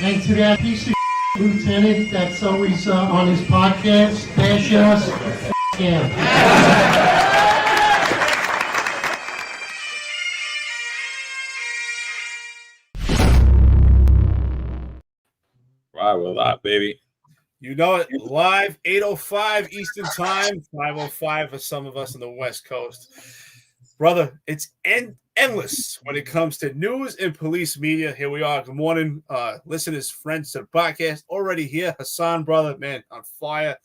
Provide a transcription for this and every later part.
And to that piece of lieutenant that's always on his podcast, bash us, him. Right, we're live, baby. You know it, live, 8:05 Eastern Time, 5:05 for some of us on the West Coast. Brother, it's endless when it comes to news and police media. Here we are. Good morning, listeners, friends to the podcast. Already here, Hassan, brother, man, on fire.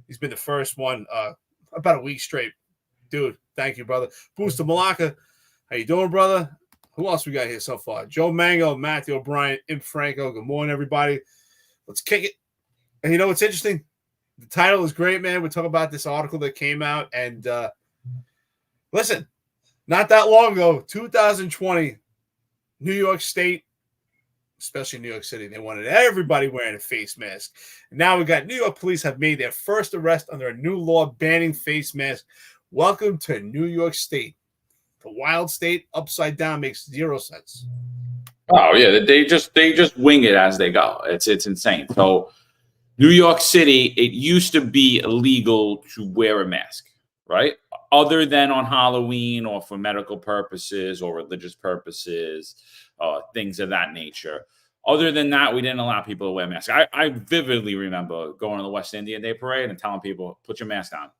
He's been the first one about a week straight. Dude, thank you, brother. Booster Malacca, how you doing, brother? Who else we got here so far? Joe Mango, Matthew O'Brien, Imp Franco. Good morning, everybody. Let's kick it. And you know what's interesting? The title is great, man. We're talking about this article that came out. And listen, not that long ago, 2020, New York State, especially New York City, they wanted everybody wearing a face mask. And now we got New York police have made their first arrest under a new law banning face masks. Welcome to New York State. The wild state upside down makes zero sense. Oh yeah, they just wing it as they go. It's insane. So New York City, it used to be illegal to wear a mask, right? Other than on Halloween or for medical purposes or religious purposes, things of that nature. Other than that, we didn't allow people to wear masks. I vividly remember going to the West Indian Day Parade and telling people, put your mask on.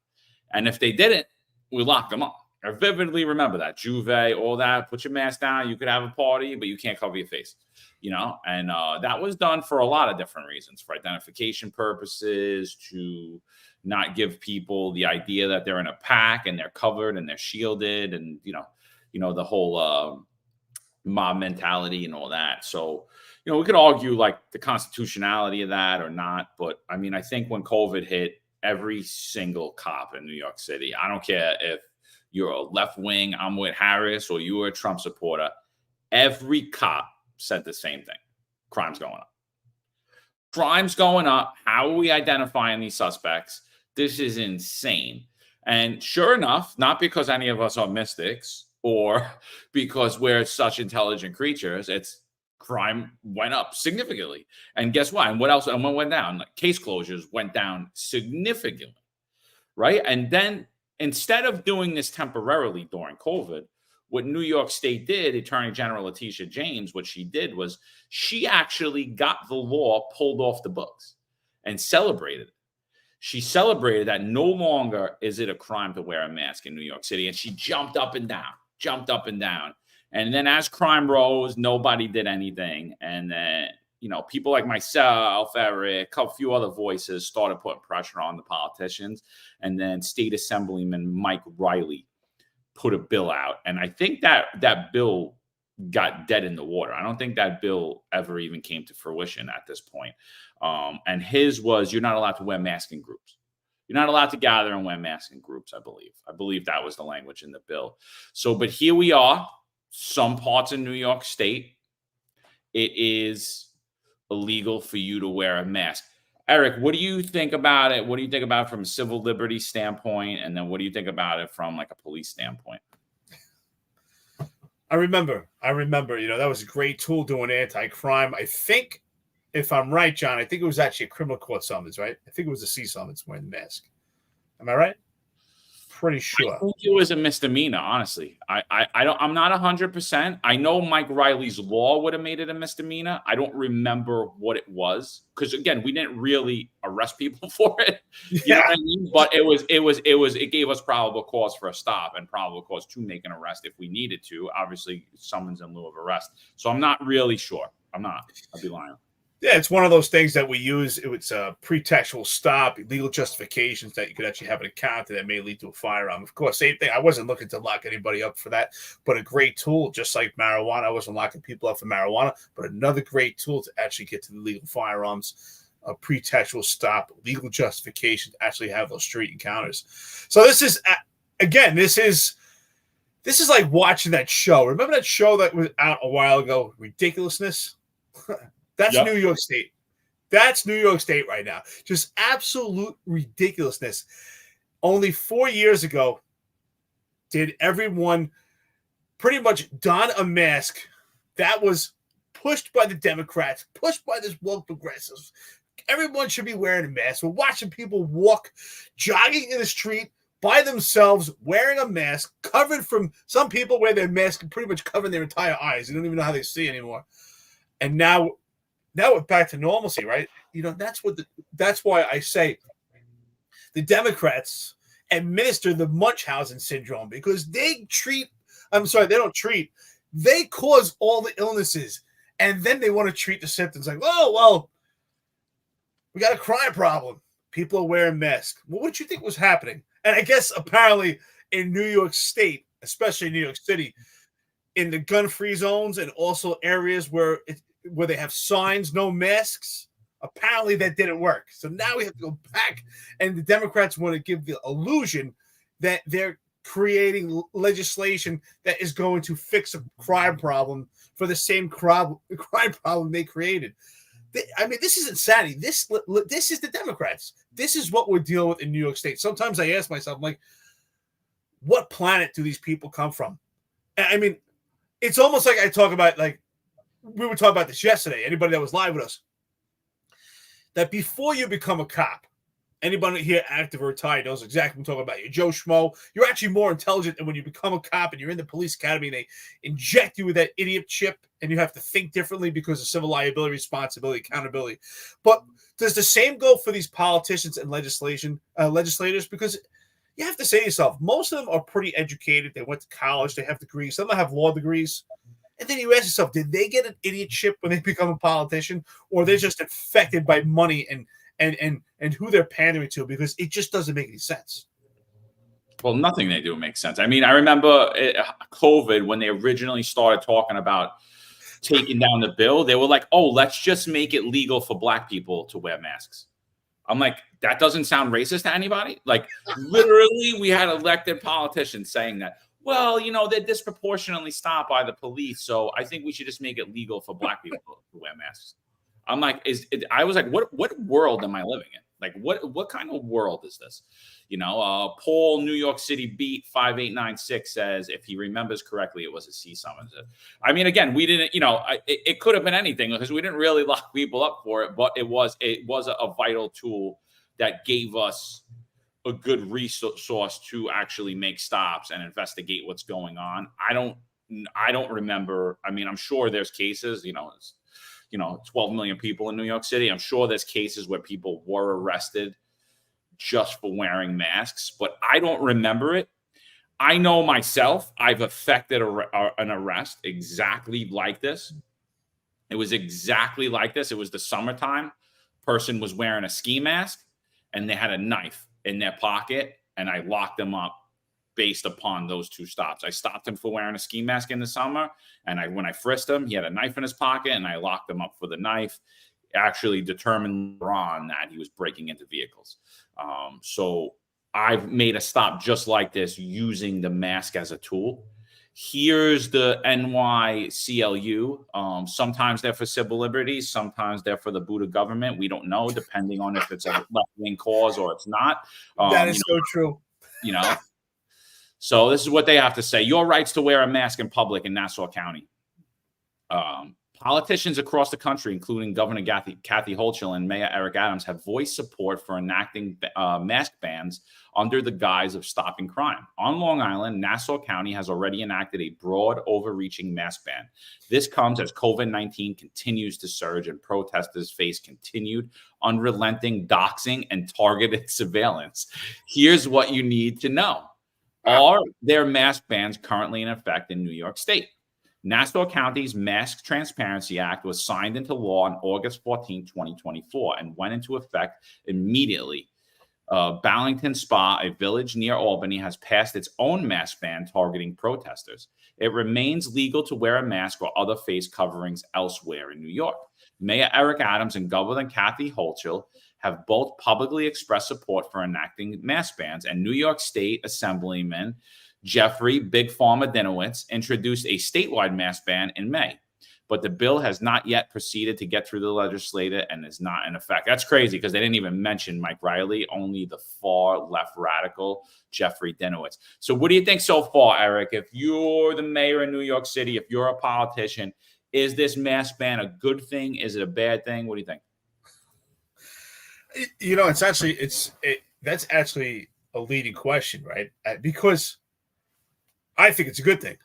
And if they didn't, we locked them up. I vividly remember that. Juve, all that, put your mask down. You could have a party, but you can't cover your face, you know? And that was done for a lot of different reasons, for identification purposes, to not give people the idea that they're in a pack and they're covered and they're shielded, and, you know, the whole mob mentality and all that. So, you know, we could argue like the constitutionality of that or not. But I mean, I think when COVID hit, every single cop in New York City, I don't care if you're a left wing, I'm with Harris, or you were a Trump supporter, every cop said the same thing. Crime's going up. Crime's going up. How are we identifying these suspects? This is insane. And sure enough, not because any of us are mystics or because we're such intelligent creatures, it's crime went up significantly. And guess what? And what else? And what went down? Like case closures went down significantly, right? And then instead of doing this temporarily during COVID, what New York State did, Attorney General Letitia James, what she did was she actually got the law pulled off the books and celebrated it. She celebrated that no longer is it a crime to wear a mask in New York City. And she jumped up and down. And then as crime rose, nobody did anything. And then, you know, people like myself, Eric, a few other voices started putting pressure on the politicians. And then State Assemblyman Mike Riley put a bill out. And I think that bill got dead in the water. I don't think that bill ever even came to fruition at this point. And his was, you're not allowed to wear masks in groups. You're not allowed to gather and wear masks in groups, I believe. I believe that was the language in the bill. So, but here we are, some parts of New York State, it is illegal for you to wear a mask. Eric, what do you think about it? What do you think about it from a civil liberties standpoint? And then what do you think about it from like a police standpoint? I remember, you know, that was a great tool doing anti-crime. I think, if I'm right, John, I think it was actually a criminal court summons, right? I think it was a C summons wearing the mask. Am I right? Pretty sure. I think it was a misdemeanor, honestly. I'm not 100%. I know Mike Riley's law would have made it a misdemeanor. I don't remember what it was. Because again, we didn't really arrest people for it. You know what I mean? But it gave us probable cause for a stop and probable cause to make an arrest if we needed to. Obviously, summons in lieu of arrest. So I'm not really sure. I'm not. I'd be lying. Yeah, it's one of those things that we use. It's a pretextual stop, legal justifications that you could actually have an account that may lead to a firearm. Of course, same thing. I wasn't looking to lock anybody up for that, but a great tool, just like marijuana. I wasn't locking people up for marijuana, but another great tool to actually get to the legal firearms, a pretextual stop, legal justification to actually have those street encounters. So this is, again, this is like watching that show. Remember that show that was out a while ago, Ridiculousness? That's yep. New York State. That's New York State right now. Just absolute ridiculousness. Only 4 years ago did everyone pretty much don a mask. That was pushed by the Democrats, pushed by this woke progressives. Everyone should be wearing a mask. We're watching people walk, jogging in the street by themselves, wearing a mask, covered from some people wear their mask pretty much covering their entire eyes. You don't even know how they see anymore. And now we're back to normalcy, right? That's why I say the Democrats administer the Munchausen syndrome, because they cause all the illnesses, and then they want to treat the symptoms like, oh, well, we got a crime problem. People are wearing masks. Well, what do you think was happening? And I guess apparently in New York State, especially New York City, in the gun-free zones and also areas where they have signs, no masks, apparently that didn't work. So now we have to go back, and the Democrats want to give the illusion that they're creating legislation that is going to fix a crime problem for the same crime problem they created. I mean, this is insanity. This is the Democrats. This is what we're dealing with in New York State. Sometimes I ask myself, like, what planet do these people come from? I mean, it's almost like I talk about, like, we were talking about this yesterday, anybody that was live with us, that before you become a cop, anybody here active or retired knows exactly what I'm talking about. You're Joe Schmo. You're actually more intelligent than when you become a cop and you're in the police academy and they inject you with that idiot chip and you have to think differently because of civil liability, responsibility, accountability. But does the same go for these politicians and legislators? Because you have to say to yourself, most of them are pretty educated. They went to college. They have degrees. Some have law degrees. And then you ask yourself, did they get an idiot chip when they become a politician, or they're just infected by money and who they're pandering to? Because it just doesn't make any sense. Well, nothing they do makes sense. I mean, I remember COVID, when they originally started talking about taking down the bill, they were like, oh, let's just make it legal for Black people to wear masks. I'm like, that doesn't sound racist to anybody? Like, literally, we had elected politicians saying that. Well, they're disproportionately stopped by the police, so I think we should just make it legal for Black people to wear masks. I'm like, I was like, what world am I living in? Like, what kind of world is this? Paul, New York City Beat 5896 says, if he remembers correctly, it was a C summons. I mean, again, we didn't, it could have been anything because we didn't really lock people up for it, but it was a vital tool that gave us a good resource to actually make stops and investigate what's going on. I don't remember. I mean, I'm sure there's cases, 12 million people in New York City. I'm sure there's cases where people were arrested just for wearing masks, but I don't remember it. I know myself, I've effected an arrest exactly like this. It was exactly like this. It was the summertime. Person was wearing a ski mask and they had a knife in their pocket, and I locked them up based upon those two stops. I stopped him for wearing a ski mask in the summer, and when I frisked him, he had a knife in his pocket, and I locked him up for the knife. Actually determined later on that he was breaking into vehicles. So I've made a stop just like this using the mask as a tool. Here's the NYCLU. Sometimes they're for civil liberties. Sometimes they're for the Buddha government. We don't know, depending on if it's a left-wing cause or it's not. That is so true. So this is what they have to say. Your rights to wear a mask in public in Nassau County. Politicians across the country, including Governor Kathy Hochul and Mayor Eric Adams, have voiced support for enacting mask bans under the guise of stopping crime. On Long Island, Nassau County has already enacted a broad, overreaching mask ban. This comes as COVID-19 continues to surge and protesters face continued, unrelenting doxing and targeted surveillance. Here's what you need to know. Are there mask bans currently in effect in New York State? Nassau County's Mask Transparency Act was signed into law on August 14, 2024, and went into effect immediately. Ballington Spa, a village near Albany, has passed its own mask ban targeting protesters. It remains legal to wear a mask or other face coverings elsewhere in New York. Mayor Eric Adams and Governor Kathy Hochul have both publicly expressed support for enacting mask bans, and New York State Assemblyman Jeffrey Big Pharma Dinowitz introduced a statewide mask ban in May, but the bill has not yet proceeded to get through the legislature and is not in effect. That's crazy because they didn't even mention Mike Riley, only the far left radical Jeffrey Dinowitz. So what do you think so far, Eric? If you're the mayor in New York City, if you're a politician, Is this mask ban a good thing? Is it a bad thing? What do you think? That's actually a leading question, right? Because I think it's a good thing,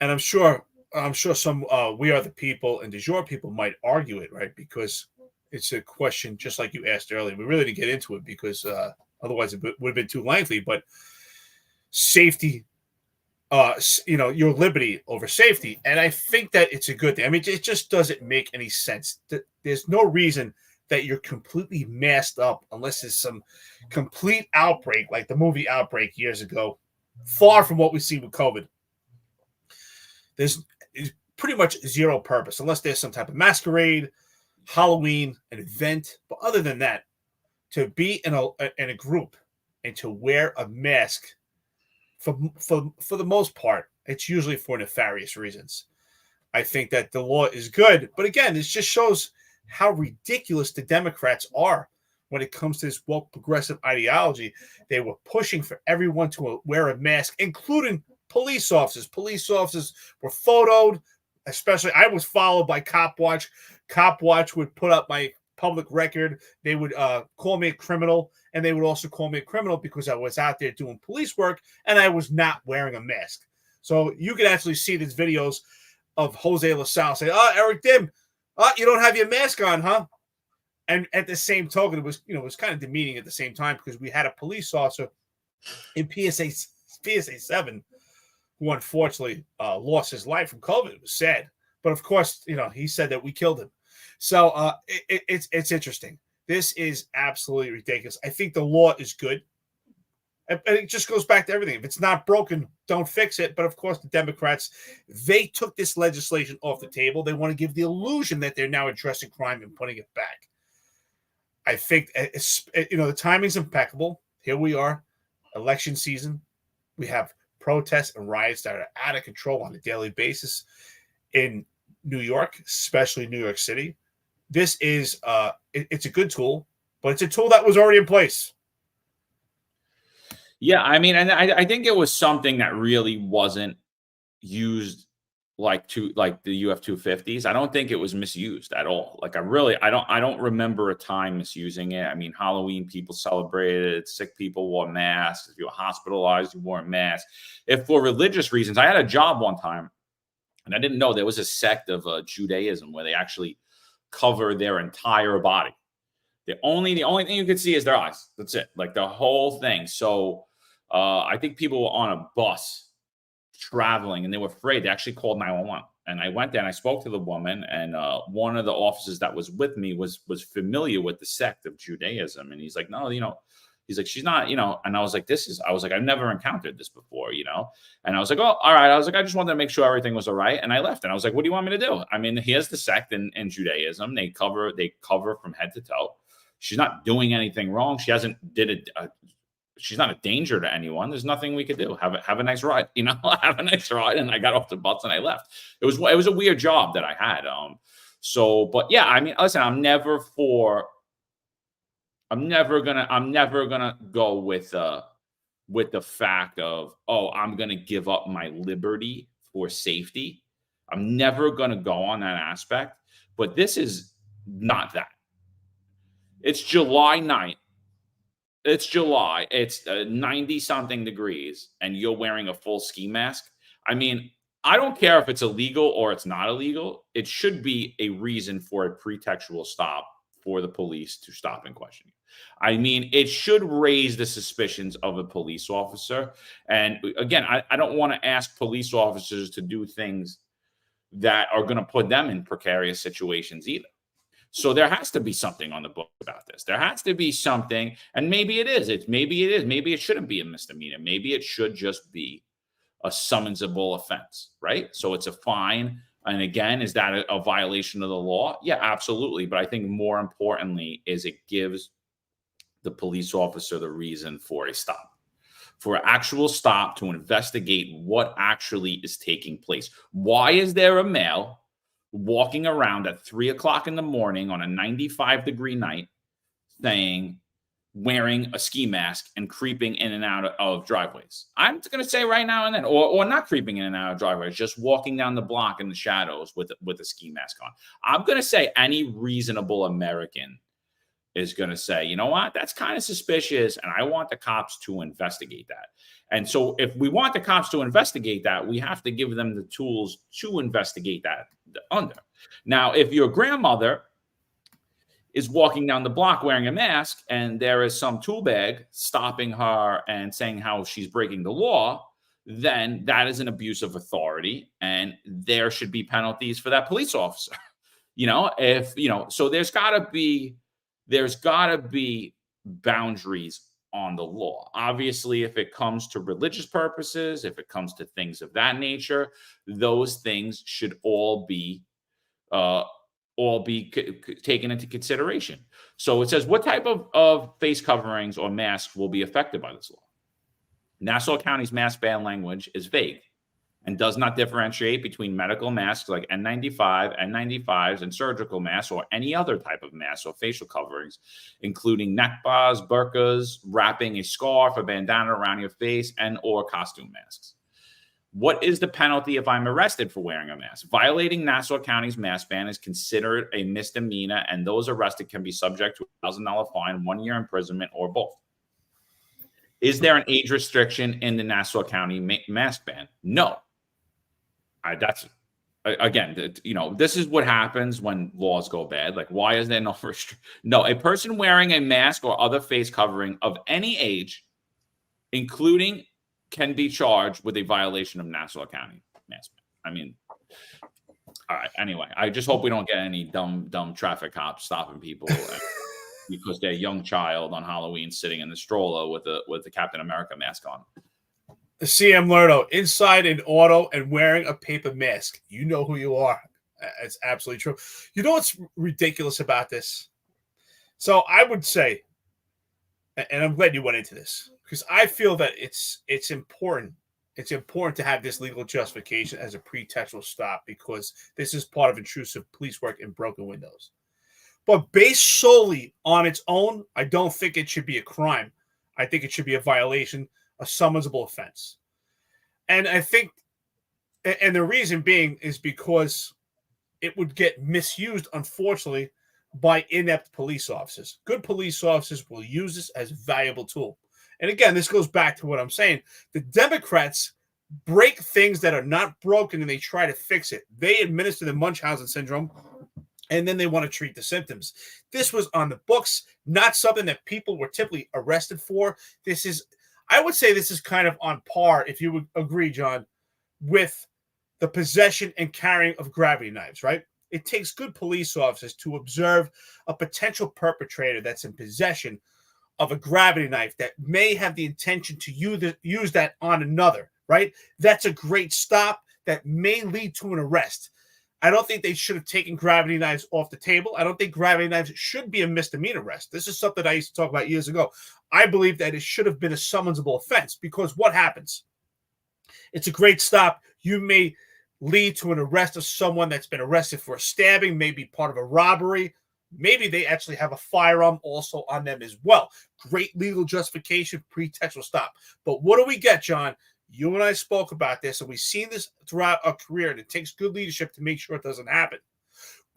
and I'm sure some we are the people and de jure people might argue it, right? Because it's a question just like you asked earlier. We really didn't get into it because otherwise it would have been too lengthy. But safety, your liberty over safety, and I think that it's a good thing. I mean, it just doesn't make any sense. There's no reason that you're completely masked up unless there's some complete outbreak, like the movie Outbreak years ago. Far from what we see with COVID. There's pretty much zero purpose unless there's some type of masquerade, Halloween, an event. But other than that, to be in a group and to wear a mask, for the most part, it's usually for nefarious reasons. I think that the law is good, but again, this just shows how ridiculous the Democrats are when it comes to this woke progressive ideology. They were pushing for everyone to wear a mask, including police officers. Police officers were photoed, especially I was followed by Cop Watch. Cop Watch would put up my public record. They would call me a criminal, and they would also call me a criminal because I was out there doing police work and I was not wearing a mask. So you can actually see these videos of Jose LaSalle say, "Oh, Eric Dim, you don't have your mask on, huh?" And at the same token, it was kind of demeaning at the same time because we had a police officer in PSA 7 who unfortunately lost his life from COVID. It was sad, but of course, he said that we killed him. So it's interesting. This is absolutely ridiculous. I think the law is good. And it just goes back to everything. If it's not broken, don't fix it. But of course, the Democrats, they took this legislation off the table. They want to give the illusion that they're now addressing crime and putting it back. I think, the timing's impeccable. Here we are, election season. We have protests and riots that are out of control on a daily basis in New York, especially New York City. This is it's a good tool, but it's a tool that was already in place. Yeah, I mean, and I think it was something that really wasn't used like the UF-250s. I don't think it was misused at all. Like I don't remember a time misusing it. I mean, Halloween people celebrated it. Sick people wore masks. If you were hospitalized, you wore a mask. If for religious reasons, I had a job one time, and I didn't know there was a sect of Judaism where they actually cover their entire body. The only thing you could see is their eyes. That's it. Like the whole thing. So I think people were on a bus traveling and they were afraid. They actually called 911. And I went there and I spoke to the woman, and one of the officers that was with me was familiar with the sect of Judaism. And he's like, no, he's like, she's not, and I was like, I've never encountered this before, and I was like, oh, all right. I was like, I just wanted to make sure everything was all right. And I left, and I was like, what do you want me to do? I mean, here's the sect in Judaism. They cover from head to toe. She's not doing anything wrong. She hasn't did it. She's not a danger to anyone. There's nothing we could do. Have a nice ride, have a nice ride. And I got off the bus and I left. It was a weird job that I had. But yeah, I mean, listen, I'm never gonna go with the fact of, oh, I'm gonna give up my liberty for safety. I'm never gonna go on that aspect. But this is not that. It's July 9th. It's July. It's 90 something degrees, and you're wearing a full ski mask. I mean, I don't care if it's illegal or it's not illegal. It should be a reason for a pretextual stop for the police to stop and question you. I mean, it should raise the suspicions of a police officer. And again, I don't want to ask police officers to do things that are going to put them in precarious situations either. So there has to be something on the book about this. There has to be something, and maybe it is. Maybe it shouldn't be a misdemeanor. Maybe it should just be a summonsable offense, right? So it's a fine. And again, is that a violation of the law? Yeah, absolutely. But I think more importantly is it gives the police officer the reason for a stop, for an actual stop to investigate what actually is taking place. Why is there a male walking around at 3 o'clock in the morning on a 95-degree night saying wearing a ski mask and creeping in and out of driveways. I'm going to say right now and then, or not creeping in and out of driveways, just walking down the block in the shadows with a ski mask on. I'm going to say any reasonable American is going to say, you know what, that's kind of suspicious, and I want the cops to investigate that. And so if we want the cops to investigate that, we have to give them the tools to investigate that under. Now, if your grandmother is walking down the block wearing a mask and there is some tool bag stopping her and saying how she's breaking the law, then that is an abuse of authority, and there should be penalties for that police officer. So there's got to be boundaries on the law. Obviously, if it comes to religious purposes, if it comes to things of that nature, those things should all be taken into consideration. So it says, what type of face coverings or masks will be affected by this law? Nassau County's mask ban language is vague and does not differentiate between medical masks like N95, N95s, and surgical masks, or any other type of mask or facial coverings, including neck bars, burqas, wrapping a scarf or bandana around your face, and or costume masks. What is the penalty if I'm arrested for wearing a mask? Violating Nassau County's mask ban is considered a misdemeanor, and those arrested can be subject to a $1,000 fine, 1 year imprisonment, or both. Is there an age restriction in the Nassau County mask ban? No. This is what happens when laws go bad. Like, why is there no restriction? No, a person wearing a mask or other face covering of any age, including, can be charged with a violation of Nassau County mask ban. I mean, all right. Anyway, I just hope we don't get any dumb traffic cops stopping people because they're a young child on Halloween sitting in the stroller with the Captain America mask on. CM Lerdo, inside an auto and wearing a paper mask. You know who you are. It's absolutely true. You know what's ridiculous about this? So I would say, and I'm glad you went into this, because I feel that it's important. It's important to have this legal justification as a pretextual stop, because this is part of intrusive police work and broken windows. But based solely on its own, I don't think it should be a crime. I think it should be a violation, a summonable offense. And I think, and the reason being is because it would get misused, unfortunately, by inept police officers. Good police officers will use this as a valuable tool. And again, this goes back to what I'm saying. The Democrats break things that are not broken and they try to fix it. They administer the Munchausen syndrome, and then they want to treat the symptoms. This was on the books, not something that people were typically arrested for. I would say this is kind of on par, if you would agree, John, with the possession and carrying of gravity knives, right? It takes good police officers to observe a potential perpetrator that's in possession of a gravity knife that may have the intention to use that on another, right? That's a great stop that may lead to an arrest. I don't think they should have taken gravity knives off the table. I don't think gravity knives should be a misdemeanor arrest. This is something I used to talk about years ago. I believe that it should have been a summonsable offense, because what happens? It's a great stop. You may lead to an arrest of someone that's been arrested for a stabbing, maybe part of a robbery. Maybe they actually have a firearm also on them as well. Great legal justification, pretextual stop. But what do we get, John? You and I spoke about this, and we've seen this throughout our career, and it takes good leadership to make sure it doesn't happen.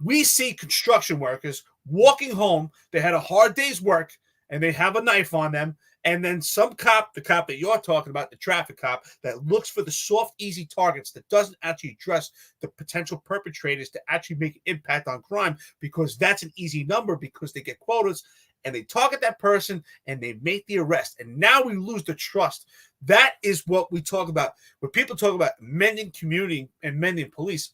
We see construction workers walking home. They had a hard day's work, and they have a knife on them, and then some cop, the cop that you're talking about, the traffic cop, that looks for the soft, easy targets, that doesn't actually address the potential perpetrators to actually make an impact on crime, because that's an easy number, because they get quotas, and they target that person, and they make the arrest. And now we lose the trust. That is what we talk about. When people talk about mending community and mending police,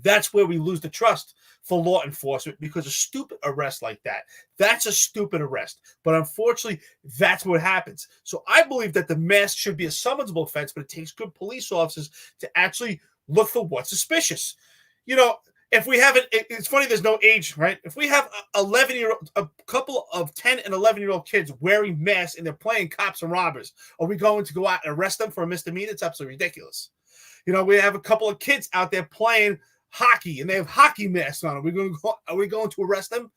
that's where we lose the trust for law enforcement, because a stupid arrest like that's a stupid arrest. But unfortunately, that's what happens. So I believe that the mask should be a summonable offense, but it takes good police officers to actually look for what's suspicious. You know, if we have it's funny, there's no age, right? If we have a couple of 10 and 11-year-old kids wearing masks and they're playing cops and robbers, are we going to go out and arrest them for a misdemeanor? It's absolutely ridiculous. You know, we have a couple of kids out there playing hockey and they have hockey masks on. Are we going to arrest them?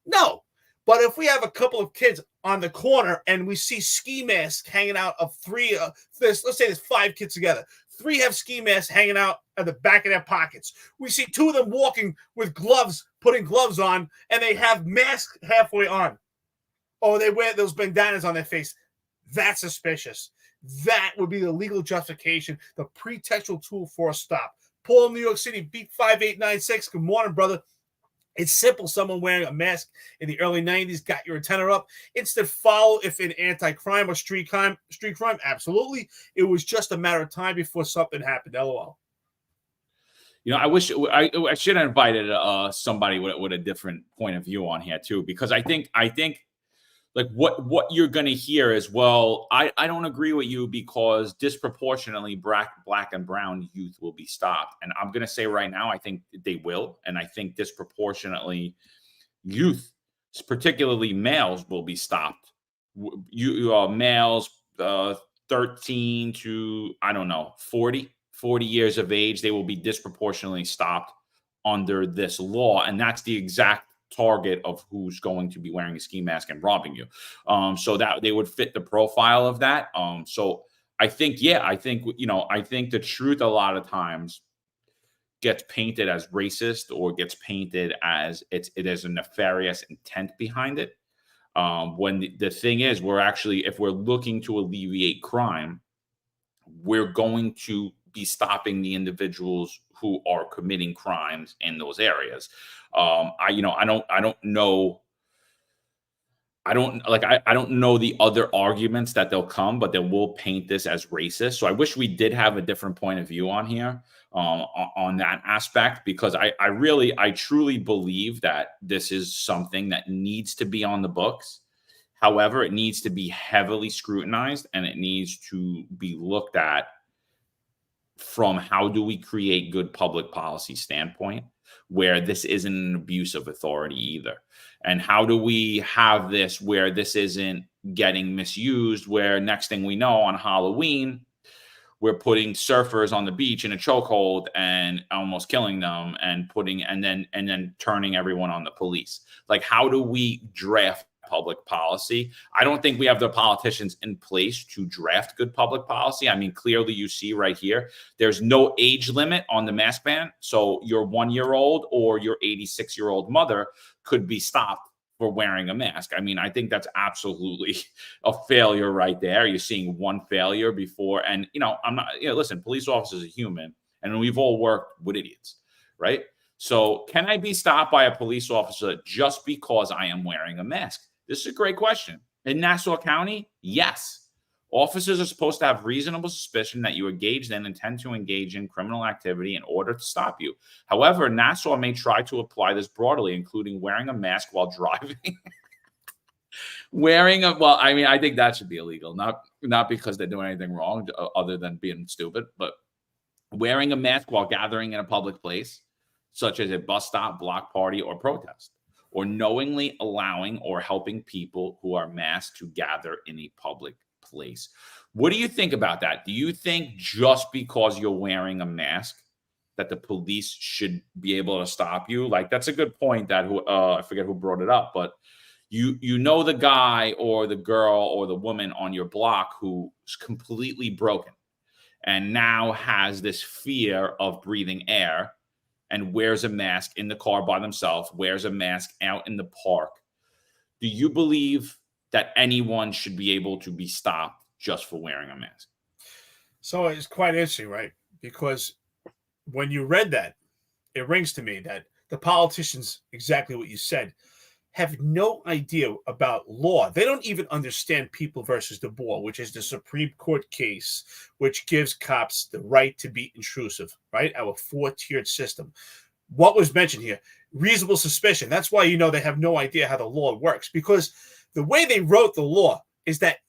No. But if we have a couple of kids on the corner and we see ski masks hanging out of three, let's say there's 5 kids together. 3 have ski masks hanging out at the back of their pockets. We see 2 of them walking with gloves, putting gloves on, and they have masks halfway on. Or they wear those bandanas on their face. That's suspicious. That would be the legal justification, the pretextual tool for a stop. Paul, New York City, beat 5896. Good morning, brother. It's simple. Someone wearing a mask in the early 90s got your antenna up. Instant follow if in anti-crime or street crime. Absolutely. It was just a matter of time before something happened. LOL. I wish I should have invited somebody with a different point of view on here too, because I think like what you're going to hear is, well, I don't agree with you because disproportionately black and brown youth will be stopped. And I'm going to say right now, I think they will. And I think disproportionately youth, particularly males, will be stopped. Males 13 to, 40 years of age, they will be disproportionately stopped under this law. And that's the exact target of who's going to be wearing a ski mask and robbing you. So that they would fit the profile of that. So I think the truth a lot of times gets painted as racist or gets painted as it is a nefarious intent behind it. When the thing is, if we're looking to alleviate crime, we're going to be stopping the individuals who are committing crimes in those areas. I don't know the other arguments that they'll come, but they will paint this as racist. So I wish we did have a different point of view on here, on that aspect, because I truly believe that this is something that needs to be on the books. However, it needs to be heavily scrutinized and it needs to be looked at from how do we create good public policy standpoint where this isn't an abuse of authority either. And how do we have this where this isn't getting misused, where next thing we know on Halloween, we're putting surfers on the beach in a chokehold and almost killing them and then turning everyone on the police. Like, how do we draft public policy? I don't think we have the politicians in place to draft good public policy. I mean, clearly you see right here, there's no age limit on the mask ban. So your 1-year-old or your 86-year-old mother could be stopped for wearing a mask. I mean, I think that's absolutely a failure right there. You're seeing one failure before. And, listen, police officers are human and we've all worked with idiots, right? So can I be stopped by a police officer just because I am wearing a mask? This is a great question. In Nassau County, yes. Officers are supposed to have reasonable suspicion that you engaged in intend to engage in criminal activity in order to stop you. However, Nassau may try to apply this broadly, including wearing a mask while driving. I think that should be illegal, not because they're doing anything wrong other than being stupid, but wearing a mask while gathering in a public place, such as a bus stop, block party, or protest, or knowingly allowing or helping people who are masked to gather in a public place. What do you think about that? Do you think just because you're wearing a mask that the police should be able to stop you? Like, that's a good point that I forget who brought it up, but you know the guy or the girl or the woman on your block who's completely broken and now has this fear of breathing air and wears a mask in the car by themselves, wears a mask out in the park. Do you believe that anyone should be able to be stopped just for wearing a mask? So it's quite interesting, right? Because when you read that, it rings to me that the politicians, exactly what you said, have no idea about law. They don't even understand People versus the Boore, which is the Supreme Court case, which gives cops the right to be intrusive, right? Our 4-tiered system. What was mentioned here? Reasonable suspicion. That's why they have no idea how the law works, because the way they wrote the law is that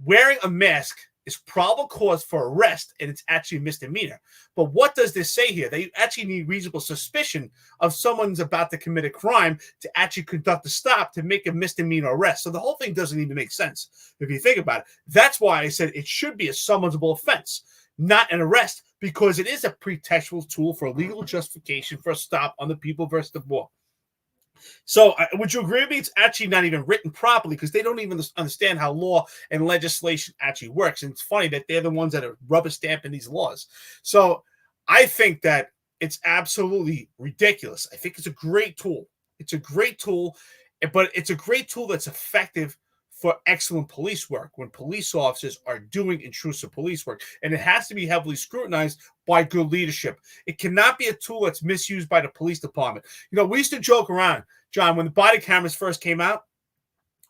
wearing a mask is probable cause for arrest, and it's actually a misdemeanor. But what does this say here? They actually need reasonable suspicion of someone's about to commit a crime to actually conduct a stop to make a misdemeanor arrest. So the whole thing doesn't even make sense if you think about it. That's why I said it should be a summonable offense, not an arrest, because it is a pretextual tool for legal justification for a stop on the People versus the Boore. So would you agree with me? It's actually not even written properly because they don't even understand how law and legislation actually works. And it's funny that they're the ones that are rubber stamping these laws. So I think that it's absolutely ridiculous. I think it's a great tool. It's a great tool, but it's a great tool that's effective for excellent police work when police officers are doing intrusive police work. And it has to be heavily scrutinized by good leadership. It cannot be a tool that's misused by the police department. You know, we used to joke around, John, when the body cameras first came out,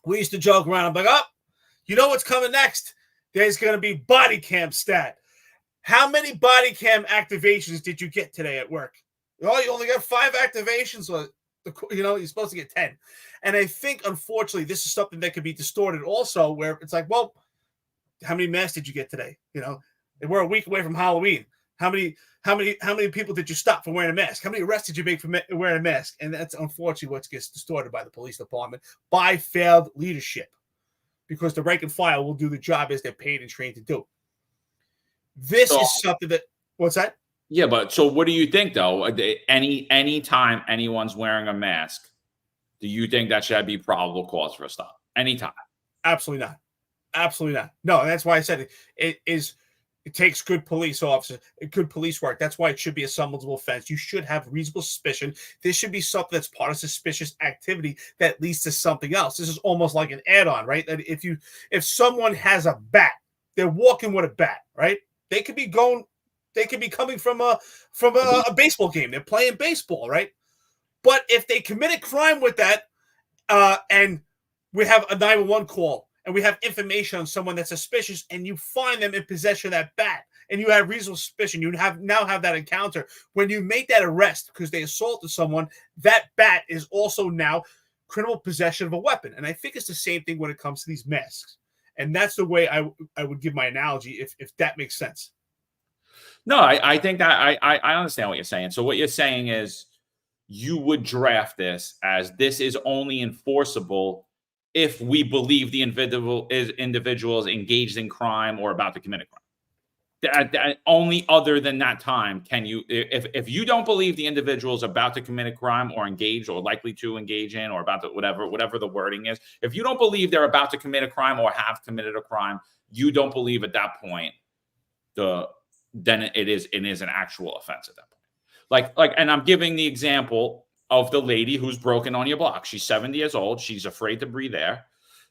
we used to joke around. I'm like, oh, you know what's coming next? There's going to be body cam stat. How many body cam activations did you get today at work? Oh, you only got 5 activations. You know, you're supposed to get 10. And I think, unfortunately, this is something that could be distorted also, where it's like, well, how many masks did you get today? You know, we're a week away from Halloween. How many people did you stop for wearing a mask? How many arrests did you make for wearing a mask? And that's unfortunately what gets distorted by the police department by failed leadership, because the rank and file will do the job as they're paid and trained to do. This is something that, what's that? Yeah, but so what do you think though? Any time anyone's wearing a mask, do you think that should be probable cause for a stop? Anytime? Absolutely not. Absolutely not. No, and that's why I said it takes good police officers, good police work. That's why it should be a summonable offense. You should have reasonable suspicion. This should be something that's part of suspicious activity that leads to something else. This is almost like an add-on, right? That if someone has a bat, they're walking with a bat, right? They could be coming from a baseball game. They're playing baseball, right? But if they commit a crime with that, and we have a 911 call, and we have information on someone that's suspicious, and you find them in possession of that bat, and you have reasonable suspicion, you now have that encounter. When you make that arrest because they assaulted someone, that bat is also now criminal possession of a weapon. And I think it's the same thing when it comes to these masks. And that's the way I would give my analogy, if that makes sense. No, I think that I understand what you're saying. So what you're saying is you would draft this as this is only enforceable if we believe the individual is engaged in crime or about to commit a crime. Only other than that time can you, if you don't believe the individual is about to commit a crime or engage or likely to engage in or about to whatever the wording is, if you don't believe they're about to commit a crime or have committed a crime, you don't believe at that point then it is an actual offense at that point. And I'm giving the example of the lady who's broken on your block. She's 70 years old. She's afraid to breathe air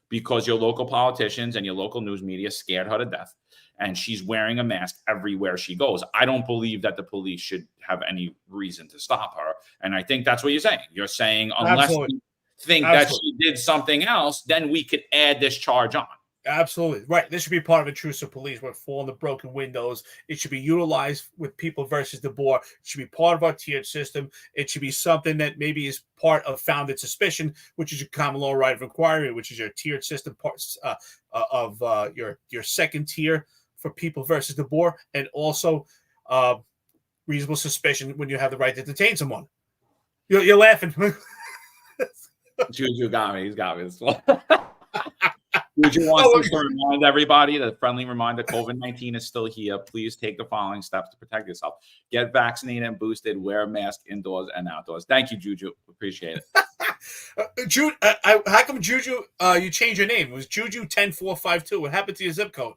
because your local politicians and your local news media scared her to death. And she's wearing a mask everywhere she goes. I don't believe that the police should have any reason to stop her. And I think that's what you're saying. You're saying unless you think that she did something else, then we could add this charge on. Absolutely. Right. This should be part of intrusive police work, falling the broken windows. It should be utilized with people versus the Boore. It should be part of our tiered system. It should be something that maybe is part of founded suspicion, which is your common law right of inquiry, which is your tiered system parts of your second tier for people versus the Boore, and also reasonable suspicion when you have the right to detain someone. You're laughing. Juju got me. He's got me as well. Juju wants to remind everybody that a friendly reminder, COVID-19 is still here. Please take the following steps to protect yourself. Get vaccinated and boosted. Wear a mask indoors and outdoors. Thank you, Juju. Appreciate it. How come Juju, you changed your name? It was Juju 10452. What happened to your zip code?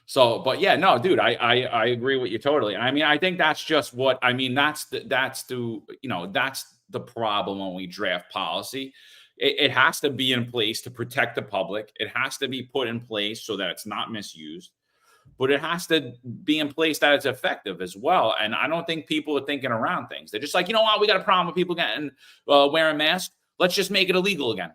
So, but yeah, no, dude, I agree with you totally. I mean, I think that's just what I mean. That's the problem when we draft policy. It has to be in place to protect the public. It has to be put in place so that it's not misused, but it has to be in place that it's effective as well. And I don't think people are thinking around things. They're just like, you know what, we got a problem with people wearing masks. Let's just make it illegal again.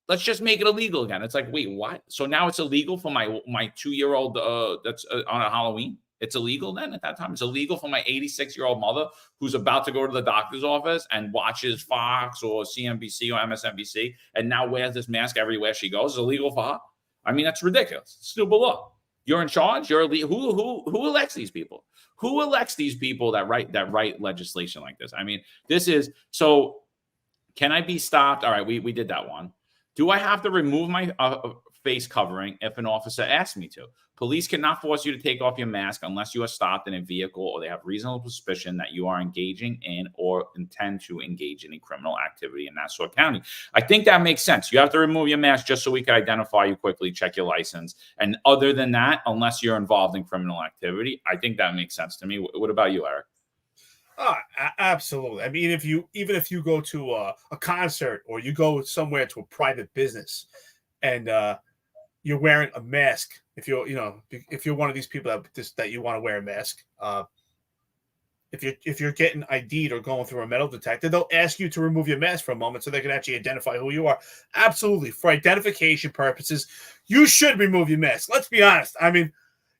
Let's just make it illegal again. It's like, wait, what? So now it's illegal for my 2-year-old that's on a Halloween? It's illegal then at that time? It's illegal for my 86-year-old mother who's about to go to the doctor's office and watches Fox or CNBC or MSNBC and now wears this mask everywhere she goes? It's illegal for her? I mean, that's ridiculous. It's stupid law. You're in charge. You're who elects these people? Who elects these people that write legislation like this? I mean, this is so. Can I be stopped? All right, we did that one. Do I have to remove my face covering if an officer asks me to? Police cannot force you to take off your mask unless you are stopped in a vehicle or they have reasonable suspicion that you are engaging in or intend to engage in a criminal activity in Nassau County. I think that makes sense. You have to remove your mask just so we can identify you quickly, check your license. And other than that, unless you're involved in criminal activity, I think that makes sense to me. What about you, Eric? Oh, absolutely. I mean, even if you go to a concert or you go somewhere to a private business and you're wearing a mask, if you're one of these people that you want to wear a mask, if you're getting ID'd or going through a metal detector, they'll ask you to remove your mask for a moment so they can actually identify who you are. Absolutely, for identification purposes, you should remove your mask. Let's be honest. I mean,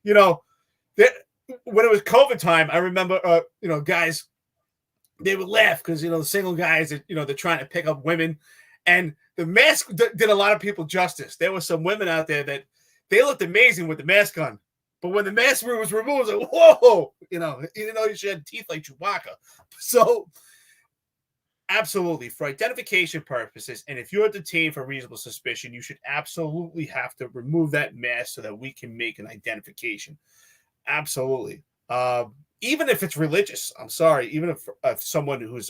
when it was COVID time, I remember, guys, they would laugh because, the single guys, they're trying to pick up women. And the mask did a lot of people justice. There were some women out there that they looked amazing with the mask on. But when the mask was removed, it was like, whoa, you didn't know you had teeth like Chewbacca. So, absolutely, for identification purposes, and if you're detained for reasonable suspicion, you should absolutely have to remove that mask so that we can make an identification. Absolutely. Even if it's religious, I'm sorry, even if someone who's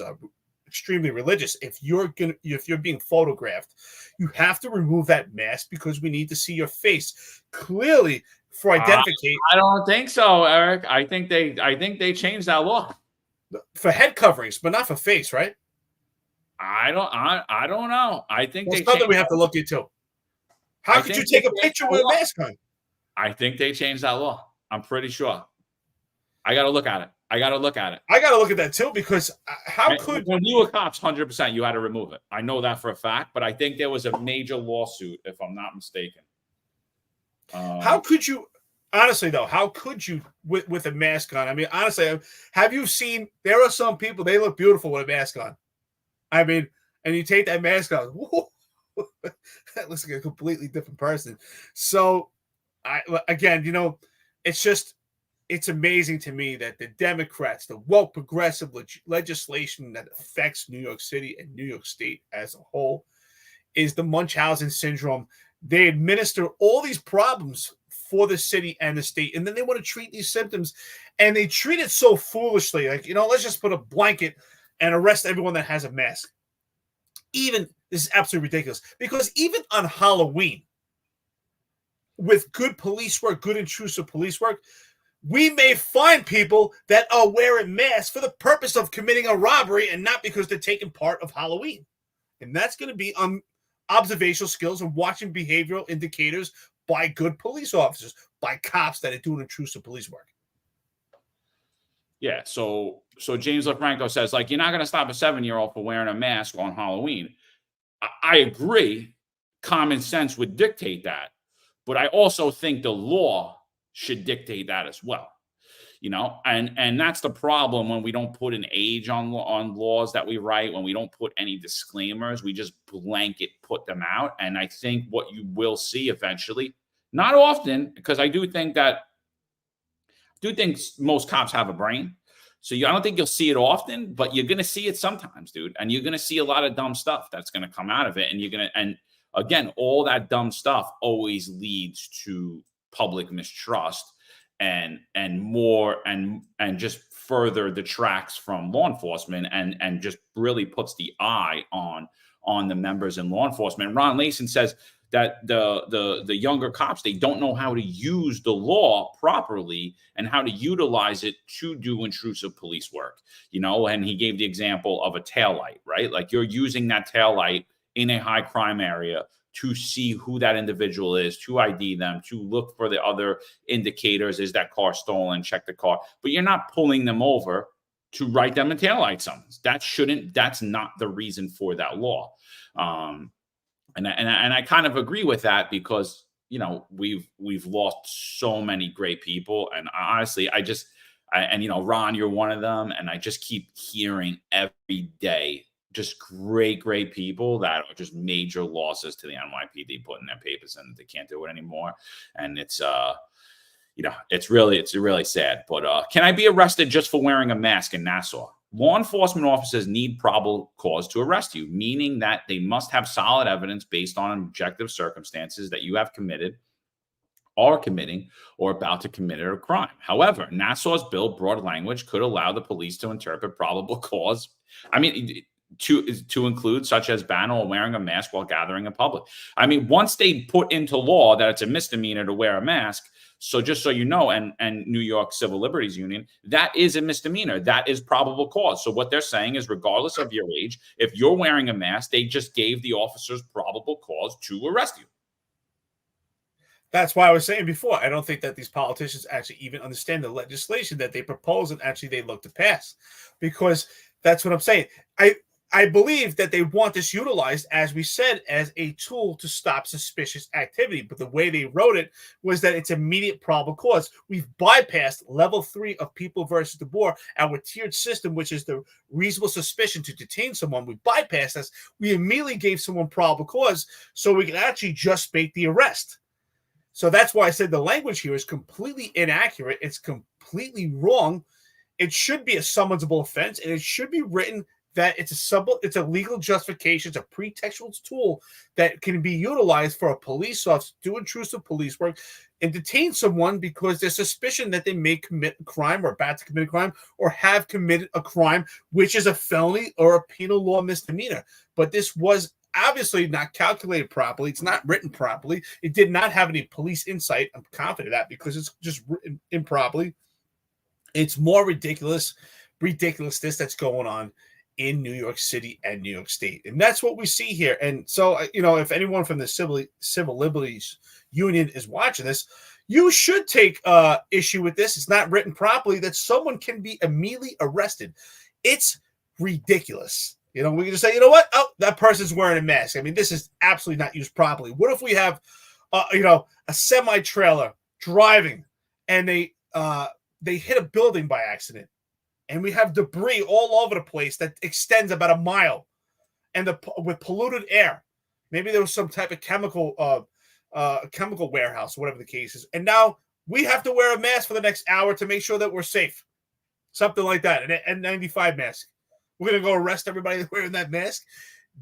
extremely religious, if you're being photographed, you have to remove that mask because we need to see your face clearly for identification. I don't think so, Eric. I think they changed that law for head coverings, but not for face, right? I don't know. I think that's something we have to look into. How could you take a picture with a mask on? I think they changed that law. I'm pretty sure. I got to look at it. I got to look at that too, because when you were cops, 100%, you had to remove it. I know that for a fact, but I think there was a major lawsuit, if I'm not mistaken. How could you, honestly though, with a mask on? I mean, honestly, have you seen, there are some people, they look beautiful with a mask on. I mean, and you take that mask off, whoa, that looks like a completely different person. So, it's amazing to me that the Democrats, the woke progressive legislation that affects New York City and New York State as a whole is the Munchausen syndrome. They administer all these problems for the city and the state, and then they want to treat these symptoms, and they treat it so foolishly. Like, let's just put a blanket and arrest everyone that has a mask. This is absolutely ridiculous, because even on Halloween, with good police work, good intrusive police work, we may find people that are wearing masks for the purpose of committing a robbery and not because they're taking part of Halloween. And that's going to be observational skills and watching behavioral indicators by good police officers, by cops that are doing intrusive police work. Yeah, so James LaFranco says, like, you're not going to stop a 7-year-old for wearing a mask on Halloween. I agree. Common sense would dictate that. But I also think the law should dictate that as well. And that's the problem when we don't put an age on laws that we write, when we don't put any disclaimers, we just blanket put them out. And I think what you will see eventually, not often, because I do think most cops have a brain. So I don't think you'll see it often, but you're going to see it sometimes, dude. And you're going to see a lot of dumb stuff that's going to come out of it. And again, all that dumb stuff always leads to public mistrust and more and just further detracts from law enforcement and just really puts the eye on the members in law enforcement. Ron Layson says that the younger cops, they don't know how to use the law properly and how to utilize it to do intrusive police work, and he gave the example of a taillight, right? Like, you're using that taillight in a high crime area to see who that individual is, to ID them, to look for the other indicators. Is that car stolen? Check the car. But you're not pulling them over to write them a taillight summons. That's not the reason for that law. And I kind of agree with that because, we've lost so many great people. And honestly, Ron, you're one of them. And I just keep hearing every day just great people that are just major losses to the NYPD putting their papers in. They can't do it anymore. And it's really sad. But can I be arrested just for wearing a mask in Nassau? law enforcement officers need probable cause to arrest you, meaning that they must have solid evidence based on objective circumstances that you have committed, are committing, or about to commit a crime. However, Nassau's bill broad language could allow the police to interpret probable cause. I mean, to include such as ban or wearing a mask while gathering in public. I mean, once they put into law that it's a misdemeanor to wear a mask, so just so you know, and New York Civil Liberties Union, that is a misdemeanor. That is probable cause. So what they're saying is, regardless of your age, if you're wearing a mask, they just gave the officers probable cause to arrest you. That's why I was saying before, I don't think that these politicians actually even understand the legislation that they propose and actually they look to pass, because that's what I'm saying. I believe that they want this utilized, as we said, as a tool to stop suspicious activity. But the way they wrote it was that it's immediate probable cause. We've bypassed level 3 of People versus Boore, our tiered system, which is the reasonable suspicion to detain someone. We bypassed this. We immediately gave someone probable cause so we can actually just make the arrest. So that's why I said the language here is completely inaccurate. It's completely wrong. It should be a summonsable offense, and it should be written that it's a legal justification, it's a pretextual tool that can be utilized for a police officer to do intrusive police work and detain someone because there's suspicion that they may commit a crime or about to commit a crime or have committed a crime, which is a felony or a penal law misdemeanor. But this was obviously not calculated properly. It's not written properly. It did not have any police insight. I'm confident of that because it's just written improperly. It's more ridiculousness that's going on in New York City and New York State. And that's what we see here. And so, if anyone from the Civil Liberties Union is watching this, you should take issue with this. It's not written properly that someone can be immediately arrested. It's ridiculous. We can just say, you know what? Oh, that person's wearing a mask. I mean, this is absolutely not used properly. What if we have, a semi-trailer driving and they hit a building by accident? And we have debris all over the place that extends about a mile, and with polluted air. Maybe there was some type of chemical warehouse, whatever the case is. And now we have to wear a mask for the next hour to make sure that we're safe. Something like that. An N95 mask. We're going to go arrest everybody wearing that mask.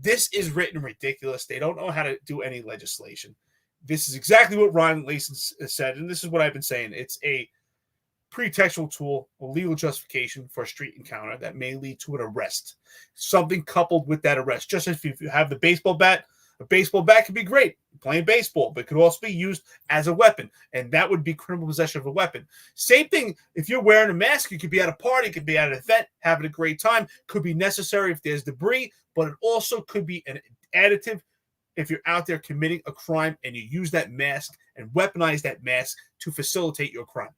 This is written ridiculous. They don't know how to do any legislation. This is exactly what Ron Layson said, and this is what I've been saying. It's a pretextual tool, a legal justification for a street encounter that may lead to an arrest. Something coupled with that arrest. Just if you have the baseball bat, a baseball bat could be great playing baseball, but it could also be used as a weapon, and that would be criminal possession of a weapon. Same thing if you're wearing a mask. You could be at a party, could be at an event, having a great time. Could be necessary if there's debris, but it also could be an additive if you're out there committing a crime and you use that mask and weaponize that mask to facilitate your crime.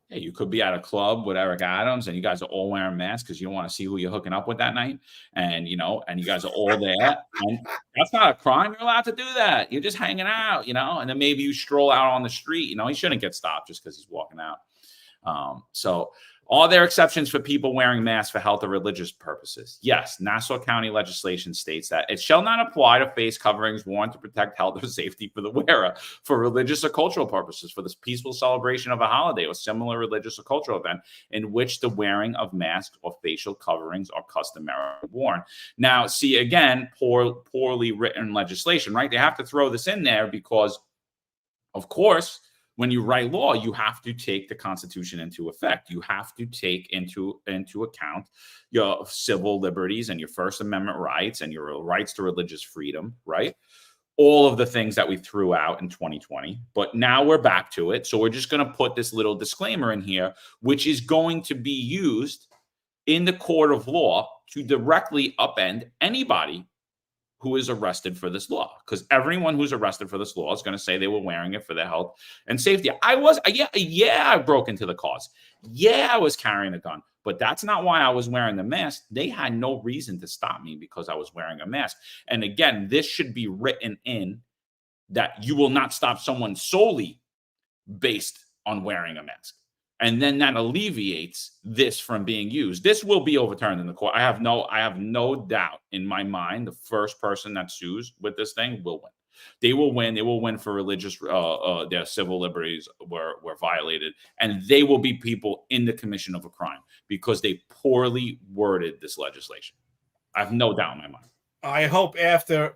Hey, you could be at a club with Eric Adams and you guys are all wearing masks because you don't want to see who you're hooking up with that night. And, and you guys are all there. And that's not a crime. You're allowed to do that. You're just hanging out, and then maybe you stroll out on the street. He shouldn't get stopped just because he's walking out. So are there exceptions for people wearing masks for health or religious purposes? Yes. Nassau County legislation states that it shall not apply to face coverings worn to protect health or safety for the wearer for religious or cultural purposes, for this peaceful celebration of a holiday or similar religious or cultural event in which the wearing of masks or facial coverings are customarily worn. Now, see, again, poorly written legislation, right? They have to throw this in there because, of course, when you write law, you have to take the Constitution into effect. You have to take into account your civil liberties and your First Amendment rights and your rights to religious freedom, right? All of the things that we threw out in 2020. But now we're back to it. So we're just going to put this little disclaimer in here, which is going to be used in the court of law to directly upend anybody who is arrested for this law, because everyone who's arrested for this law is going to say they were wearing it for their health and safety. I broke into the cause. Yeah, I was carrying a gun, but that's not why I was wearing the mask. They had no reason to stop me because I was wearing a mask. And again, this should be written in that you will not stop someone solely based on wearing a mask. And then that alleviates this from being used. This will be overturned in the court. I have no doubt in my mind the first person that sues with this thing will win. They will win. They will win for religious, their civil liberties were violated, and they will be people in the commission of a crime because they poorly worded this legislation. I have no doubt in my mind. I hope after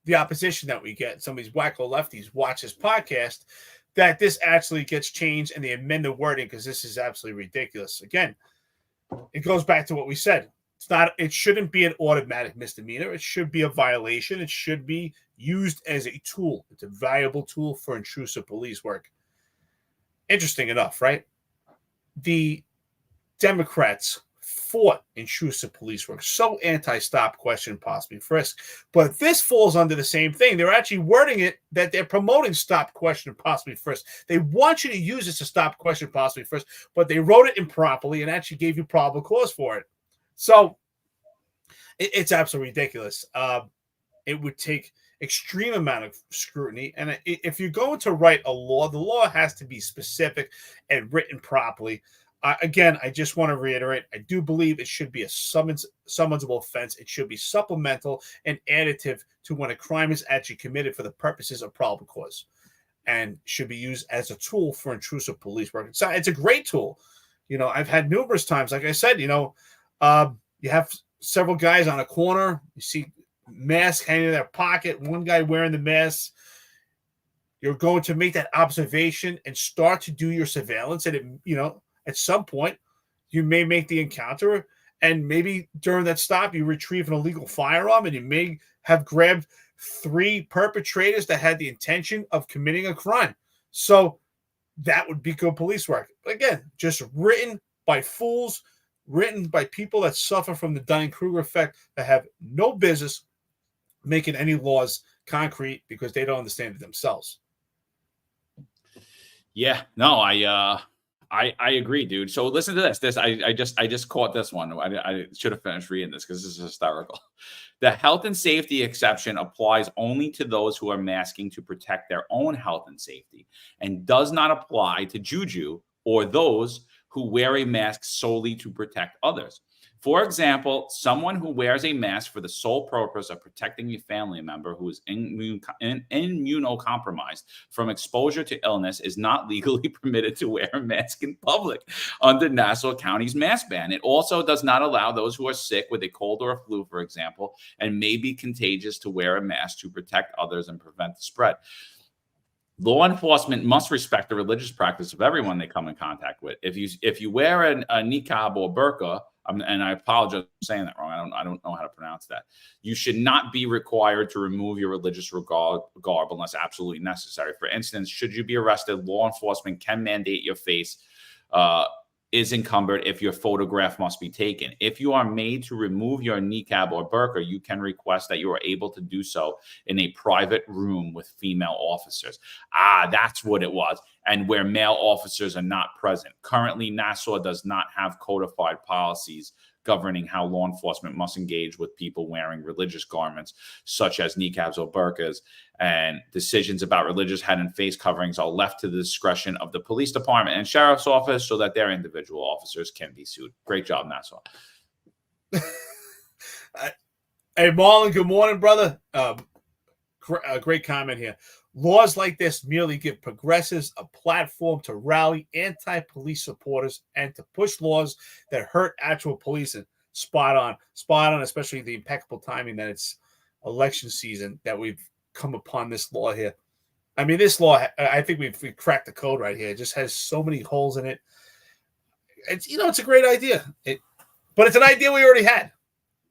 the opposition that we get, some of these wacko lefties watch this podcast, that this actually gets changed and they amend the wording, because this is absolutely ridiculous. Again, it goes back to what we said. It shouldn't be an automatic misdemeanor. It should be a violation. It should be used as a tool. It's a valuable tool for intrusive police work. Interesting enough, right? The Democrats fought intrusive police work, so anti-stop, question, possibly frisk. But this falls under the same thing. They're actually wording it that they're promoting stop, question, possibly frisk. They want you to use this to stop, question, possibly frisk, but they wrote it improperly and actually gave you probable cause for it. So it's absolutely ridiculous. It would take extreme amount of scrutiny. And if you're going to write a law, the law has to be specific and written properly. Again, I just want to reiterate, I do believe it should be a summonsable offense. It should be supplemental and additive to when a crime is actually committed for the purposes of probable cause, and should be used as a tool for intrusive police work. It's a great tool. I've had numerous times, like I said, you have several guys on a corner. You see mask hanging in their pocket, one guy wearing the mask. You're going to make that observation and start to do your surveillance. And, at some point, you may make the encounter, and maybe during that stop, you retrieve an illegal firearm, and you may have grabbed 3 perpetrators that had the intention of committing a crime. So that would be good police work. Again, just written by fools, written by people that suffer from the Dunning-Kruger effect, that have no business making any laws concrete because they don't understand it themselves. Yeah, no, I agree, dude. So listen to this. I just caught this one. I should have finished reading this because this is hysterical. The health and safety exception applies only to those who are masking to protect their own health and safety, and does not apply to Juju or those who wear a mask solely to protect others. For example, someone who wears a mask for the sole purpose of protecting a family member who is immunocompromised from exposure to illness is not legally permitted to wear a mask in public under Nassau County's mask ban. It also does not allow those who are sick with a cold or a flu, for example, and may be contagious to wear a mask to protect others and prevent the spread. Law enforcement must respect the religious practice of everyone they come in contact with. If you wear a niqab or burqa, and I apologize for saying that wrong, I don't know how to pronounce that, you should not be required to remove your religious garb unless absolutely necessary. For instance, should you be arrested, law enforcement can mandate your face is encumbered if your photograph must be taken. If you are made to remove your niqab or burqa, you can request that you are able to do so in a private room with female officers. That's what it was. And where male officers are not present. Currently, Nassau does not have codified policies governing how law enforcement must engage with people wearing religious garments, such as niqabs or burqas, and decisions about religious head and face coverings are left to the discretion of the police department and sheriff's office so that their individual officers can be sued. Great job, Nassau. Hey, Marlon, good morning, brother. Great comment here. Laws like this merely give progressives a platform to rally anti-police supporters and to push laws that hurt actual policing. Spot on, especially the impeccable timing that it's election season that we've come upon this law here. I mean, this law, I think we've cracked the code right here. It just has so many holes in it. It's a great idea. But it's an idea we already had.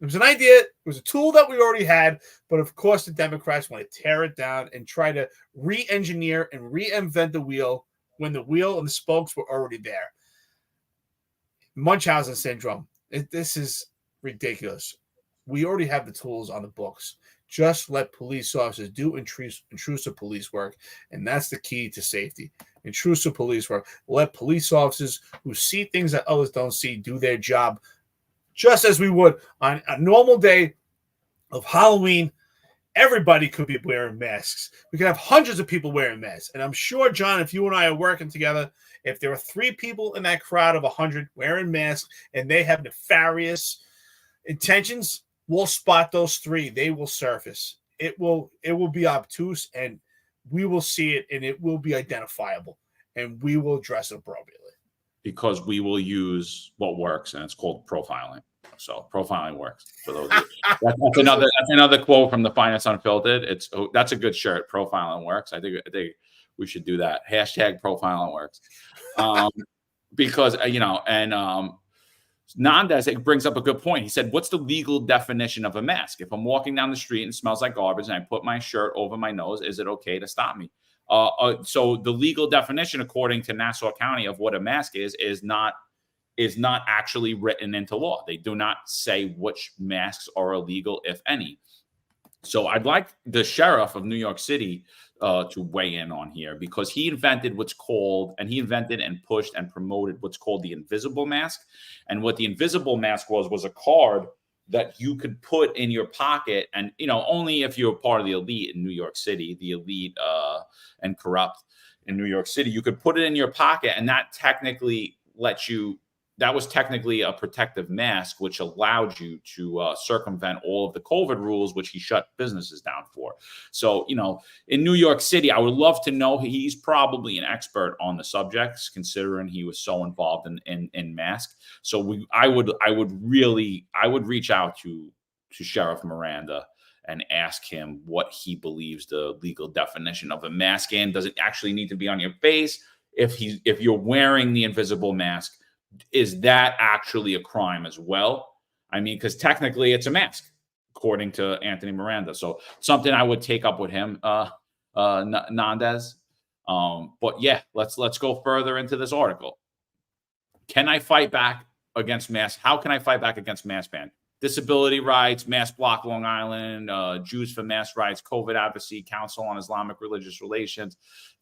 It was an idea. It was a tool that we already had. But, of course, the Democrats want to tear it down and try to re-engineer and reinvent the wheel when the wheel and the spokes were already there. Munchausen syndrome. This is ridiculous. We already have the tools on the books. Just let police officers do intrusive police work, and that's the key to safety. Intrusive police work. Let police officers who see things that others don't see do their job just as we would on a normal day of Halloween. Everybody could be wearing masks. We could have hundreds of people wearing masks. And I'm sure, John, if you and I are working together, if there are 3 people in that crowd of 100 wearing masks and they have nefarious intentions, we'll spot those 3. They will surface. it will be obtuse, and we will see it, and it will be identifiable, and we will address it appropriately. Because we will use what works, and it's called profiling. So profiling works for those. That's another quote from the Finest Unfiltered. That's a good shirt. Profiling works. I think we should do that. Hashtag profiling works. Because Nandez, it brings up a good point. He said, "What's the legal definition of a mask? If I'm walking down the street and it smells like garbage and I put my shirt over my nose, is it okay to stop me?" So the legal definition, according to Nassau County, of what a mask is not actually written into law. They do not say which masks are illegal, if any. So I'd like the sheriff of New York City to weigh in on here, because he invented and pushed and promoted what's called the invisible mask. And what the invisible mask was a card that you could put in your pocket, and only if you're part of the elite in New York City, the elite and corrupt in New York City, you could put it in your pocket, and that was technically a protective mask, which allowed you to circumvent all of the COVID rules, which he shut businesses down for. So, in New York City, I would love to know. He's probably an expert on the subjects, considering he was so involved in mask. So I would reach out to Sheriff Miranda and ask him what he believes the legal definition of a mask is. Does it actually need to be on your face? If you're wearing the invisible mask, is that actually a crime as well? I mean, because technically it's a mask, according to Anthony Miranda. So something I would take up with him, Nandez. But yeah, let's go further into this article. Can I fight back against mask? How can I fight back against mask ban? Disability rights, Mask Block Long Island, Jews for Mask Rights, COVID Advocacy Council on Islamic Religious Relations,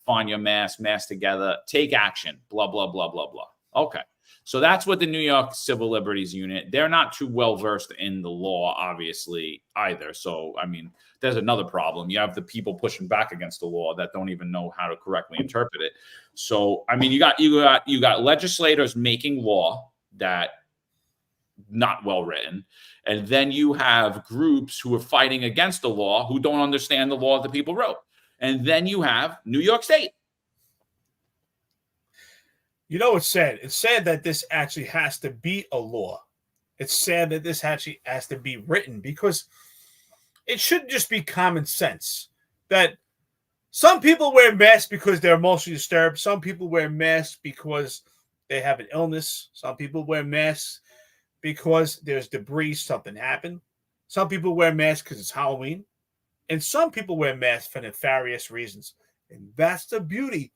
Find Your Mask, Mask Together, Take Action, blah, blah, blah, blah, blah. Okay. So that's what the New York Civil Liberties Unit, they're not too well versed in the law, obviously, either. So, I mean, there's another problem. You have the people pushing back against the law that don't even know how to correctly interpret it. So, I mean, you got legislators making law that not well written, and then you have groups who are fighting against the law who don't understand the law that people wrote. And then you have New York State. It's sad. It's sad that this actually has to be a law. It's sad that this actually has to be written, because it shouldn't just be common sense that some people wear masks because they're emotionally disturbed. Some people wear masks because they have an illness. Some people wear masks because there's debris, something happened. Some people wear masks because it's Halloween. And some people wear masks for nefarious reasons. And that's the beauty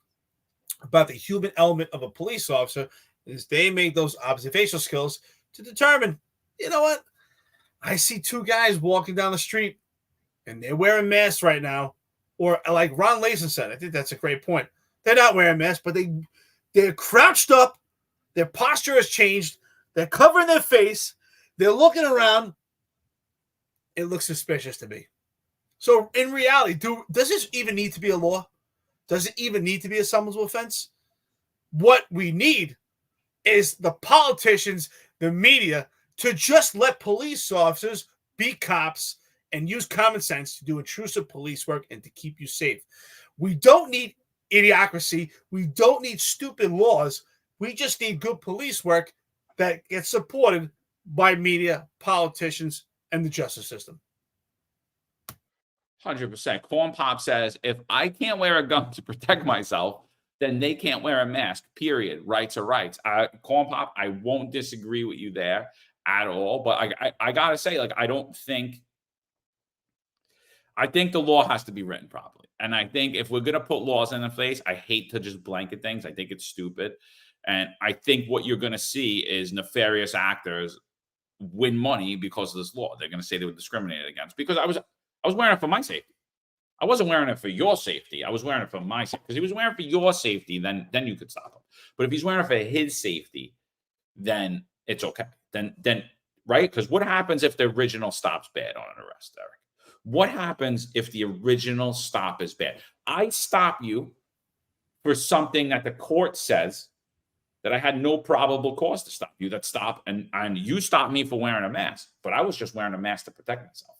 about the human element of a police officer, is they make those observational skills to determine, you know what? I see two guys walking down the street and they're wearing masks right now. Or like Ron Layson said, I think that's a great point. They're not wearing masks, but they're crouched up. Their posture has changed. They're covering their face. They're looking around. It looks suspicious to me. So in reality, does this even need to be a law? Does it even need to be a summonable offense? What we need is the politicians, the media, to just let police officers be cops and use common sense to do intrusive police work and to keep you safe. We don't need idiocracy. We don't need stupid laws. We just need good police work that gets supported by media, politicians, and the justice system. 100%. Corn Pop says, if I can't wear a gun to protect myself, then they can't wear a mask, period. Rights are rights. Corn Pop, I won't disagree with you there at all. But I got to say, I think the law has to be written properly. And I think if we're going to put laws in place, I hate to just blanket things. I think it's stupid. And I think what you're going to see is nefarious actors win money because of this law. They're going to say they were discriminated against. Because I was wearing it for my safety. I wasn't wearing it for your safety. I was wearing it for my safety. Because he was wearing it for your safety, then you could stop him. But if he's wearing it for his safety, then it's okay. Then right? Because what happens if the original stop's bad on an arrest, Eric? What happens if the original stop is bad? I stop you for something that the court says that I had no probable cause to stop you. And you stopped me for wearing a mask, but I was just wearing a mask to protect myself.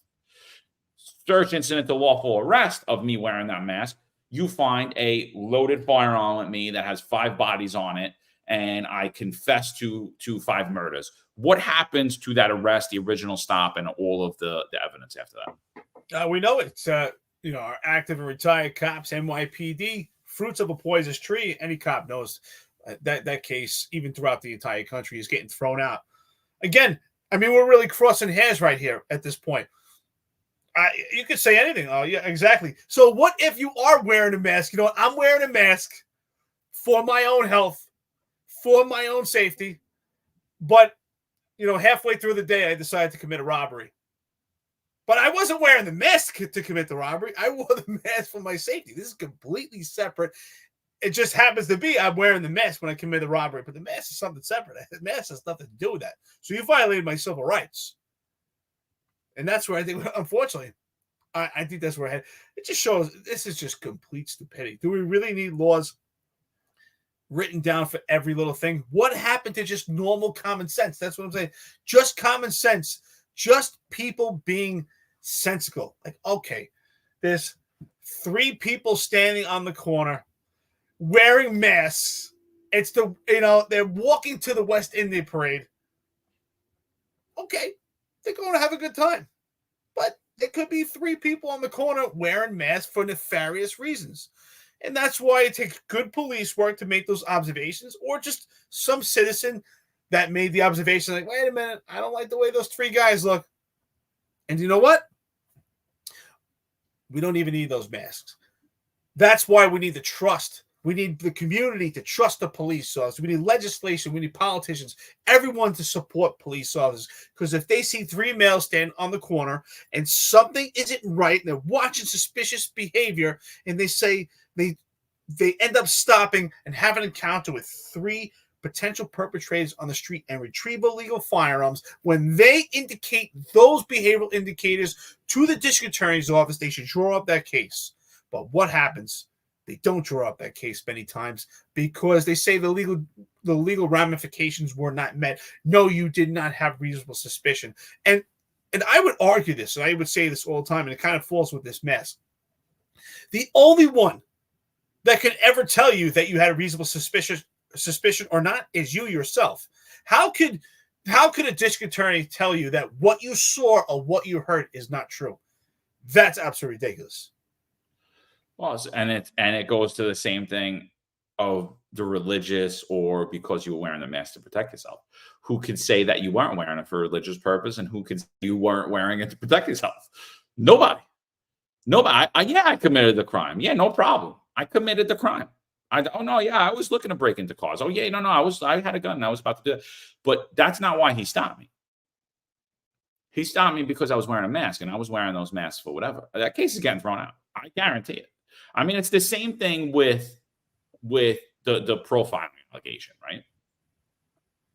search incident to lawful arrest of me wearing that mask, you find a loaded firearm at me that has 5 bodies on it, and I confess to 5 murders. What happens to that arrest, the original stop, and all of the evidence after that? We know it's our active and retired cops, NYPD, fruits of a poisonous tree. Any cop knows that case, even throughout the entire country, is getting thrown out. Again, I mean, we're really crossing hairs right here at this point. You could say anything. Oh, yeah, exactly. So what if you are wearing a mask? You know, I'm wearing a mask for my own health, for my own safety. But, halfway through the day, I decided to commit a robbery. But I wasn't wearing the mask to commit the robbery. I wore the mask for my safety. This is completely separate. It just happens to be I'm wearing the mask when I commit the robbery. But the mask is something separate. The mask has nothing to do with that. So you violated my civil rights. And that's where I think, unfortunately, I think that's where I had. It just shows this is just complete stupidity. Do we really need laws written down for every little thing? What happened to just normal common sense? That's what I'm saying. Just common sense. Just people being sensical. Like, okay, there's 3 people standing on the corner wearing masks. It's they're walking to the West Indian Parade. Okay, they're going to have a good time. But there could be 3 people on the corner wearing masks for nefarious reasons. And that's why it takes good police work to make those observations, or just some citizen that made the observation like, wait a minute, I don't like the way those 3 guys look. And you know what? We don't even need those masks. That's why we need the trust. We need the community to trust the police officers. We need legislation. We need politicians, everyone to support police officers. Because if they see 3 males stand on the corner and something isn't right, and they're watching suspicious behavior, and they say they end up stopping and have an encounter with 3 potential perpetrators on the street and retrieve illegal firearms, when they indicate those behavioral indicators to the district attorney's office, they should draw up that case. But what happens? They don't draw up that case many times because they say the legal ramifications were not met. No, you did not have reasonable suspicion. And I would argue this, and I would say this all the time, and it kind of falls with this mess. The only one that can ever tell you that you had a reasonable suspicion or not is you yourself. How could a district attorney tell you that what you saw or what you heard is not true? That's absolutely ridiculous. Well, and it goes to the same thing of the religious, or because you were wearing the mask to protect yourself. Who could say that you weren't wearing it for a religious purpose, and who could say you weren't wearing it to protect yourself? Nobody. I committed the crime. Yeah, no problem. I committed the crime. I was looking to break into cars. I had a gun and I was about to do it. But that's not why he stopped me. He stopped me because I was wearing a mask, and I was wearing those masks for whatever. That case is getting thrown out. I guarantee it. I mean, it's the same thing with the profiling allegation, right?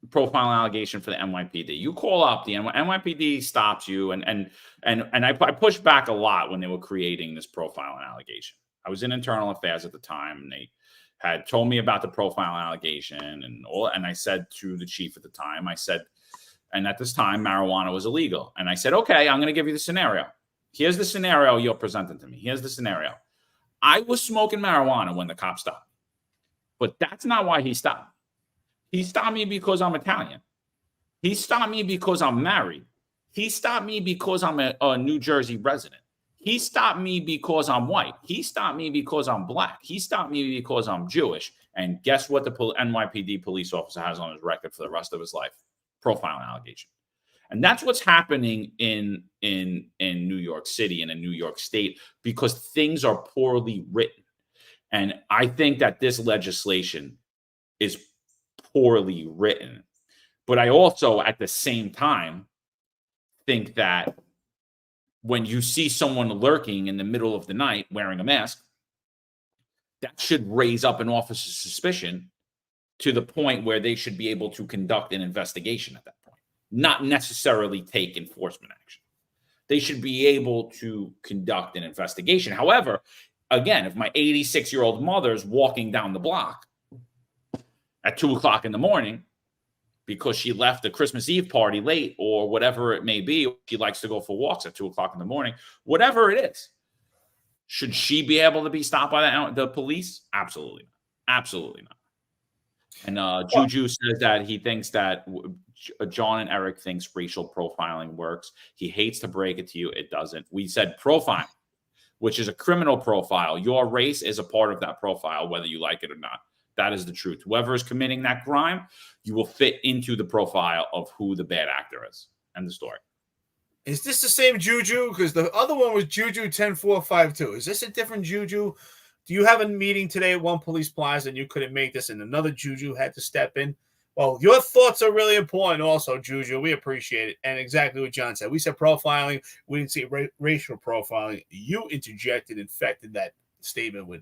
Profiling allegation for the NYPD. You call up the NYPD, stops you, and I pushed back a lot when they were creating this profiling allegation. I was in internal affairs at the time, and they had told me about the profiling allegation and I said to the chief at the time, and at this time, marijuana was illegal. And I said, okay, I'm going to give you the scenario. Here's the scenario you're presenting to me. Here's the scenario. I was smoking marijuana when the cop stopped me. But that's not why he stopped. He stopped me because I'm Italian. He stopped me because I'm married. He stopped me because I'm a New Jersey resident. He stopped me because I'm white. He stopped me because I'm black. He stopped me because I'm Jewish. And guess what the NYPD police officer has on his record for the rest of his life? Profiling allegation. And that's what's happening in New York City and in New York State, because things are poorly written. And I think that this legislation is poorly written. But I also, at the same time, think that when you see someone lurking in the middle of the night wearing a mask, that should raise up an officer's suspicion to the point where they should be able to conduct an investigation at that point, not necessarily take enforcement action. They should be able to conduct an investigation. However, again, if my 86-year-old mother's walking down the block at 2 o'clock in the morning because she left the Christmas Eve party late or whatever it may be. She likes to go for walks at 2:00 in the morning, whatever it is. Should she be able to be stopped by the police? Absolutely not. Absolutely not. And Juju says that he thinks that John and Eric thinks racial profiling works. He hates to break it to you. It doesn't. We said profile, which is a criminal profile. Your race is a part of that profile, whether you like it or not. That is the truth. Whoever is committing that crime, you will fit into the profile of who the bad actor is. End the story. Is this the same Juju? Because the other one was Juju 10452. Is this a different Juju? Do you have a meeting today at One Police Plaza and you couldn't make this and another Juju had to step in? Well, your thoughts are really important also, Juju. We appreciate it. And exactly what John said. We said profiling. We didn't say racial profiling. You interjected, infected that statement with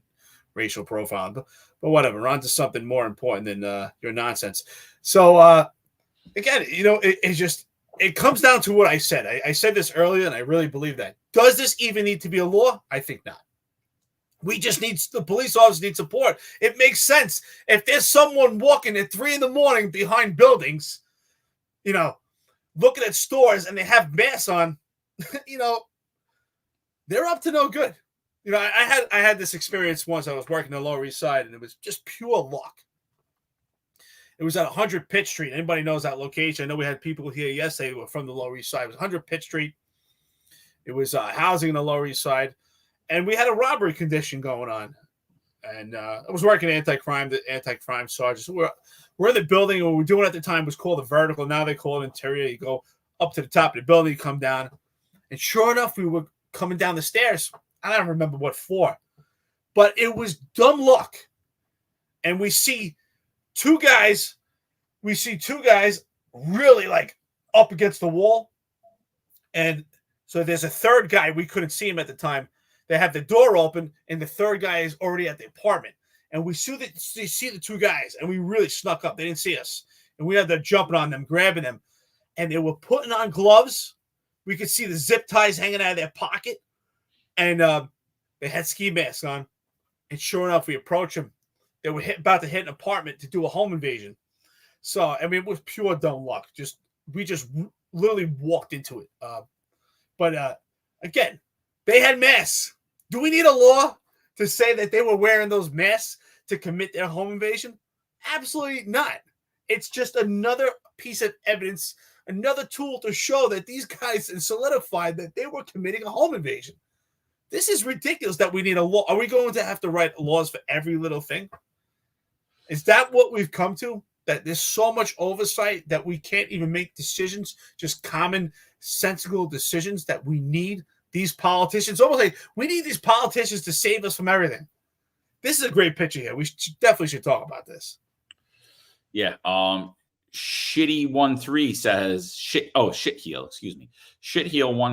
racial profiling. But whatever. We're on to something more important than your nonsense. So, again, it comes down to what I said. I said this earlier, and I really believe that. Does this even need to be a law? I think not. We just need the police officers need support. It makes sense. If there's someone walking at 3 a.m. behind buildings, looking at stores and they have masks on, they're up to no good. I had this experience once. I was working on the Lower East Side, and it was just pure luck. It was at 100 Pitt Street. Anybody knows that location? I know we had people here yesterday who were from the Lower East Side. It was 100 Pitt Street. It was housing in the Lower East Side. And we had a robbery condition going on. And I was working anti-crime, the anti-crime sergeants. We're in the building, and what we were doing at the time was called the vertical. Now they call it interior. You go up to the top of the building, you come down. And sure enough, we were coming down the stairs. I don't remember what for. But it was dumb luck. And we see two guys really like up against the wall. And so there's a third guy. We couldn't see him at the time. They have the door open, and the third guy is already at the apartment. And we see the two guys, and we really snuck up. They didn't see us. And we had to jumping on them, grabbing them. And they were putting on gloves. We could see the zip ties hanging out of their pocket. And they had ski masks on. And sure enough, we approached them. They were about to hit an apartment to do a home invasion. So, I mean, it was pure dumb luck. We just literally walked into it. But again, they had masks. Do we need a law to say that they were wearing those masks to commit their home invasion? Absolutely not. It's just another piece of evidence, another tool to show that these guys and solidify that they were committing a home invasion. This is ridiculous that we need a law. Are we going to have to write laws for every little thing? Is that what we've come to? That there's so much oversight that we can't even make decisions, just common sensical decisions that we need these politicians. Almost like we need these politicians to save us from everything. This is a great picture here. We definitely should talk about this. Yeah. Shitty13 says Shitheel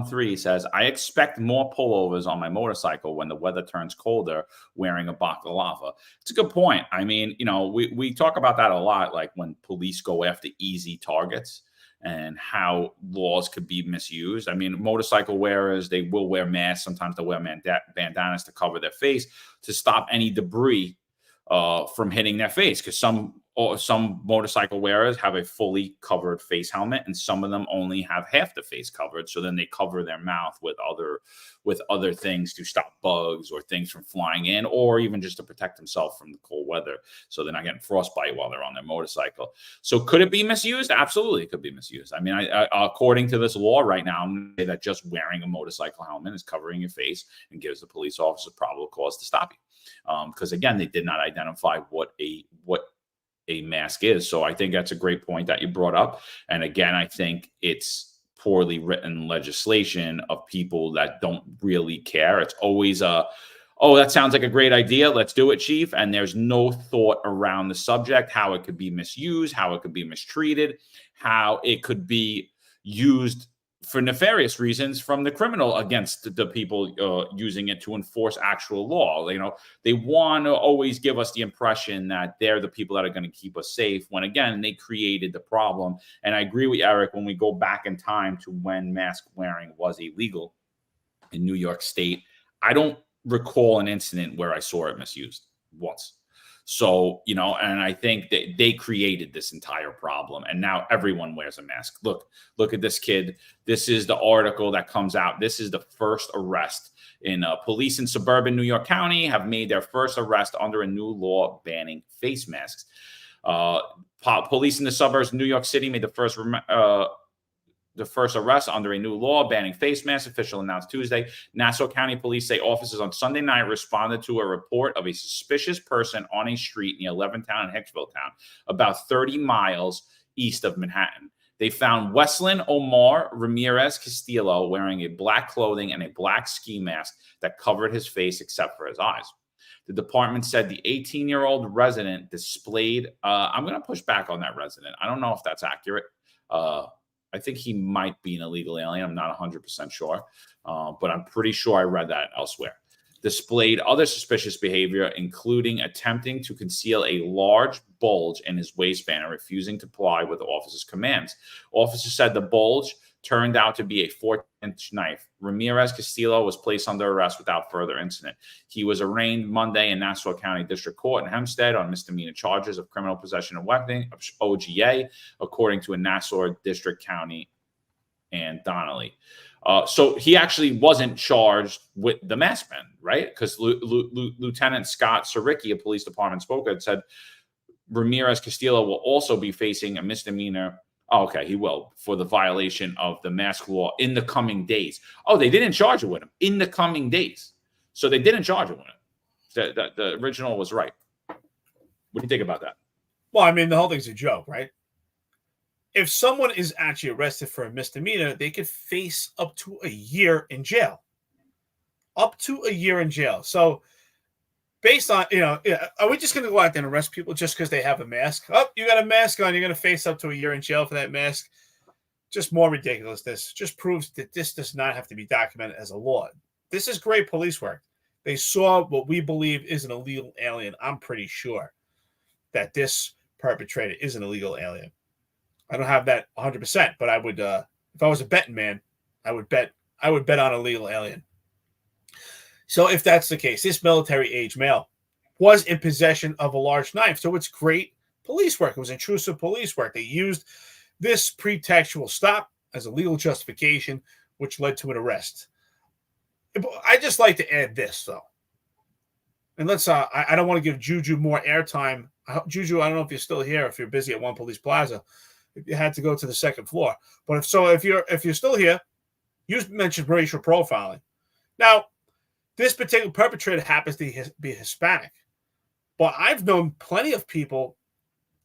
13 says, I expect more pullovers on my motorcycle when the weather turns colder wearing a baklava. It's a good point. I mean, we talk about that a lot, like when police go after easy targets and how laws could be misused. I mean, motorcycle wearers, they will wear masks. Sometimes they'll wear bandanas to cover their face to stop any debris from hitting their face, because some motorcycle wearers have a fully covered face helmet, and some of them only have half the face covered. So then they cover their mouth with other things to stop bugs or things from flying in, or even just to protect themselves from the cold weather, so they're not getting frostbite while they're on their motorcycle. So could it be misused? Absolutely, it could be misused. I mean, according to this law right now, I'm going to say that just wearing a motorcycle helmet is covering your face and gives the police officer probable cause to stop you. Because again, they did not identify what a mask is. So I think that's a great point that you brought up. And again, I think it's poorly written legislation of people that don't really care. It's always that sounds like a great idea. Let's do it, chief. And there's no thought around the subject, how it could be misused, how it could be mistreated, how it could be used for nefarious reasons from the criminal against the people using it to enforce actual law. They want to always give us the impression that they're the people that are going to keep us safe, when again, they created the problem. And I agree with Eric, when we go back in time to when mask wearing was illegal in New York State, I don't recall an incident where I saw it misused once. So, and I think that they created this entire problem, and now everyone wears a mask. Look at this kid. This is the article that comes out. This is the first arrest in police in suburban New York County have made their first arrest under a new law banning face masks. Police in the suburbs of New York City made the first arrest under a new law banning face masks, official announced Tuesday. Nassau County Police say officers on Sunday night responded to a report of a suspicious person on a street near Levittown and Hicksville Town, about 30 miles east of Manhattan. They found Weslin Omar Ramirez Castillo wearing a black clothing and a black ski mask that covered his face except for his eyes. The department said the 18-year-old resident displayed, I'm going to push back on that resident. I don't know if that's accurate. I think he might be an illegal alien. I'm not 100% sure, but I'm pretty sure I read that elsewhere. Displayed other suspicious behavior, including attempting to conceal a large bulge in his waistband and refusing to comply with the officer's commands. Officers said the bulge turned out to be a 4-inch knife. Ramirez Castillo was placed under arrest without further incident. He was arraigned Monday in Nassau County District Court in Hempstead on misdemeanor charges of criminal possession of weapon, OGA, according to a Nassau District County and Donnelly. So he actually wasn't charged with the mask man, right? Because Lieutenant Scott Saricki, a police department spokesman, said Ramirez Castillo will also be facing a misdemeanor. Oh, okay, he will, for the violation of the mask law in the coming days. Oh, they didn't charge it with him in the coming days. So they didn't charge it with him. The original was right. What do you think about that? Well, I mean, the whole thing's a joke, right? If someone is actually arrested for a misdemeanor, they could face up to a year in jail. Up to a year in jail. So based on, are we just going to go out there and arrest people just because they have a mask? Oh, you got a mask on, you're going to face up to a year in jail for that mask. Just more ridiculous. This just proves that this does not have to be documented as a law. This is great police work. They saw what we believe is an illegal alien. I'm pretty sure that this perpetrator is an illegal alien. I don't have that 100%, but I would, if I was a betting man, I would bet on a legal alien. So if that's the case, this military-age male was in possession of a large knife. So it's great police work. It was intrusive police work. They used this pretextual stop as a legal justification, which led to an arrest. I just like to add this, though. And let's, I don't want to give Juju more airtime. Juju, I don't know if you're still here, if you're busy at One Police Plaza. If you had to go to the second floor. But if you're still here, you mentioned racial profiling. Now, this particular perpetrator happens to be Hispanic. But I've known plenty of people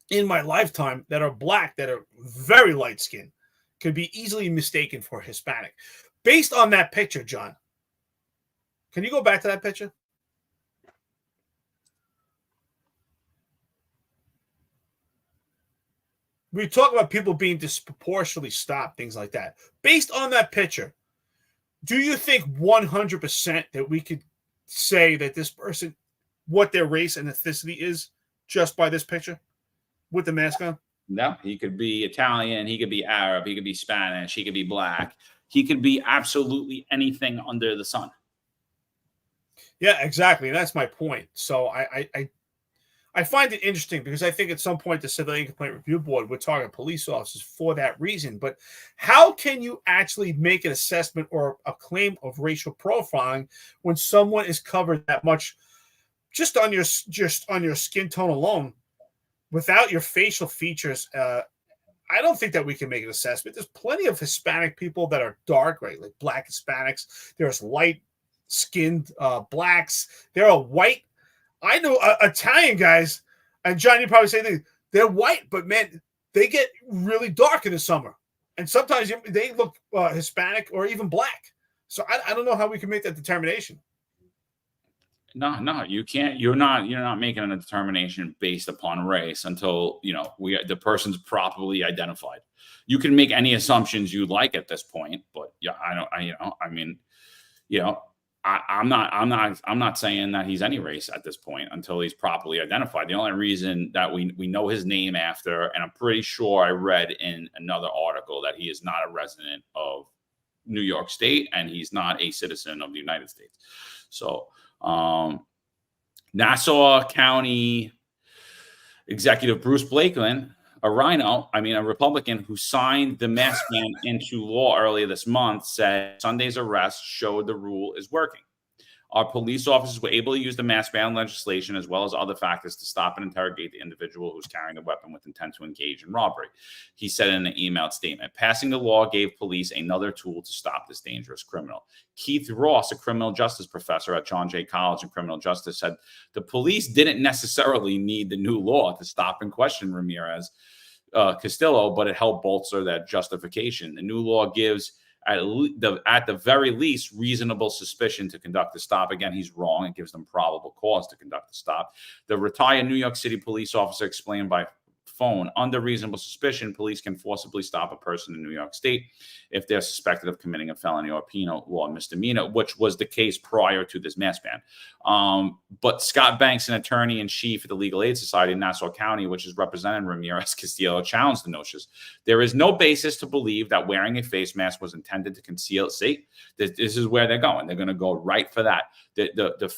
in my lifetime that are black, that are very light-skinned, could be easily mistaken for Hispanic. Based on that picture, John, can you go back to that picture? We talk about people being disproportionately stopped, things like that. Based on that picture, do you think 100% that we could say that this person, what their race and ethnicity is just by this picture with the mask on? No, he could be Italian, he could be Arab, he could be Spanish, he could be black. He could be absolutely anything under the sun. Yeah, exactly. That's my point. So I find it interesting because I think at some point the Civilian Complaint Review Board would target police officers for that reason. But how can you actually make an assessment or a claim of racial profiling when someone is covered that much just on your skin tone alone without your facial features? I don't think that we can make an assessment. There's plenty of Hispanic people that are dark, right? Like black Hispanics. There's light-skinned blacks. There are white. I know Italian guys, and John, you probably say they're white, but man, they get really dark in the summer, and sometimes they look Hispanic or even black. So I don't know how we can make that determination. No, you can't. You're not making a determination based upon race until the person's properly identified. You can make any assumptions you like at this point, but yeah, I'm not saying that he's any race at this point until he's properly identified. The only reason that we know his name after, and I'm pretty sure I read in another article that he is not a resident of New York State and he's not a citizen of the United States. So Nassau County Executive Bruce Blakeland, a Republican who signed the mask ban into law earlier this month, said Sunday's arrest showed the rule is working. Our police officers were able to use the mask ban legislation as well as other factors to stop and interrogate the individual who's carrying a weapon with intent to engage in robbery. He said in an emailed statement, passing the law gave police another tool to stop this dangerous criminal. Keith Ross, a criminal justice professor at John Jay College in criminal justice, said the police didn't necessarily need the new law to stop and question Ramirez Castillo, but it helped bolster that justification. The new law gives at the very least reasonable suspicion to conduct the stop. Again, he's wrong. It gives them probable cause to conduct the stop. The retired New York City police officer explained by phone, under reasonable suspicion, police can forcibly stop a person in New York State if they're suspected of committing a felony or penal law misdemeanor, which was the case prior to this mask ban. But Scott Banks, an attorney-in-chief at the Legal Aid Society in Nassau County, which is representing Ramirez Castillo, challenged the notions. There is no basis to believe that wearing a face mask was intended to conceal. See, this is where they're going. They're going to go right for that. The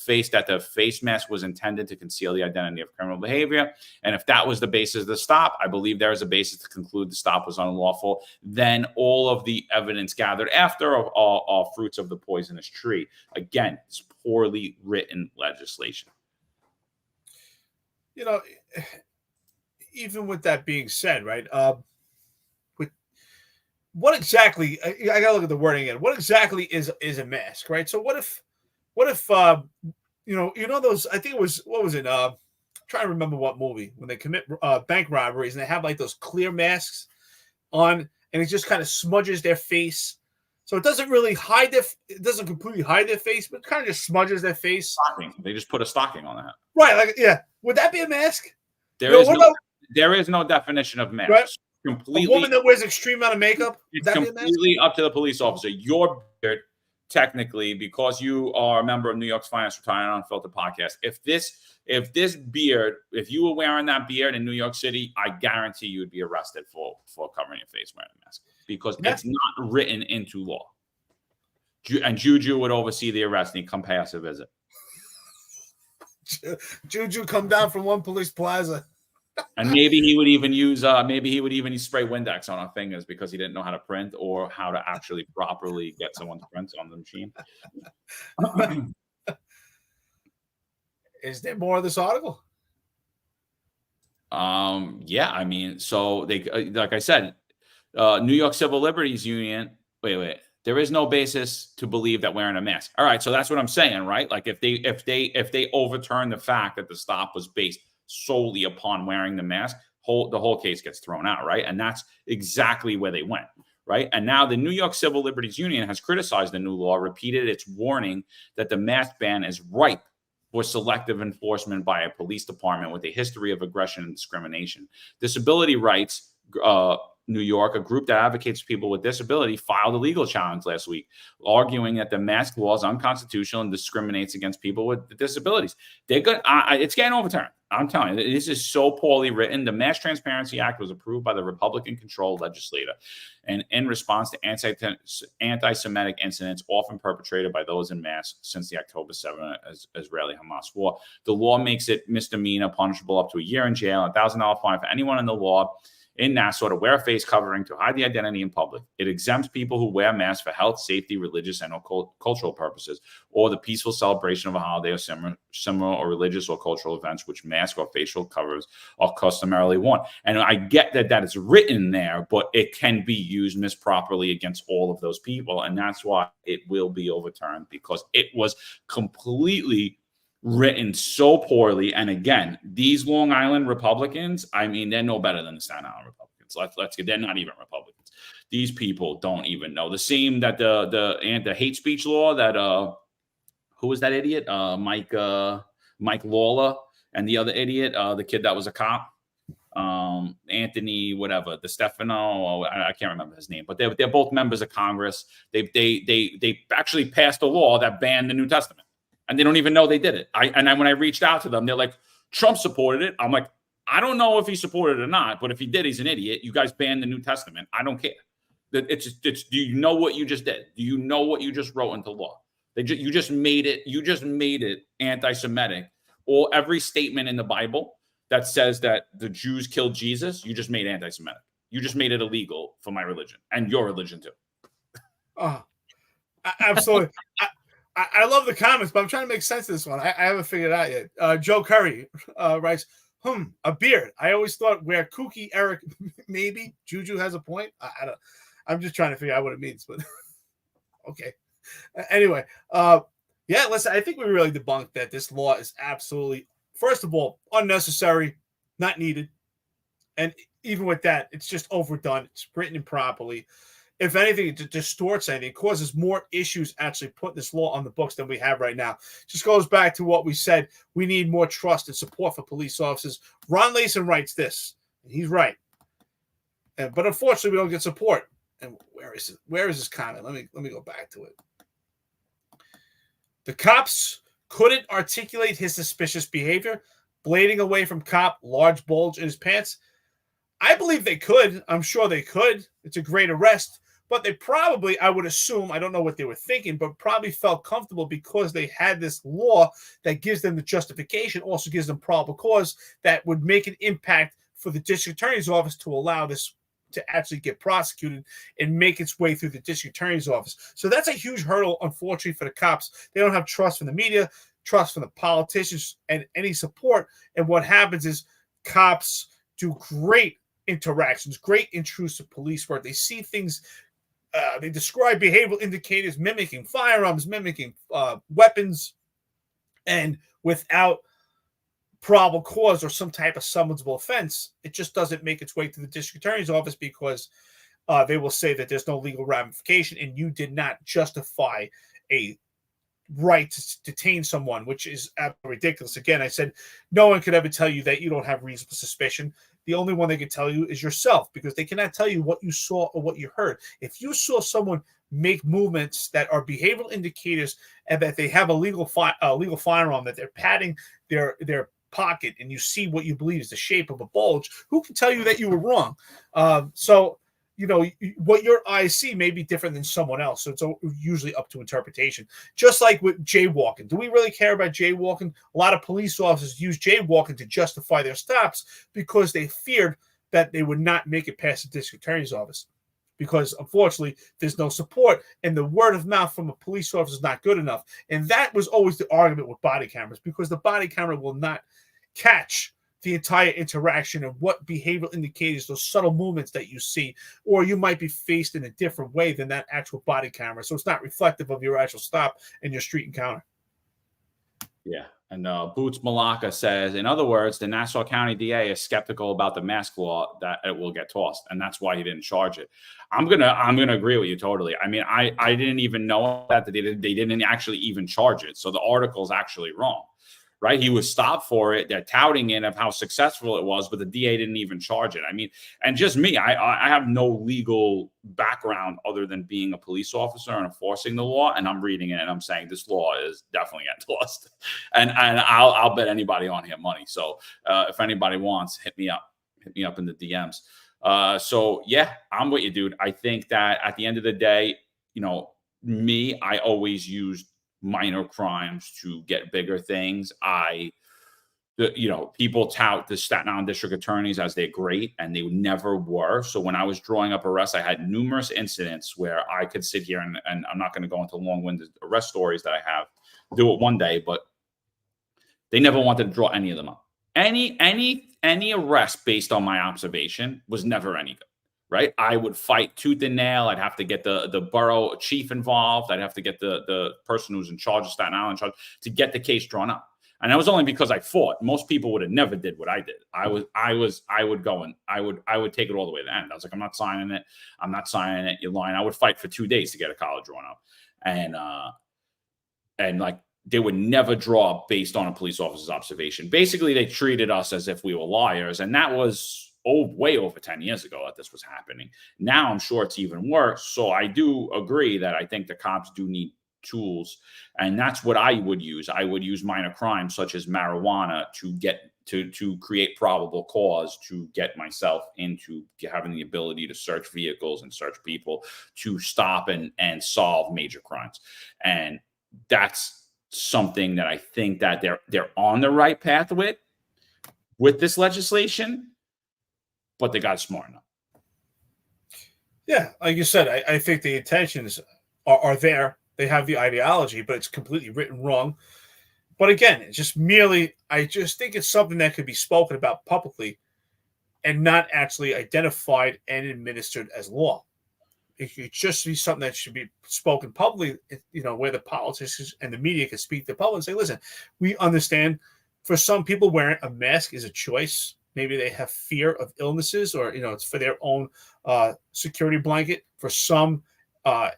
face mask was intended to conceal the identity of criminal behavior. And if that was the basis of the stop, I believe there is a basis to conclude the stop was unlawful. Then all of the evidence gathered after are fruits of the poisonous tree. Again, it's poorly written legislation. You know, even with that being said, right? What exactly? I gotta look at the wording again. What exactly is a mask, right? So what if you know those? I think it was, what was it? Trying to remember what movie, when they commit bank robberies and they have like those clear masks on, and it just kind of smudges their face. So it doesn't really hide it doesn't completely hide their face, but it kind of just smudges their face. Stocking. They just put a stocking on that. Right. Like, yeah. Would that be a mask? There is no definition of mask. Right? Completely. A woman that wears extreme amount of makeup? It's completely up to the police officer. Your beard, technically, because you are a member of New York's Finest Unfiltered podcast, if you were wearing that beard in New York City, I guarantee you would be arrested for covering your face wearing a mask, because it's not written into law. And Juju would oversee the arrest, and he'd come pay us a visit. Juju come down from One Police Plaza. And maybe he would even use spray Windex on our fingers because he didn't know how to print or how to actually properly get someone to print on the machine. Is there more of this article? Yeah, I mean, so they, like I said, New York Civil Liberties Union. Wait. There is no basis to believe that wearing a mask. All right, so that's what I'm saying, right? Like if they overturn the fact that the stop was based solely upon wearing the mask, the whole case gets thrown out, right? And that's exactly where they went, right? And now the New York Civil Liberties Union has criticized the new law, repeated its warning that the mask ban is ripe for selective enforcement by a police department with a history of aggression and discrimination. Disability Rights New York, a group that advocates for people with disability, filed a legal challenge last week, arguing that the mask law is unconstitutional and discriminates against people with disabilities. It's getting overturned. I'm telling you, this is so poorly written. The Mass Transparency Act was approved by the Republican-controlled legislature, and in response to anti-Semitic incidents often perpetrated by those in mass since the October 7 Israeli-Hamas war. The law makes it misdemeanor, punishable up to a year in jail, a $1,000 fine for anyone in the law in Nassau to wear a face covering to hide the identity in public. It exempts people who wear masks for health, safety, religious, and cultural purposes, or the peaceful celebration of a holiday or similar or religious or cultural events which mask or facial covers are customarily worn. And I get that is written there, but it can be used misproperly against all of those people. And that's why it will be overturned, because it was completely written so poorly. And again, these Long Island Republicans, I mean, they're no better than the Staten Island Republicans. Let's get, they're not even Republicans. These people don't even know. The same that the hate speech law that who was that idiot? Mike Lawler, and the other idiot, the kid that was a cop, Anthony whatever, DeStefano, I can't remember his name, but they're both members of Congress. They actually passed a law that banned the New Testament. And they don't even know they did it. When I reached out to them, they're like, Trump supported it. I'm like, I don't know if he supported it or not, but if he did, he's an idiot. You guys banned the New Testament. I don't care. It's do you know what you just did? Do you know what you just wrote into law? You just made it anti-Semitic. Or every statement in the Bible that says that the Jews killed Jesus, you just made anti-Semitic. You just made it illegal for my religion and your religion too. Oh, absolutely. I love the comments, but I'm trying to make sense of this one. I haven't figured it out yet. Joe Curry writes, a beard. I always thought wear kooky Eric. Maybe Juju has a point. I don't. I'm just trying to figure out what it means, but okay. Anyway, yeah. Listen, I think we really debunked that this law is absolutely, first of all, unnecessary, not needed, and even with that, it's just overdone. It's written improperly. If anything, it distorts anything. It causes more issues actually putting this law on the books than we have right now. Just goes back to what we said. We need more trust and support for police officers. Ron Layson writes this, and he's right. But unfortunately, we don't get support. And where is it? Where is this comment? Let me go back to it. The cops couldn't articulate his suspicious behavior, blading away from cop, large bulge in his pants. I believe they could. I'm sure they could. It's a great arrest. But they probably, I would assume, I don't know what they were thinking, but probably felt comfortable because they had this law that gives them the justification, also gives them probable cause that would make an impact for the district attorney's office to allow this to actually get prosecuted and make its way through the district attorney's office. So that's a huge hurdle, unfortunately, for the cops. They don't have trust from the media, trust from the politicians, and any support. And what happens is cops do great interactions, great intrusive police work. They see things. They describe behavioral indicators mimicking firearms, mimicking weapons, and without probable cause or some type of summonable offense, it just doesn't make its way to the district attorney's office because they will say that there's no legal ramification and you did not justify a right to detain someone, which is absolutely ridiculous. Again, I said no one could ever tell you that you don't have reasonable suspicion. The only one they can tell you is yourself, because they cannot tell you what you saw or what you heard. If you saw someone make movements that are behavioral indicators and that they have a legal firearm, that they're patting their pocket, and you see what you believe is the shape of a bulge, who can tell you that you were wrong? So, you know, what your eyes see may be different than someone else. So it's usually up to interpretation. Just like with jaywalking. Do we really care about jaywalking? A lot of police officers use jaywalking to justify their stops because they feared that they would not make it past the district attorney's office. Because unfortunately, there's no support, and the word of mouth from a police officer is not good enough. And that was always the argument with body cameras, because the body camera will not catch the entire interaction and what behavioral indicators, those subtle movements that you see, or you might be faced in a different way than that actual body camera. So it's not reflective of your actual stop and your street encounter. Yeah. And Boots Malacca says, in other words, the Nassau County DA is skeptical about the mask law, that it will get tossed, and that's why he didn't charge it. I'm gonna agree with you totally. I mean, I didn't even know that they didn't actually even charge it. So the article's actually wrong. Right? He was stopped for it. They're touting it of how successful it was, but the DA didn't even charge it. I mean, and just me, I have no legal background other than being a police officer and enforcing the law. And I'm reading it and I'm saying this law is definitely getting lost. And I'll bet anybody on here money. So if anybody wants, hit me up in the DMs. So yeah, I'm with you, dude. I think that at the end of the day, you know, I always used minor crimes to get bigger things. People tout the Staten Island district attorneys as they're great, and they never were. So when I was drawing up arrests, I had numerous incidents where I could sit here and I'm not going to go into long-winded arrest stories that I have. Do it one day, but they never wanted to draw any of them up. Any arrest based on my observation was never any good. Right? I would fight tooth and nail. I'd have to get the borough chief involved. I'd have to get the person who's in charge of Staten Island to get the case drawn up. And that was only because I fought. Most people would have never did what I did. I would go and I would take it all the way to the end. I was like, I'm not signing it. I'm not signing it. You're lying. I would fight for 2 days to get a collar drawn up. And like, they would never draw up based on a police officer's observation. Basically, they treated us as if we were liars. And that was way over 10 years ago that this was happening. Now I'm sure it's even worse. So I do agree that I think the cops do need tools, and that's what I would use. I would use minor crimes such as marijuana to create probable cause to get myself into having the ability to search vehicles and search people to stop and solve major crimes. And that's something that I think that they're on the right path with. with this legislation, but they got smart enough. Yeah, like you said, I think the intentions are there. They have the ideology, but it's completely written wrong. But again, it's just merely, I just think it's something that could be spoken about publicly and not actually identified and administered as law. It should just be something that should be spoken publicly, where the politicians and the media can speak to the public and say, listen, we understand for some people wearing a mask is a choice. Maybe they have fear of illnesses or, it's for their own security blanket. For some,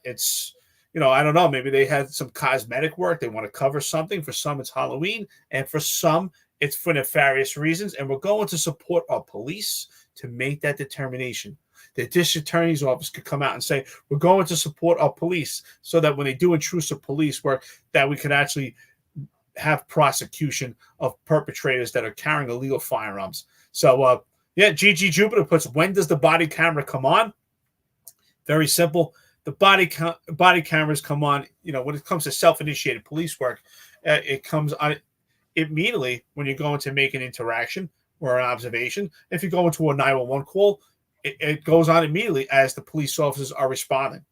it's, I don't know, maybe they had some cosmetic work. They want to cover something. For some, it's Halloween. And for some, it's for nefarious reasons. And we're going to support our police to make that determination. The district attorney's office could come out and say, we're going to support our police so that when they do intrusive police work, that we can actually have prosecution of perpetrators that are carrying illegal firearms. So, Gigi Jupiter puts, when does the body camera come on? Very simple. The body cameras come on, when it comes to self-initiated police work, it comes on immediately when you're going to make an interaction or an observation. If you go into a 911 call, it goes on immediately as the police officers are responding.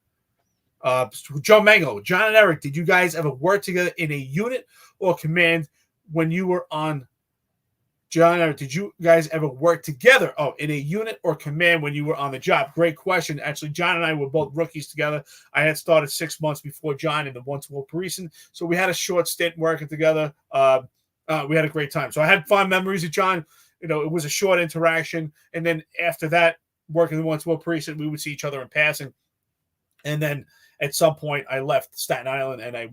Joe Mango, John and Eric, did you guys ever work together in a unit or command when you were on? John and Eric, did you guys ever work together? In a unit or command when you were on the job? Great question. Actually, John and I were both rookies together. I had started 6 months before John in the 1-2 precinct, so we had a short stint working together. We had a great time. So I had fond memories of John. It was a short interaction, and then after that, working in the 1-2 precinct, we would see each other in passing. And then at some point, I left Staten Island and I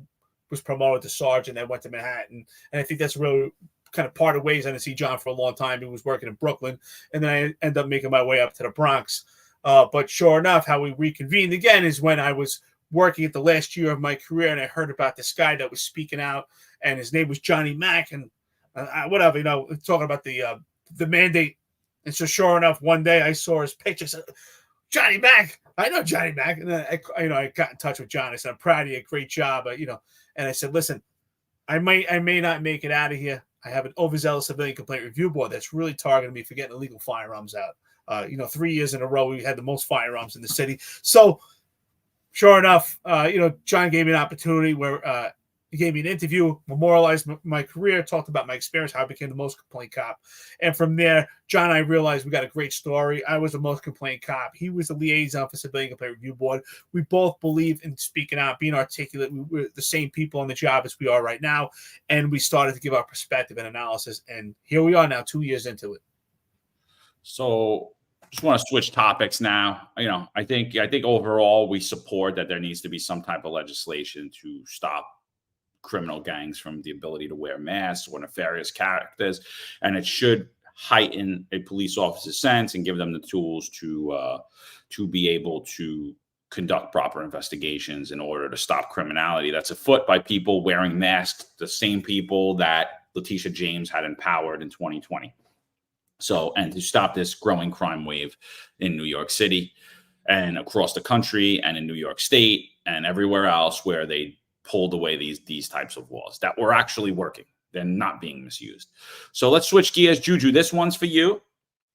was promoted to sergeant. I went to Manhattan, and I think that's really kind of parted ways. I didn't see John for a long time. He was working in Brooklyn, and then I ended up making my way up to the Bronx. But sure enough, how we reconvened again is when I was working at the last year of my career, and I heard about this guy that was speaking out, and his name was Johnny Mack, and whatever, talking about the mandate. And so sure enough, one day I saw his picture. I said, Johnny Mack, I know Johnny Mack. And then I got in touch with John. I said, I'm proud of you, great job. And I said, listen, I may not make it out of here. I have an overzealous civilian complaint review board that's really targeting me for getting illegal firearms out. 3 years in a row, we had the most firearms in the city. So sure enough, John gave me an opportunity where he gave me an interview, memorialized my career, talked about my experience, how I became the most complaint cop. And from there, John and I realized we got a great story. I was the most complaint cop. He was the liaison for Civilian Complaint Review Board. We both believe in speaking out, being articulate. We were the same people on the job as we are right now. And we started to give our perspective and analysis. And here we are now, 2 years into it. So just want to switch topics now. I think overall we support that there needs to be some type of legislation to stop criminal gangs from the ability to wear masks or nefarious characters, and it should heighten a police officer's sense and give them the tools to be able to conduct proper investigations in order to stop criminality that's afoot by people wearing masks, the same people that Letitia James had empowered in 2020. So, and to stop this growing crime wave in New York City and across the country and in New York State and everywhere else where they pulled away these types of laws that were actually working. They're not being misused. So let's switch gears. Juju, this one's for you.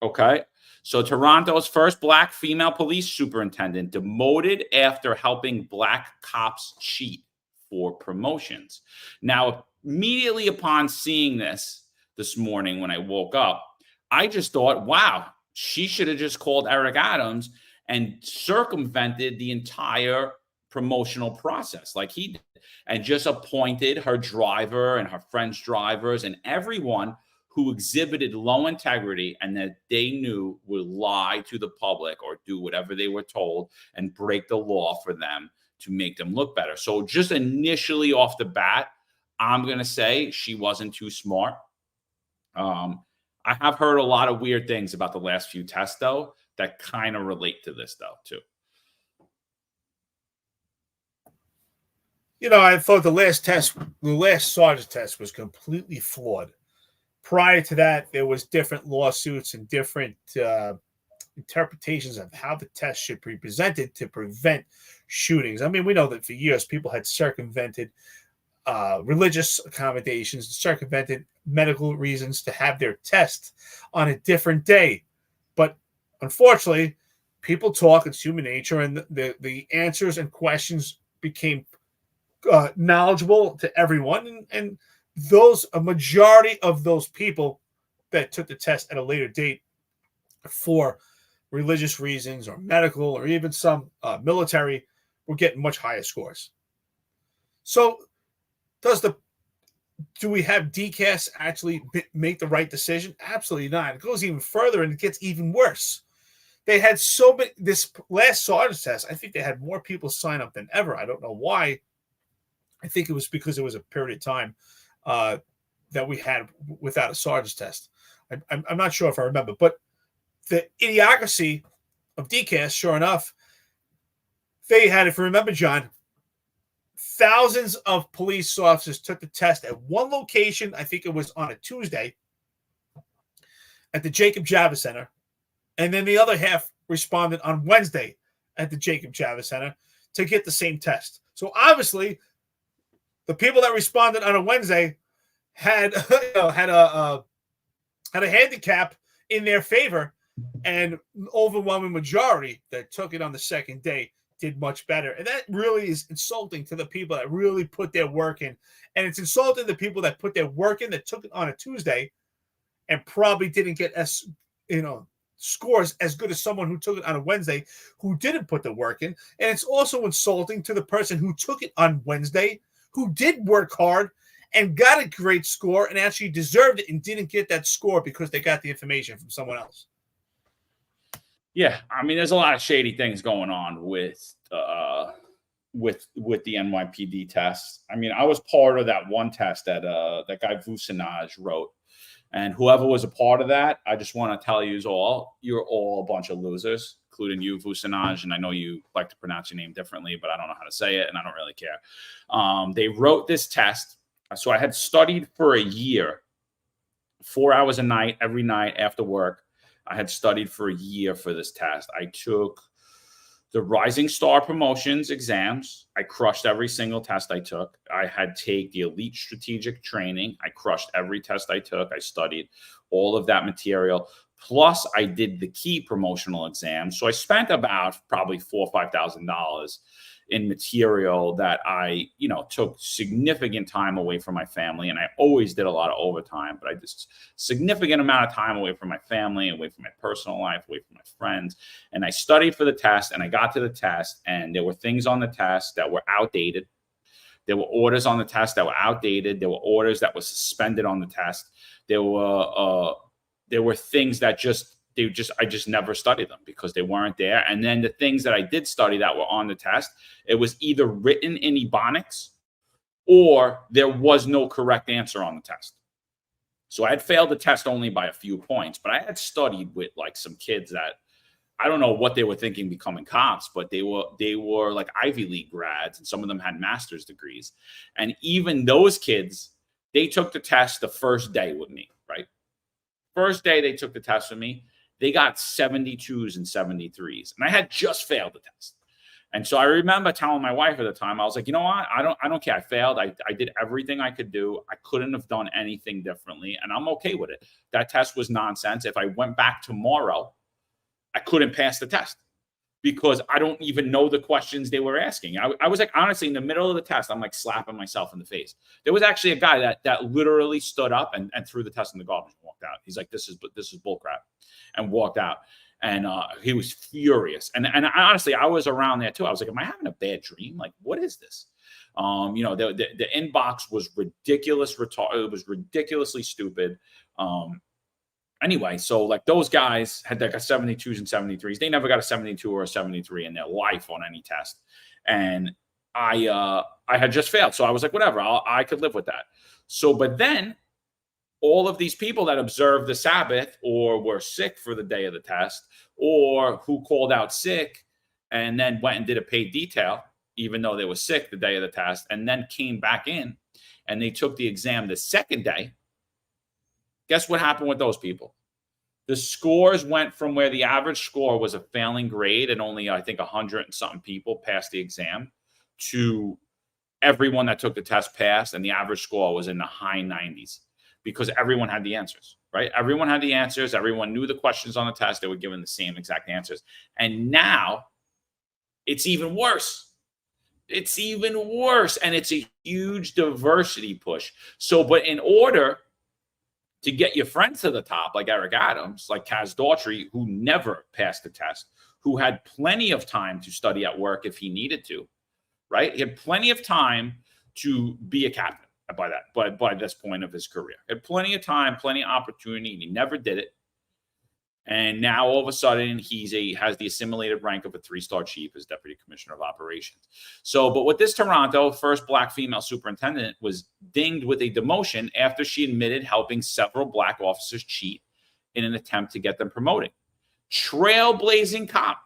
Okay. So Toronto's first Black female police superintendent demoted after helping Black cops cheat for promotions. Now, immediately upon seeing this morning when I woke up, I just thought, wow, she should have just called Eric Adams and circumvented the entire promotional process like he did, and just appointed her driver and her friend's drivers and everyone who exhibited low integrity and that they knew would lie to the public or do whatever they were told and break the law for them to make them look better. So just initially off the bat, I'm going to say she wasn't too smart. I have heard a lot of weird things about the last few tests, though, that kind of relate to this, though, too. I thought the last sergeant test was completely flawed. Prior to that, there was different lawsuits and different interpretations of how the test should be presented to prevent shootings. I mean, we know that for years people had circumvented religious accommodations and circumvented medical reasons to have their test on a different day. But unfortunately, people talk, it's human nature, and the answers and questions became knowledgeable to everyone. And a majority of those people that took the test at a later date for religious reasons or medical or even some military were getting much higher scores. So do we have DCAS actually make the right decision? Absolutely not. It goes even further and it gets even worse. They had so many, this last sergeant's test, I think they had more people sign up than ever. I don't know why. I think it was because it was a period of time that we had without a sergeant's test. I'm not sure if I remember, but the idiocracy of DCAS, sure enough, they had, if you remember, John, thousands of police officers took the test at one location. I think it was on a Tuesday at the Jacob Javits Center. And then the other half responded on Wednesday at the Jacob Javits Center to get the same test. So obviously, the people that responded on a Wednesday had a handicap in their favor, and overwhelming majority that took it on the second day did much better. And that really is insulting to the people that really put their work in. And it's insulting to the people that put their work in, that took it on a Tuesday and probably didn't get scores as good as someone who took it on a Wednesday who didn't put the work in. And it's also insulting to the person who took it on Wednesday, who did work hard and got a great score and actually deserved it and didn't get that score because they got the information from someone else. Yeah, I mean, there's a lot of shady things going on with the NYPD test. I mean, I was part of that one test that that guy Vucinage wrote, and whoever was a part of that, I just want to tell you you're all a bunch of losers, including you, Vucinage. And I know you like to pronounce your name differently, but I don't know how to say it, and I don't really care. They wrote this test. So I had studied for a year, 4 hours a night, every night after work. I had studied for a year for this test. I took the Rising Star Promotions exams. I crushed every single test I took. I had take the Elite Strategic Training. I crushed every test I took. I studied all of that material. Plus, I did the key promotional exams. So I spent about probably $4,000 or $5,000 in material that I, took significant time away from my family. And I always did a lot of overtime, but I just significant amount of time away from my family, away from my personal life, away from my friends. And I studied for the test, and I got to the test, and there were things on the test that were outdated. There were orders on the test that were outdated. There were orders that were suspended on the test. There were things that I just never studied them because they weren't there. And then the things that I did study that were on the test, it was either written in Ebonics or there was no correct answer on the test. So I had failed the test only by a few points, but I had studied with like some kids that I don't know what they were thinking becoming cops, but they were like Ivy League grads, and some of them had master's degrees. And even those kids, they took the test the first day with me, right? First day they took the test with me, they got 72s and 73s. And I had just failed the test. And so I remember telling my wife at the time, I was like, you know what? I don't care. I failed. I did everything I could do. I couldn't have done anything differently. And I'm okay with it. That test was nonsense. If I went back tomorrow, I couldn't pass the test because I don't even know the questions they were asking. I was like, honestly, in the middle of the test, I'm like slapping myself in the face. There was actually a guy that literally stood up and threw the test in the garbage and walked out. He's like, this is bullcrap, and walked out. And he was furious. And honestly, I was around there too. I was like, am I having a bad dream? Like, what is this? The inbox was ridiculous. It was ridiculously stupid. Anyway, so like those guys had like a 72s and 73s. They never got a 72 or a 73 in their life on any test. And I had just failed. So I was like, whatever, I could live with that. So, but then all of these people that observed the Sabbath or were sick for the day of the test, or who called out sick and then went and did a paid detail, even though they were sick the day of the test, and then came back in and they took the exam the second day. Guess what happened with those people? The scores went from where the average score was a failing grade and only, I think, 100 and something people passed the exam, to everyone that took the test passed, and the average score was in the high 90s because everyone had the answers, right? Everyone had the answers. Everyone knew the questions on the test. They were given the same exact answers. And now it's even worse. It's even worse. And it's a huge diversity push. So, but in order to get your friends to the top, like Eric Adams, like Kaz Daughtry, who never passed the test, who had plenty of time to study at work if he needed to, right? He had plenty of time to be a captain by this point of his career. He had plenty of time, plenty of opportunity, and he never did it. And now all of a sudden has the assimilated rank of a 3-star chief as deputy commissioner of operations. So, but with this Toronto, first black female superintendent was dinged with a demotion after she admitted helping several black officers cheat in an attempt to get them promoted. Trailblazing cop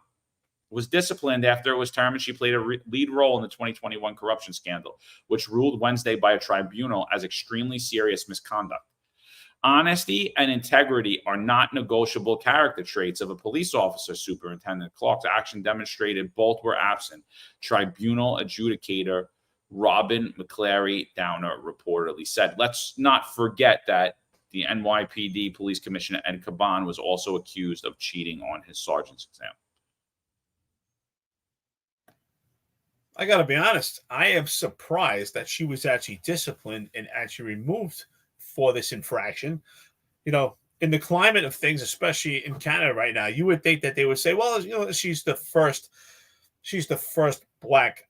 was disciplined after it was determined she played a lead role in the 2021 corruption scandal, which ruled Wednesday by a tribunal as extremely serious misconduct. Honesty and integrity are not negotiable character traits of a police officer, Superintendent Clark's action demonstrated both were absent. Tribunal adjudicator Robin McClary Downer reportedly said. Let's not forget that the NYPD Police Commissioner Ed Caban was also accused of cheating on his sergeant's exam. I got to be honest. I am surprised that she was actually disciplined and actually removed for this infraction. You know, in the climate of things, especially in Canada right now, you would think that they would say, well, you know, she's the first black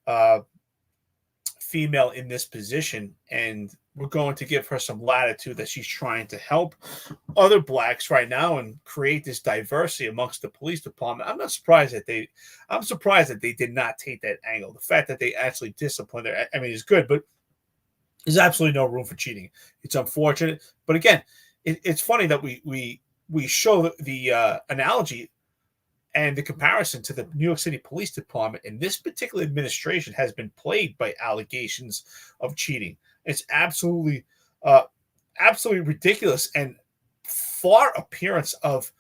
female in this position, and we're going to give her some latitude that she's trying to help other blacks right now and create this diversity amongst the police department. I'm surprised that they did not take that angle. The fact that they actually disciplined her, I mean, is good, but there's absolutely no room for cheating. It's unfortunate, but again, it's funny that we show the analogy and the comparison to the New York City Police Department. And this particular administration has been plagued by allegations of cheating. It's absolutely ridiculous and far appearance of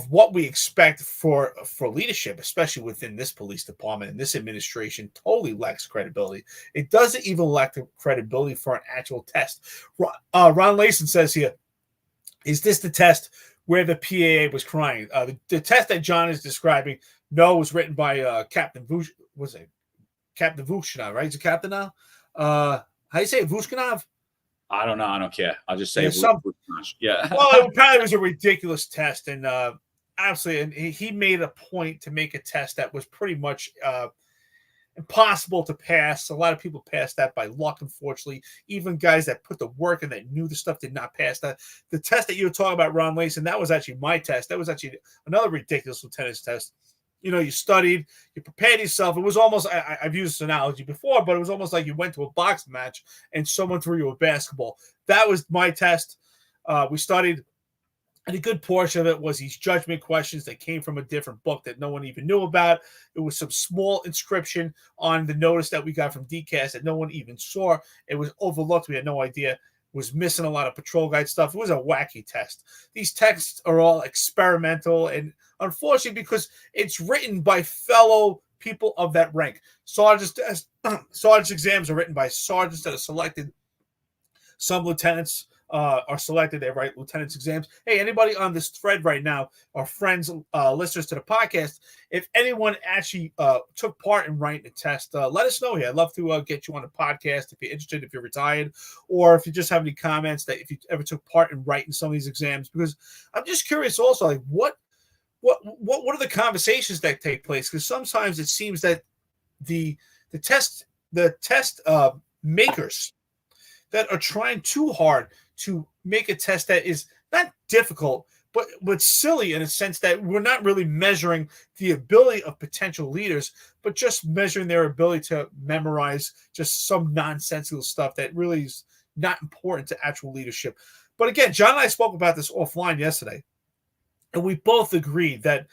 what we expect for leadership, especially within this police department and this administration. Totally lacks credibility. It doesn't even lack the credibility for an actual test. Ron Layson says here, is this the test where the PAA was crying? The test that John is describing, no, was written by Captain Vush. Was it Captain Vushkinov, right? He's a captain now. How do you say it? Vushkinov? I don't know. I don't care. I'll just say yeah. Well, it probably was a ridiculous test, and absolutely, and he made a point to make a test that was pretty much impossible to pass. A lot of people passed that by luck, unfortunately. Even guys that put the work and that knew the stuff did not pass that. The test that you were talking about, Ron Layson, that was actually my test. That was actually another ridiculous lieutenant's test. You know, you studied, you prepared yourself. It was almost, I've used this analogy before, but it was almost like you went to a boxing match and someone threw you a basketball. That was my test. We studied, and a good portion of it was these judgment questions that came from a different book that no one even knew about. It was some small inscription on the notice that we got from DCAS that no one even saw. It was overlooked. We had no idea. Was missing a lot of patrol guide stuff. It was a wacky test. These tests are all experimental, and unfortunately, because it's written by fellow people of that rank. Sergeant's exams are written by sergeants that are selected. Some lieutenants are selected. They write lieutenant's exams. Hey, anybody on this thread right now, or friends, listeners to the podcast, if anyone actually took part in writing a test, let us know here. I'd love to get you on the podcast if you're interested, if you're retired, or if you just have any comments that if you ever took part in writing some of these exams, because I'm just curious also, like what are the conversations that take place? Because sometimes it seems that the test makers that are trying too hard to make a test that is not difficult, but silly in a sense that we're not really measuring the ability of potential leaders, but just measuring their ability to memorize just some nonsensical stuff that really is not important to actual leadership. But again, John and I spoke about this offline yesterday, and we both agreed that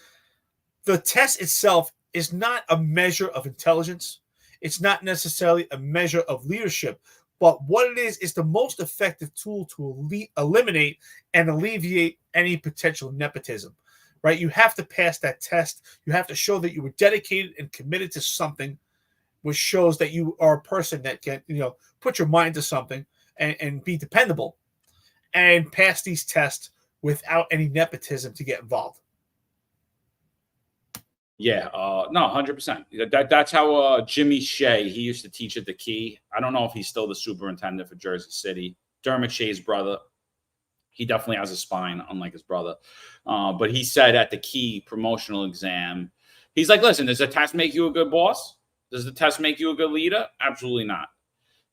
the test itself is not a measure of intelligence. It's not necessarily a measure of leadership. But what it is the most effective tool to eliminate and alleviate any potential nepotism, right? You have to pass that test. You have to show that you were dedicated and committed to something which shows that you are a person that can, put your mind to something and be dependable and pass these tests without any nepotism to get involved. Yeah, no, 100%. That's how Jimmy Shea, he used to teach at the Key. I don't know if he's still the superintendent for Jersey City. Dermot Shea's brother. He definitely has a spine, unlike his brother. But he said at the Key promotional exam, he's like, listen, does the test make you a good boss? Does the test make you a good leader? Absolutely not.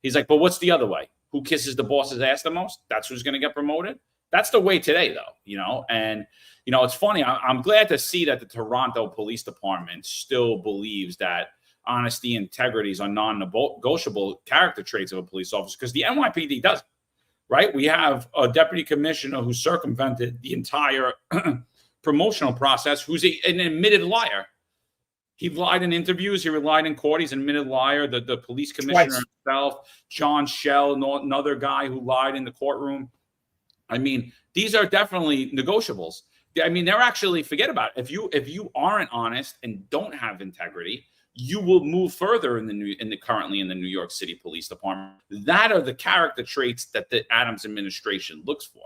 He's like, but what's the other way? Who kisses the boss's ass the most? That's who's going to get promoted. That's the way today, though, and, it's funny. I'm glad to see that the Toronto Police Department still believes that honesty and integrity are non-negotiable character traits of a police officer, because the NYPD doesn't, right? We have a deputy commissioner who circumvented the entire promotional process, who's an admitted liar. He lied in interviews. He lied in court. He's an admitted liar. The police commissioner himself, John Schell, another guy who lied in the courtroom. I mean, these are definitely negotiables. I mean, they're actually, forget about it. If you aren't honest and don't have integrity, you will move further currently in the New York City Police Department. That are the character traits that the Adams administration looks for.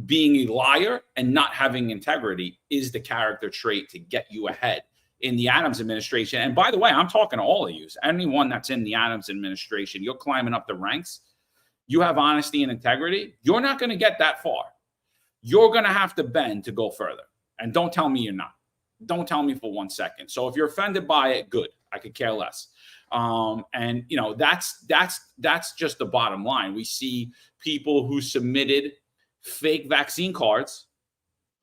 Being a liar and not having integrity is the character trait to get you ahead in the Adams administration. And by the way, I'm talking to all of you. Anyone that's in the Adams administration, you're climbing up the ranks. You have honesty and integrity. You're not going to get that far. You're going to have to bend to go further. And don't tell me you're not. Don't tell me for 1 second. So if you're offended by it, good. I could care less. And that's just the bottom line. We see people who submitted fake vaccine cards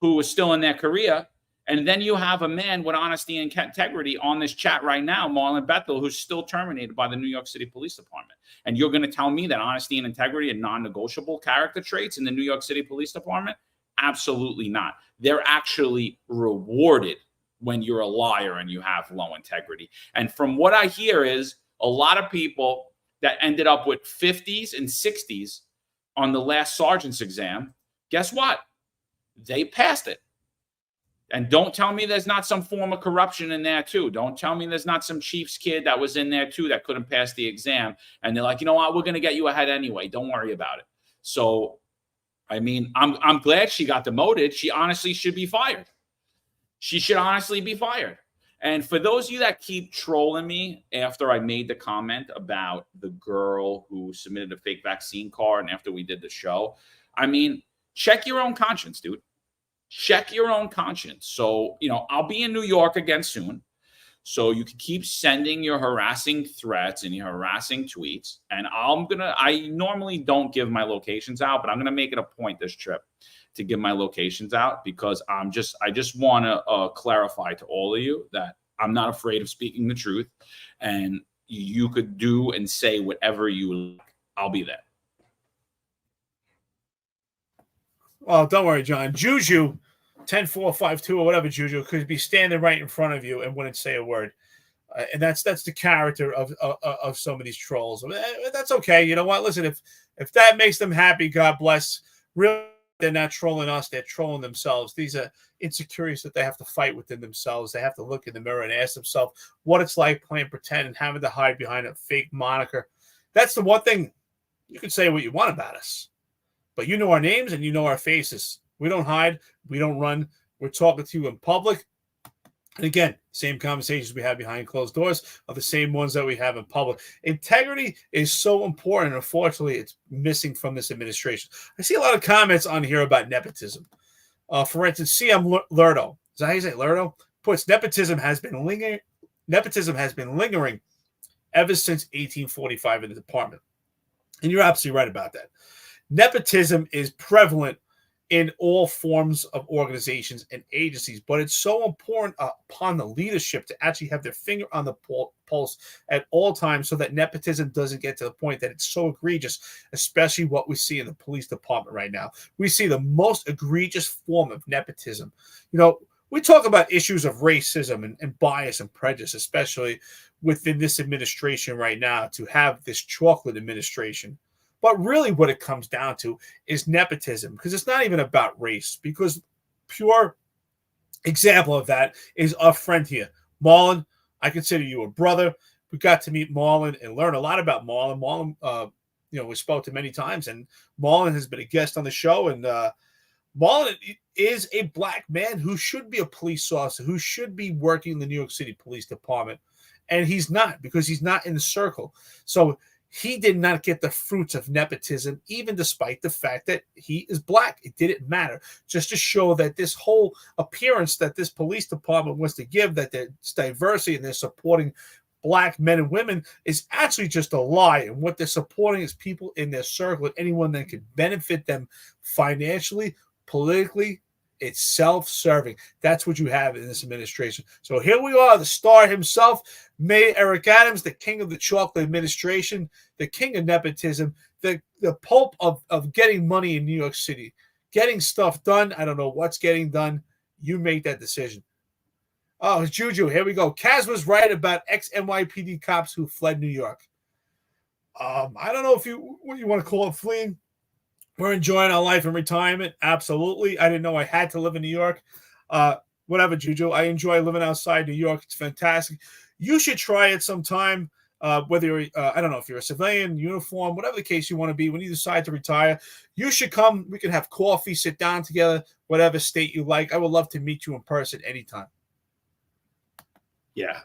who are still in their career. And then you have a man with honesty and integrity on this chat right now, Marlon Bethel, who's still terminated by the New York City Police Department. And you're going to tell me that honesty and integrity are non-negotiable character traits in the New York City Police Department? Absolutely not. They're actually rewarded when you're a liar and you have low integrity. And from what I hear is a lot of people that ended up with 50s and 60s on the last sergeant's exam, guess what? They passed it. And don't tell me there's not some form of corruption in there too. Don't tell me there's not some chief's kid that was in there too that couldn't pass the exam. And they're like, you know what? We're going to get you ahead anyway. Don't worry about it. So, I mean, I'm glad she got demoted. She honestly should be fired. She should honestly be fired. And for those of you that keep trolling me after I made the comment about the girl who submitted a fake vaccine card and after we did the show, I mean, check your own conscience, dude. Check your own conscience. So, I'll be in New York again soon. So you can keep sending your harassing threats and your harassing tweets. And I normally don't give my locations out, but I'm going to make it a point this trip to give my locations out because I just want to clarify to all of you that I'm not afraid of speaking the truth. And you could do and say whatever you like. I'll be there. Well, don't worry, John. Juju, 10-4-5-2 or whatever, Juju could be standing right in front of you and wouldn't say a word. And that's the character of some of these trolls. That's okay. You know what? Listen, if that makes them happy, God bless. Really, they're not trolling us. They're trolling themselves. These are insecurities that they have to fight within themselves. They have to look in the mirror and ask themselves what it's like playing pretend and having to hide behind a fake moniker. That's the one thing. You can say what you want about us. But you know our names and you know our faces. We don't hide. We don't run. We're talking to you in public. And again, same conversations we have behind closed doors are the same ones that we have in public. Integrity is so important. Unfortunately, it's missing from this administration. I see a lot of comments on here about nepotism. For instance, C.M. Lerdo. Is that how you say Lerdo? Puts nepotism has been lingering ever since 1845 in the department. And you're absolutely right about that. Nepotism is prevalent in all forms of organizations and agencies, but it's so important upon the leadership to actually have their finger on the pulse at all times so that nepotism doesn't get to the point that it's so egregious, especially what we see in the police department right now. We see the most egregious form of nepotism. We talk about issues of racism and bias and prejudice, especially within this administration right now, to have this chocolate administration. But really what it comes down to is nepotism, because it's not even about race, because pure example of that is our friend here. Marlon, I consider you a brother. we got to meet Marlon and learn a lot about Marlon. Marlon, we spoke to many times, and Marlon has been a guest on the show. And Marlon is a black man who should be a police officer, who should be working in the New York City Police Department. And he's not, because he's not in the circle. So he did not get the fruits of nepotism, even despite the fact that he is black. It didn't matter. Just to show that this whole appearance that this police department wants to give, that there's diversity and they're supporting black men and women, is actually just a lie. And what they're supporting is people in their circle and anyone that could benefit them financially, politically. It's self-serving. That's what you have in this administration. So here we are, the star himself, Mayor Eric Adams, the king of the chocolate administration, the king of nepotism, the pope of getting money in New York City, getting stuff done. I don't know what's getting done. You make that decision. Oh, Juju, here we go. Kaz was right about ex-NYPD cops who fled New York. I don't know what you want to call it, fleeing. We're enjoying our life in retirement. Absolutely. I didn't know I had to live in New York. Whatever, Juju. I enjoy living outside New York. It's fantastic. You should try it sometime, whether you're, I don't know, if you're a civilian, uniform, whatever the case you want to be. When you decide to retire, you should come. We can have coffee, sit down together, whatever state you like. I would love to meet you in person anytime. Yeah.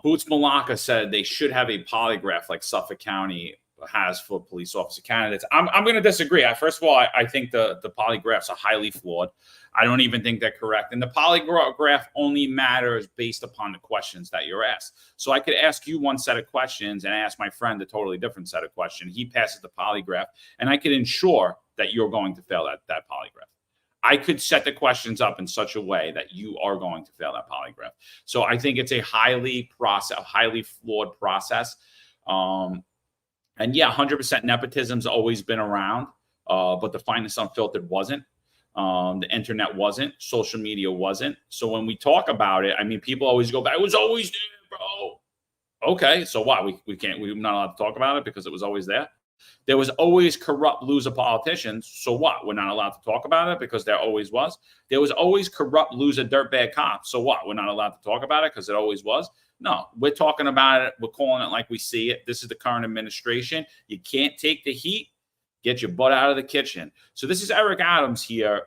Boots Malacca said they should have a polygraph like Suffolk County has for police officer candidates. I'm going to disagree. First of all, I think the polygraphs are highly flawed. I don't even think they're correct. And the polygraph only matters based upon the questions that you're asked. So I could ask you one set of questions and ask my friend a totally different set of questions. He passes the polygraph, and I could ensure that you're going to fail that polygraph. I could set the questions up in such a way that you are going to fail that polygraph. So I think it's a highly flawed process. And yeah, 100% nepotism's always been around, but the Finest Unfiltered wasn't. The internet wasn't. Social media wasn't. So when we talk about it, I mean, people always go back, it was always there, bro. Okay, so what? We're not allowed to talk about it because it was always there? There was always corrupt loser politicians. So what? We're not allowed to talk about it because there always was. There was always corrupt loser dirtbag cops. So what? We're not allowed to talk about it because it always was. No, we're talking about it. We're calling it like we see it. This is the current administration. You can't take the heat. Get your butt out of the kitchen. So this is Eric Adams here.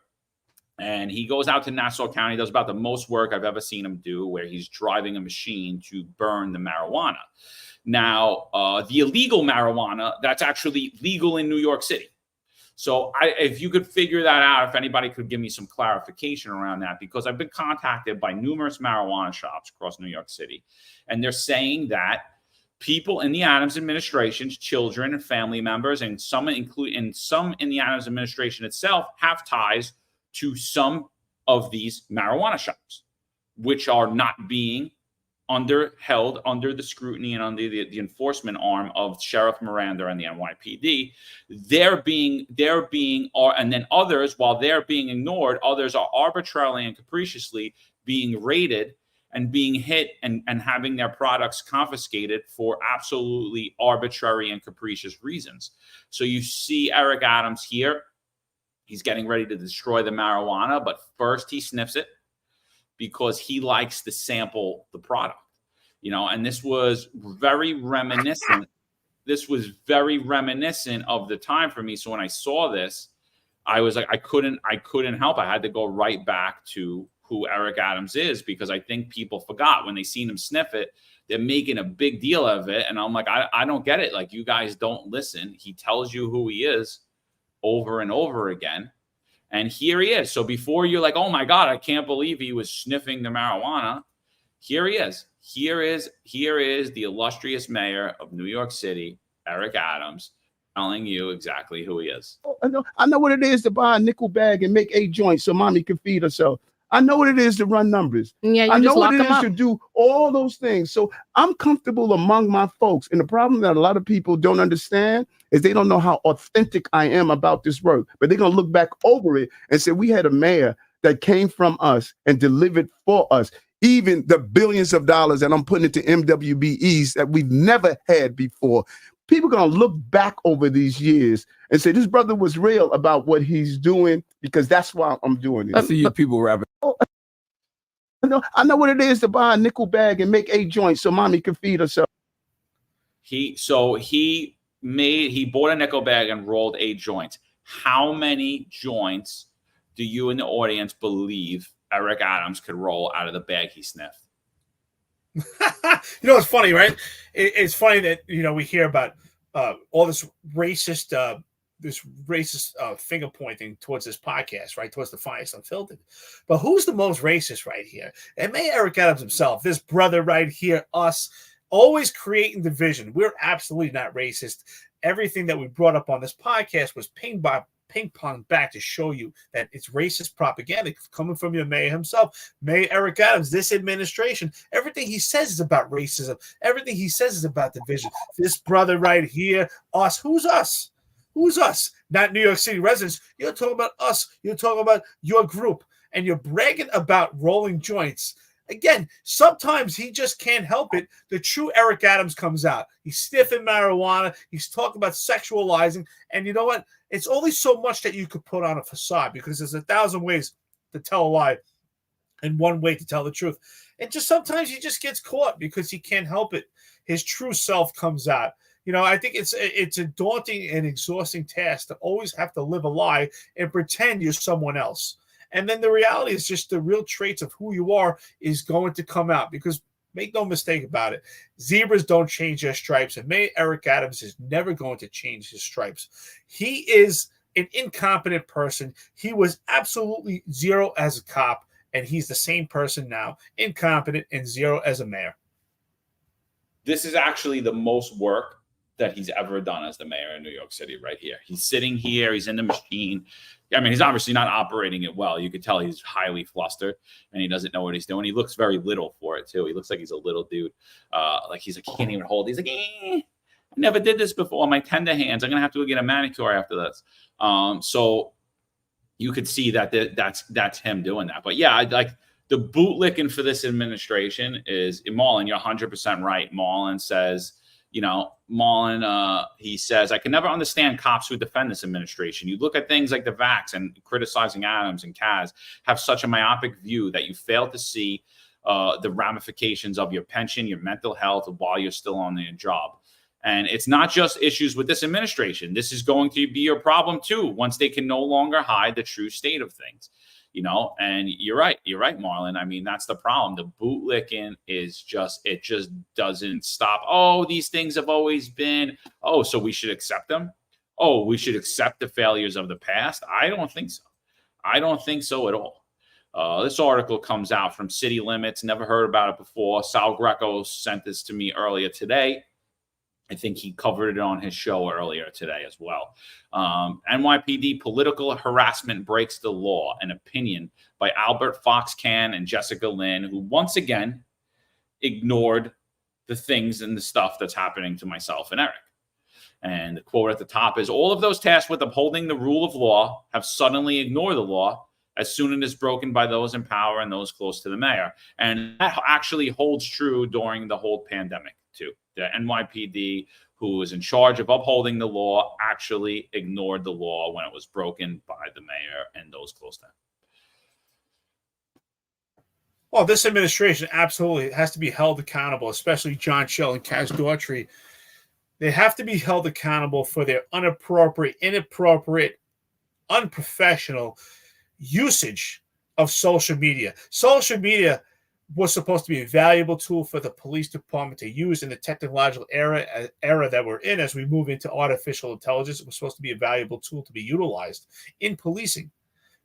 And he goes out to Nassau County, does about the most work I've ever seen him do, where he's driving a machine to burn the marijuana. Now, the illegal marijuana, that's actually legal in New York City. So if you could figure that out, if anybody could give me some clarification around that, because I've been contacted by numerous marijuana shops across New York City, and they're saying that people in the Adams administration, children and family members, and some in the Adams administration itself have ties to some of these marijuana shops, which are not being held under the scrutiny and under the enforcement arm of Sheriff Miranda and the NYPD. And then others, while they're being ignored, others are arbitrarily and capriciously being raided and being hit and having their products confiscated for absolutely arbitrary and capricious reasons. So you see Eric Adams here. He's getting ready to destroy the marijuana, but first he sniffs it because he likes to sample the product, and this was very reminiscent. This was very reminiscent of the time for me. So when I saw this, I was like, I couldn't help. I had to go right back to who Eric Adams is, because I think people forgot when they seen him sniff it, they're making a big deal of it. And I'm like, I don't get it. Like, you guys don't listen. He tells you who he is over and over again. And here he is. So before you're like, oh my God, I can't believe he was sniffing the marijuana. Here he is. Here is the illustrious mayor of New York City, Eric Adams, telling you exactly who he is. I know what it is to buy a nickel bag and make 8 joints so mommy can feed herself. I know what it is to run numbers. Yeah, you I know just what lock it them is up. to do all those things. So I'm comfortable among my folks. And the problem that a lot of people don't understand is they don't know how authentic I am about this work. But they're going to look back over it and say, we had a mayor that came from us and delivered for us. Even the billions of dollars that I'm putting into MWBEs that we've never had before. People are going to look back over these years and say, this brother was real about what he's doing, because that's why I'm doing it. I see you people rapping. I know what it is to buy a nickel bag and make 8 joints so mommy can feed herself. He bought a nickel bag and rolled 8 joints. How many joints do you in the audience believe Eric Adams could roll out of the bag he sniffed? It's funny, right? It's funny that we hear about all this racist finger pointing towards this podcast, right? Towards the Finest Unfiltered. But who's the most racist right here? And may Eric Adams himself, this brother right here, us, always creating division. We're absolutely not racist. Everything that we brought up on this podcast was ping pong back to show you that it's racist propaganda coming from your mayor himself. Mayor Eric Adams, this administration, everything he says is about racism. Everything he says is about division. This brother right here, us. Who's us? Who's us? Not New York City residents. You're talking about us. You're talking about your group. And you're bragging about rolling joints. Again, sometimes he just can't help it. The true Eric Adams comes out. He's sniffing marijuana. He's talking about sexualizing. And you know what? It's only so much that you could put on a facade because there's 1,000 ways to tell a lie and one way to tell the truth. And just sometimes he just gets caught because he can't help it. His true self comes out. I think it's a daunting and exhausting task to always have to live a lie and pretend you're someone else. And then the reality is just the real traits of who you are is going to come out because make no mistake about it. Zebras don't change their stripes. And Mayor Eric Adams is never going to change his stripes. He is an incompetent person. He was absolutely zero as a cop. And he's the same person now, incompetent and zero as a mayor. This is actually the most work that he's ever done as the mayor in New York City right here. He's sitting here. He's in the machine. I mean, he's obviously not operating it well. You could tell he's highly flustered and he doesn't know what he's doing. He looks very little for it, too. He looks like he's a little dude. He can't even hold. He's like, I never did this before. My tender hands. I'm going to have to go get a manicure after this. So you could see that that's him doing that. But yeah, the bootlicking for this administration is Marlin. You're 100% right. Marlin says, he says, I can never understand cops who defend this administration. You look at things like the vax and criticizing Adams and Kaz have such a myopic view that you fail to see the ramifications of your pension, your mental health while you're still on your job. And it's not just issues with this administration. This is going to be your problem, too, once they can no longer hide the true state of things. And you're right, Marlon. I mean, that's the problem. The bootlicking is it just doesn't stop. Oh, these things have always been. Oh, so we should accept them. Oh, we should accept the failures of the past. I don't think so. I don't think so at all. This article comes out from City Limits. Never heard about it before. Sal Greco sent this to me earlier today. I think he covered it on his show earlier today as well. NYPD political harassment breaks the law, an opinion by Albert Fox-Can and Jessica Lynn, who once again ignored the things and the stuff that's happening to myself and Eric. And the quote at the top is, all of those tasked with upholding the rule of law have suddenly ignored the law as soon as it is broken by those in power and those close to the mayor. And that actually holds true during the whole pandemic, too. The NYPD, who was in charge of upholding the law, actually ignored the law when it was broken by the mayor and those close to him. Well, this administration absolutely has to be held accountable, especially John Shell and Kaz Daughtry. They have to be held accountable for their inappropriate, unprofessional usage of social media. Social media was supposed to be a valuable tool for the police department to use in the technological era that we're in as we move into artificial intelligence. It was supposed to be a valuable tool to be utilized in policing.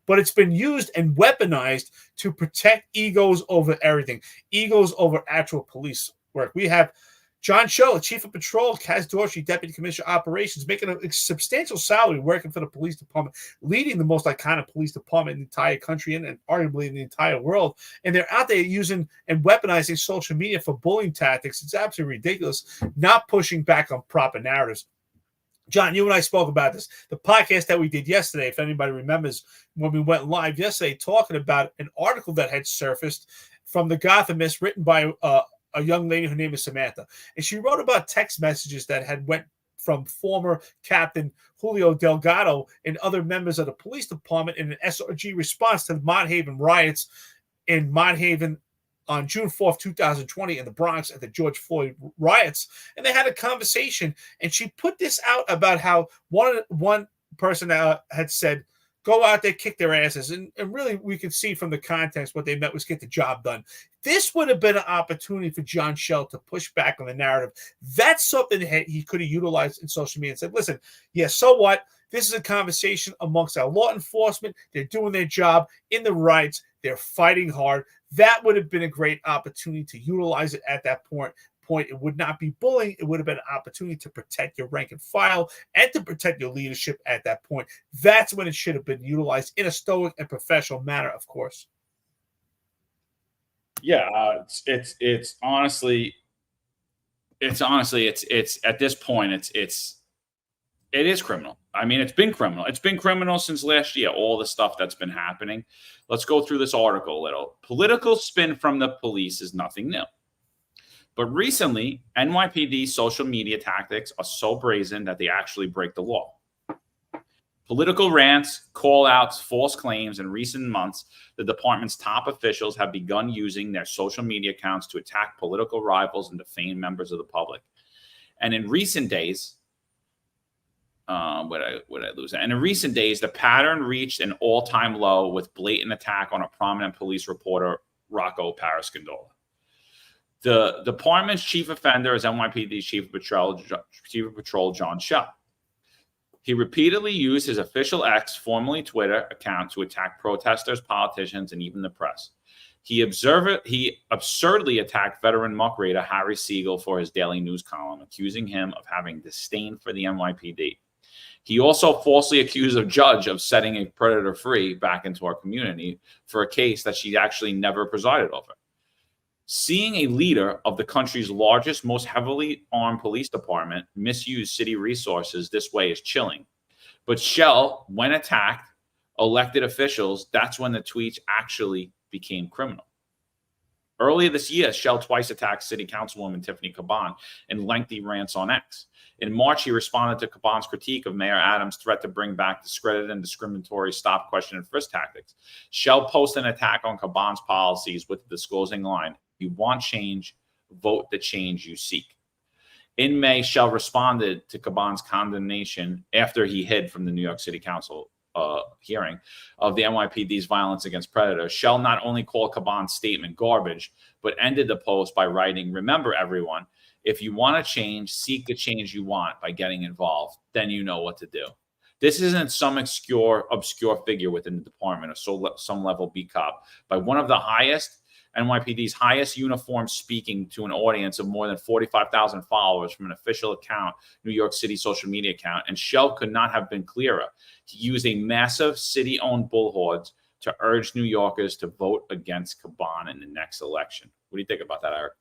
But it's been used and weaponized to protect egos over everything, egos over actual police work. We have John Cho, Chief of Patrol, Kaz Daughtry, Deputy Commissioner of Operations, making a substantial salary working for the police department, leading the most iconic police department in the entire country and arguably in the entire world. And they're out there using and weaponizing social media for bullying tactics. It's absolutely ridiculous, not pushing back on proper narratives. John, you and I spoke about this. The podcast that we did yesterday, if anybody remembers, when we went live yesterday, talking about an article that had surfaced from the Gothamist written by a young lady, her name is Samantha. And she wrote about text messages that had went from former Captain Julio Delgado and other members of the police department in an SRG response to the Mott Haven riots in Mott Haven, on June 4th, 2020 in the Bronx at the George Floyd riots. And they had a conversation, and she put this out about how one person had said, go out there, kick their asses. And really, we could see from the context what they meant was get the job done. This would have been an opportunity for John Schell to push back on the narrative. That's something that he could have utilized in social media and said, listen, yeah, so what? This is a conversation amongst our law enforcement. They're doing their job in the riots. They're fighting hard. That would have been a great opportunity to utilize it at that point. It would not be bullying. It would have been an opportunity to protect your rank and file and to protect your leadership at that point. That's when it should have been utilized in a stoic and professional manner, of course. Yeah, it's honestly at this point it is criminal. I mean, it's been criminal. It's been criminal since last year, all the stuff that's been happening. Let's go through this article a little. Political spin from the police is nothing new. But recently, NYPD social media tactics are so brazen that they actually break the law. Political rants, call-outs, false claims. In recent months, the department's top officials have begun using their social media accounts to attack political rivals and defame members of the public. And in recent days, And in recent days, the pattern reached an all-time low with blatant attack on a prominent police reporter, Rocco Parascandola. The department's chief offender is NYPD's Chief of Patrol John Schell. He repeatedly used his official X, formerly Twitter, account to attack protesters, politicians, and even the press. He absurdly attacked veteran muckraker Harry Siegel for his daily news column, accusing him of having disdain for the NYPD. He also falsely accused a judge of setting a predator free back into our community for a case that she actually never presided over. Seeing a leader of the country's largest, most heavily armed police department misuse city resources this way is chilling. But Schell, when attacked elected officials, that's when the tweets actually became criminal. Earlier this year, Schell twice attacked City Councilwoman Tiffany Caban in lengthy rants on X. In March, he responded to Caban's critique of Mayor Adams' threat to bring back discredited and discriminatory stop, question, and frisk tactics. Schell posted an attack on Caban's policies with the disclosing line, "You want change, vote the change you seek." In May, Schell responded to Caban's condemnation after he hid from the New York City Council hearing of the NYPD's violence against predators. Schell not only called Caban's statement garbage, but ended the post by writing, "Remember, everyone, if you want to change, seek the change you want by getting involved. Then you know what to do." This isn't some obscure figure within the department or some level B cop, by one of the NYPD's highest uniform, speaking to an audience of more than 45,000 followers from an official account, New York City social media account. And Schell could not have been clearer. He used a massive city-owned bullhorns to urge New Yorkers to vote against Caban in the next election. What do you think about that, Eric?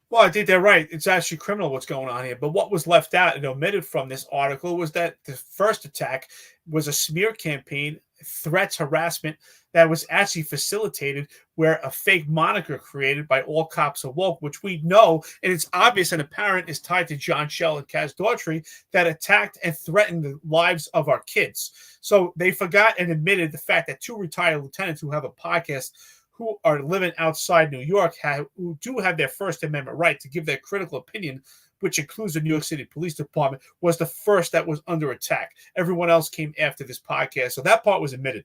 Well, I think they're right. It's actually criminal what's going on here. But what was left out and omitted from this article was that the first attack was a smear campaign, threats, harassment that was actually facilitated, where a fake moniker created by All Cops Are Woke, which we know, and it's obvious and apparent, is tied to John Schell and Kaz Daughtry, that attacked and threatened the lives of our kids. So they forgot and admitted the fact that two retired lieutenants who have a podcast, who are living outside New York, who do have their First Amendment right to give their critical opinion, which includes the New York City Police Department, was the first that was under attack. Everyone else came after this podcast. So that part was admitted.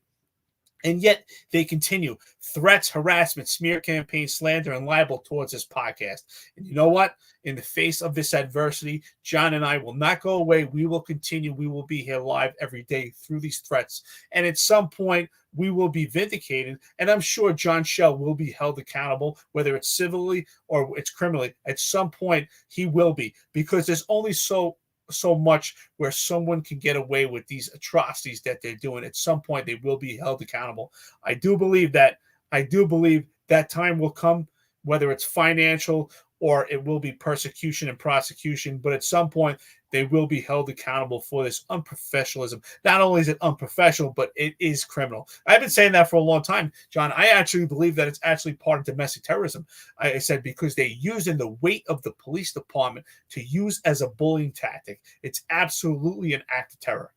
And yet they continue threats, harassment, smear campaign, slander, and libel towards this podcast. And you know what? In the face of this adversity, John and I will not go away. We will continue. We will be here live every day through these threats. And at some point, we will be vindicated. And I'm sure John Schell will be held accountable, whether it's civilly or it's criminally. At some point, he will be, because there's only so much where someone can get away with these atrocities that they're doing. At some point, they will be held accountable. I do believe that time will come, whether it's financial or it will be persecution and prosecution. But at some point, they will be held accountable for this unprofessionalism. Not only is it unprofessional, but it is criminal. I've been saying that for a long time, John. I actually believe that it's actually part of domestic terrorism. I said, because they're using the weight of the police department to use as a bullying tactic. It's absolutely an act of terror.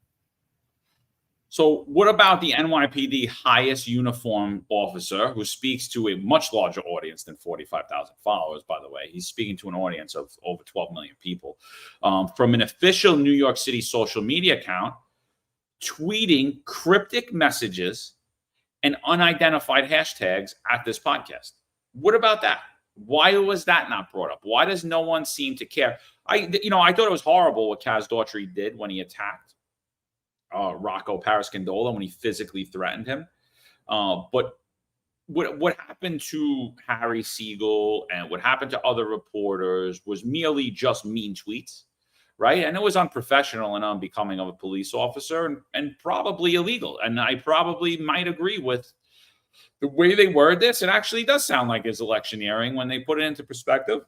So what about the NYPD highest uniformed officer who speaks to a much larger audience than 45,000 followers, by the way? He's speaking to an audience of over 12 million people from an official New York City social media account, tweeting cryptic messages and unidentified hashtags at this podcast. What about that? Why was that not brought up? Why does no one seem to care? I thought it was horrible what Kaz Daughtry did when he attacked Rocco Parascandola, when he physically threatened him. But what happened to Harry Siegel and what happened to other reporters was merely just mean tweets, right? And it was unprofessional and unbecoming of a police officer and probably illegal. And I probably might agree with the way they word this. It actually does sound like it's electioneering when they put it into perspective.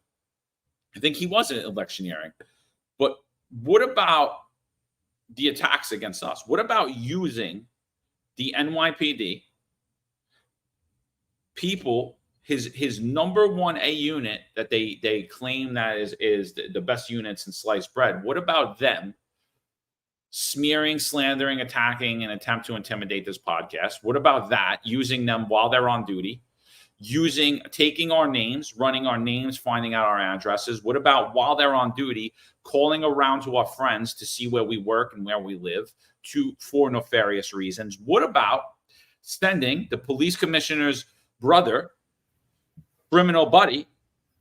I think he wasn't electioneering. But what about the attacks against us? What about using the NYPD people, his number one A unit that they claim that is the best unit since sliced bread? What about them smearing, slandering, attacking, and attempt to intimidate this podcast? What about that? Using them while they're on duty, taking our names, running our names, finding out our addresses. What about while they're on duty, calling around to our friends to see where we work and where we live for nefarious reasons? What about sending the police commissioner's brother, criminal buddy,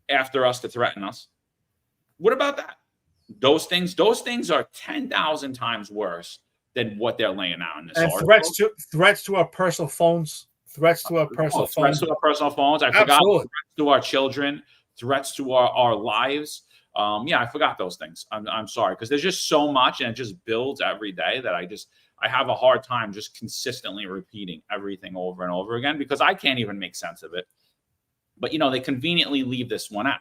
after us to threaten us? What about that? Those things are 10,000 times worse than what they're laying out in this article. Threats to our personal phones. Threats to our personal phones. Threats to our personal phones. I forgot threats to our children, threats to our lives. I forgot those things. I'm sorry, because there's just so much and it just builds every day that I have a hard time just consistently repeating everything over and over again because I can't even make sense of it. But, they conveniently leave this one out.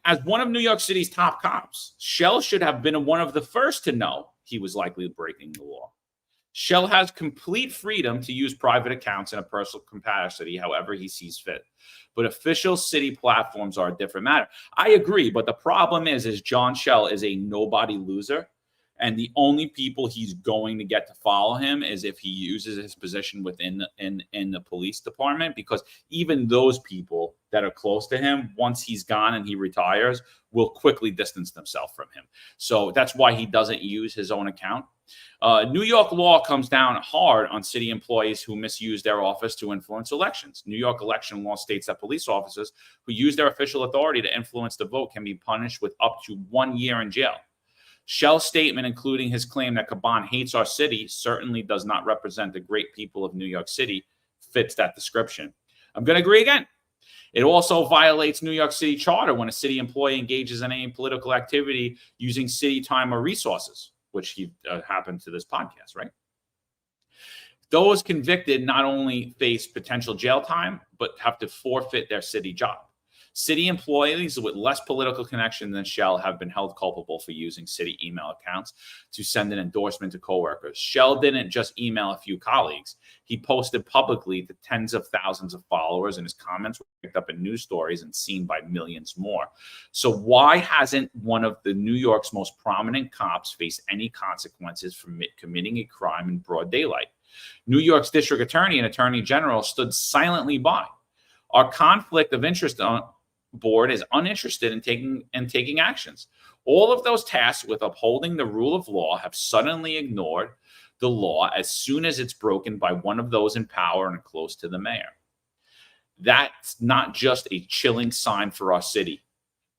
As one of New York City's top cops, Shell should have been one of the first to know he was likely breaking the law. Shell has complete freedom to use private accounts in a personal capacity however he sees fit. But official city platforms are a different matter. I agree, but the problem is John Shell is a nobody loser. And the only people he's going to get to follow him is if he uses his position within in the police department, because even those people that are close to him, once he's gone and he retires, will quickly distance themselves from him. So that's why he doesn't use his own account. New York law comes down hard on city employees who misuse their office to influence elections. New York election law states that police officers who use their official authority to influence the vote can be punished with up to 1 year in jail. Shell's statement, including his claim that Caban hates our city, certainly does not represent the great people of New York City, fits that description. I'm going to agree again. It also violates New York City charter when a city employee engages in any political activity using city time or resources, which happened to this podcast, right? Those convicted not only face potential jail time, but have to forfeit their city job. City employees with less political connection than Shell have been held culpable for using city email accounts to send an endorsement to coworkers. Shell didn't just email a few colleagues. He posted publicly to tens of thousands of followers, and his comments were picked up in news stories and seen by millions more. So why hasn't one of the New York's most prominent cops faced any consequences for committing a crime in broad daylight? New York's district attorney and attorney general stood silently by. Our conflict of interest board is uninterested in taking actions. All of those tasked with upholding the rule of law have suddenly ignored the law as soon as it's broken by one of those in power and close to the mayor. That's not just a chilling sign for our city,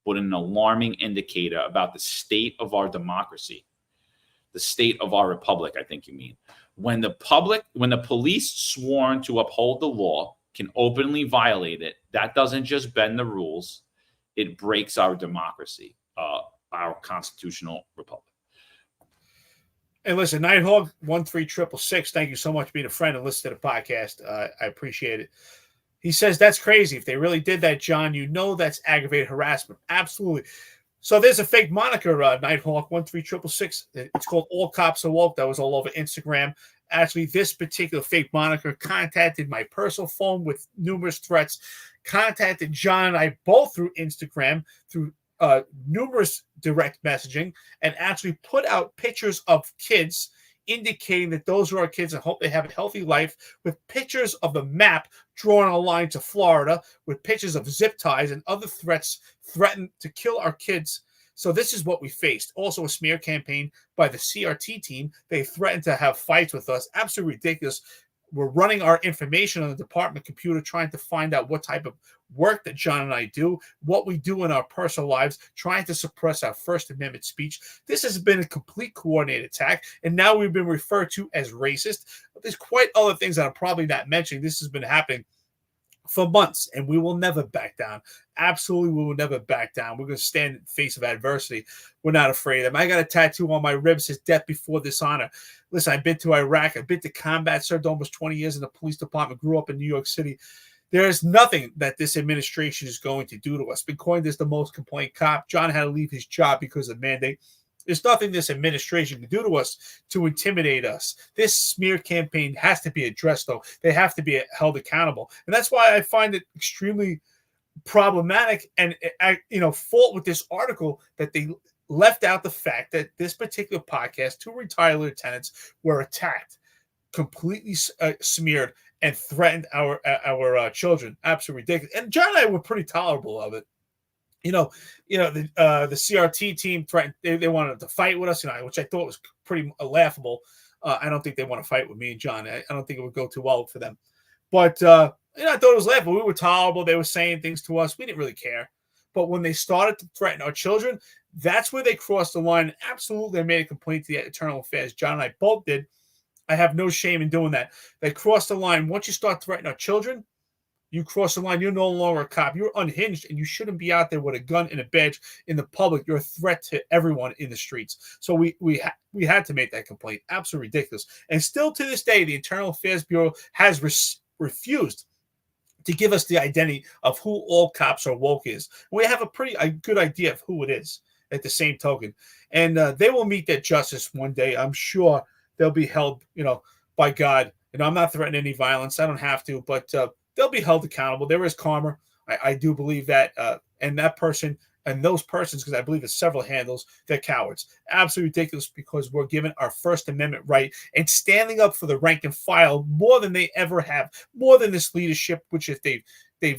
but an alarming indicator about the state of our democracy, the state of our republic, I think you mean. When the police sworn to uphold the law can openly violate it, that doesn't just bend the rules, it breaks our democracy, our constitutional republic. And listen, Nighthawk 13666, thank you so much for being a friend and listening to the podcast. I appreciate it. He says, that's crazy. If they really did that, John, that's aggravated harassment. Absolutely. So there's a fake moniker, Nighthawk 13666. It's called All Cops Are Woke. That was all over Instagram. Actually, this particular fake moniker contacted my personal phone with numerous threats, contacted John and I both through Instagram, through numerous direct messaging, and actually put out pictures of kids indicating that those are our kids and hope they have a healthy life, with pictures of the map drawn on a line to Florida, with pictures of zip ties and other threats threatened to kill our kids. So this is what we faced. Also a smear campaign by the CRT team. They threatened to have fights with us. Absolutely ridiculous. We're running our information on the department computer, trying to find out what type of work that John and I do, what we do in our personal lives, trying to suppress our First Amendment speech. This has been a complete coordinated attack, and now we've been referred to as racist. There's quite other things that I'm probably not mentioning. This has been happening for months, and we will never back down. Absolutely, we will never back down. We're going to stand in the face of adversity. We're not afraid of them. I got a tattoo on my ribs, says death before dishonor. Listen, I've been to Iraq. I've been to combat, served almost 20 years in the police department, grew up in New York City. There is nothing that this administration is going to do to us. Been coined as the most complained cop. John had to leave his job because of mandate. There's nothing this administration can do to us to intimidate us. This smear campaign has to be addressed, though. They have to be held accountable. And that's why I find it extremely problematic and, fault with this article that they left out the fact that this particular podcast, 2 retired lieutenants were attacked, completely smeared, and threatened our children. Absolutely ridiculous. And John and I were pretty tolerable of it. The CRT team threatened. They wanted to fight with us, which I thought was pretty laughable. I don't think they want to fight with me and John. I don't think it would go too well for them. But I thought it was laughable. We were tolerable. They were saying things to us. We didn't really care. But when they started to threaten our children, that's where they crossed the line. Absolutely, they made a complaint to the Internal Affairs. John and I both did. I have no shame in doing that. They crossed the line. Once you start threatening our children, you cross the line. You're no longer a cop. You're unhinged, and you shouldn't be out there with a gun and a badge in the public. You're a threat to everyone in the streets. So we had to make that complaint. Absolutely ridiculous. And still to this day, the Internal Affairs Bureau has refused to give us the identity of who all cops are woke is. We have a good idea of who it is at the same token. And they will meet their justice one day. I'm sure they'll be held, by God. I'm not threatening any violence. I don't have to, but they'll be held accountable. There is karma. I do believe that. And that person and those persons, because I believe it's several handles, they're cowards. Absolutely ridiculous, because we're given our First Amendment right and standing up for the rank and file more than they ever have, more than this leadership, which if they've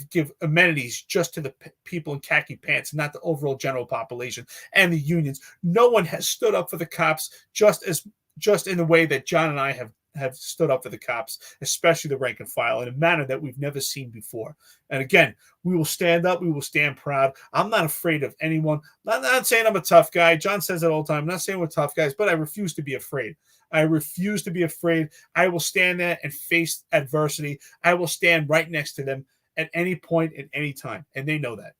give amenities just to the people in khaki pants, not the overall general population and the unions. No one has stood up for the cops just in the way that John and I have stood up for the cops, especially the rank and file, in a manner that we've never seen before. And again, we will stand up. We will stand proud. I'm not afraid of anyone. I'm not saying I'm a tough guy. John says that all the time. I'm not saying we're tough guys, but I refuse to be afraid. I refuse to be afraid. I will stand there and face adversity. I will stand right next to them at any point, at any time. And they know that.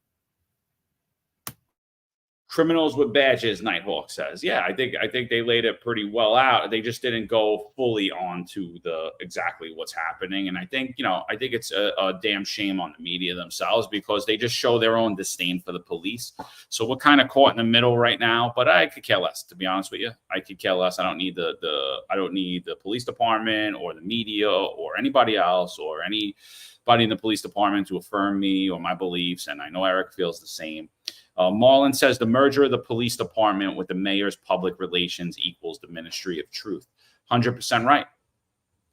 Criminals with badges, Nighthawk says. Yeah, I think they laid it pretty well out. They just didn't go fully onto the exactly what's happening. And I think it's a damn shame on the media themselves, because they just show their own disdain for the police. So we're kind of caught in the middle right now. But I could care less, to be honest with you. I could care less. I don't need the police department or the media or anybody else or anybody in the police department to affirm me or my beliefs. And I know Eric feels the same. Marlon says the merger of the police department with the mayor's public relations equals the Ministry of Truth. 100% right.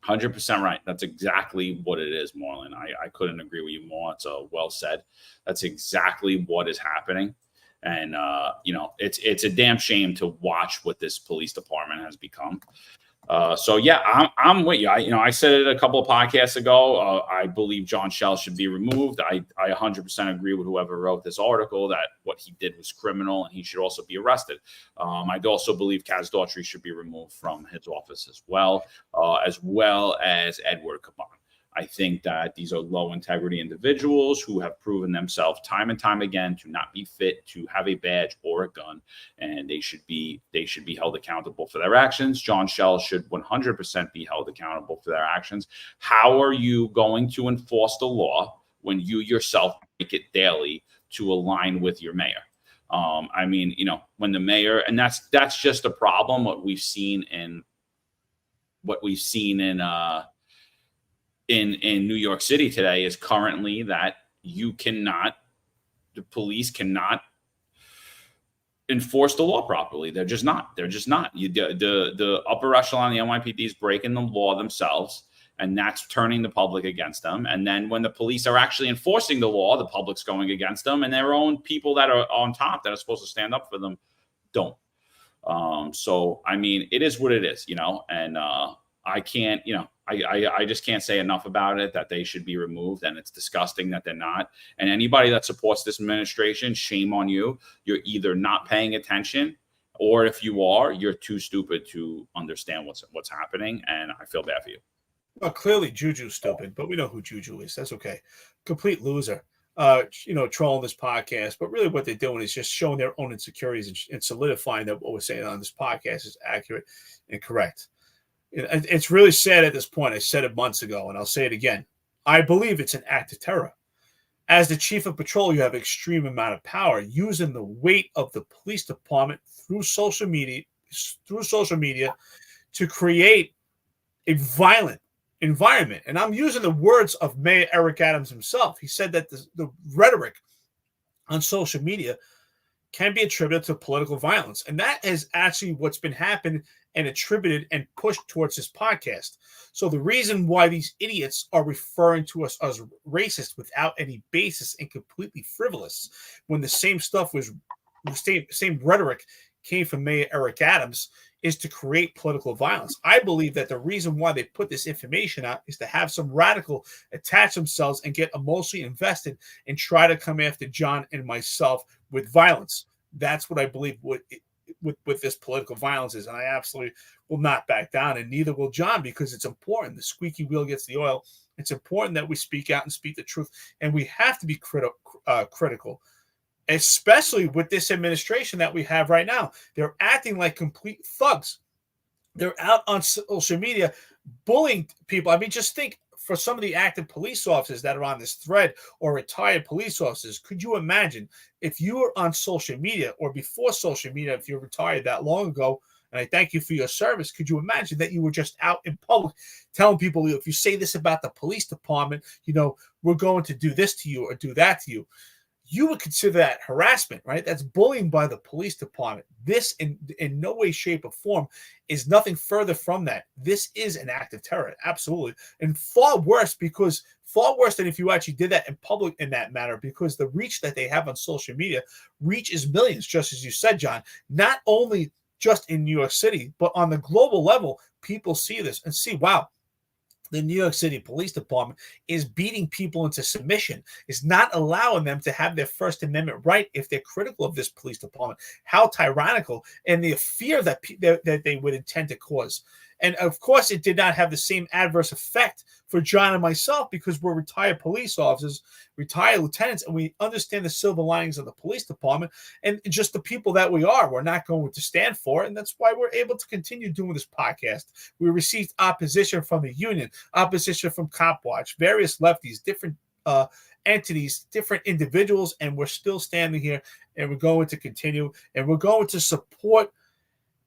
100% right. That's exactly what it is, Marlon. I couldn't agree with you more. It's well said. That's exactly what is happening. And, it's a damn shame to watch what this police department has become. So yeah, I'm with you. I said it a couple of podcasts ago. I believe John Shell should be removed. I 100% agree with whoever wrote this article that what he did was criminal and he should also be arrested. I also believe Kaz Daughtry should be removed from his office as well as Edward Caban. I think that these are low integrity individuals who have proven themselves time and time again to not be fit to have a badge or a gun, and they should be held accountable for their actions. John Shell should 100% be held accountable for their actions. How are you going to enforce the law when you yourself make it daily to align with your mayor? When the mayor, and that's just a problem. What we've seen in New York City today is currently that the police cannot enforce the law properly. They're just not. The upper echelon, the NYPD, is breaking the law themselves, and that's turning the public against them. And then when the police are actually enforcing the law, the public's going against them, and their own people that are on top that are supposed to stand up for them don't. So, I mean, it is what it is, and I can't, I just can't say enough about it that they should be removed, and it's disgusting that they're not. And anybody that supports this administration, shame on you. You're either not paying attention, or if you are, you're too stupid to understand what's happening, and I feel bad for you. Well, clearly Juju's stupid, but we know who Juju is. That's okay. Complete loser. Trolling this podcast, but really what they're doing is just showing their own insecurities and solidifying that what we're saying on this podcast is accurate and correct. It's really sad at this point. I said it months ago, and I'll say it again. I believe it's an act of terror. As the chief of patrol, you have extreme amount of power, using the weight of the police department through social media to create a violent environment. And I'm using the words of Mayor Eric Adams himself. He said that the rhetoric on social media can be attributed to political violence. And that is actually what's been happening and attributed and pushed towards this podcast. So the reason why these idiots are referring to us as racist without any basis and completely frivolous, when the same stuff was the same rhetoric came from Mayor Eric Adams, is to create political violence. I believe that the reason why they put this information out is to have some radical attach themselves and get emotionally invested and try to come after John and myself with violence. That's what I believe with this political violence is, and I absolutely will not back down, and neither will John, because it's important. The squeaky wheel gets the oil. It's important that we speak out and speak the truth, and we have to be critical. Especially with this administration that we have right now. They're acting like complete thugs. They're out on social media bullying people. I mean, just think, for some of the active police officers that are on this thread, or retired police officers, could you imagine if you were on social media, or before social media, if you're retired that long ago, and I thank you for your service, could you imagine that you were just out in public telling people, if you say this about the police department, we're going to do this to you or do that to you? You would consider that harassment, right? That's bullying by the police department. This, in no way, shape, or form, is nothing further from that. This is an act of terror, absolutely. And far worse than if you actually did that in public in that manner, because the reach that they have on social media reaches millions, just as you said, John. Not only just in New York City, but on the global level, people see this and see, wow, the New York City Police Department is beating people into submission, is not allowing them to have their First Amendment right if they're critical of this police department. How tyrannical, and the fear that they would intend to cause. And of course, it did not have the same adverse effect for John and myself, because we're retired police officers, retired lieutenants, and we understand the silver linings of the police department, and just the people that we are. We're not going to stand for it, and that's why we're able to continue doing this podcast. We received opposition from the union, opposition from Cop Watch, various lefties, different entities, different individuals, and we're still standing here, and we're going to continue, and we're going to support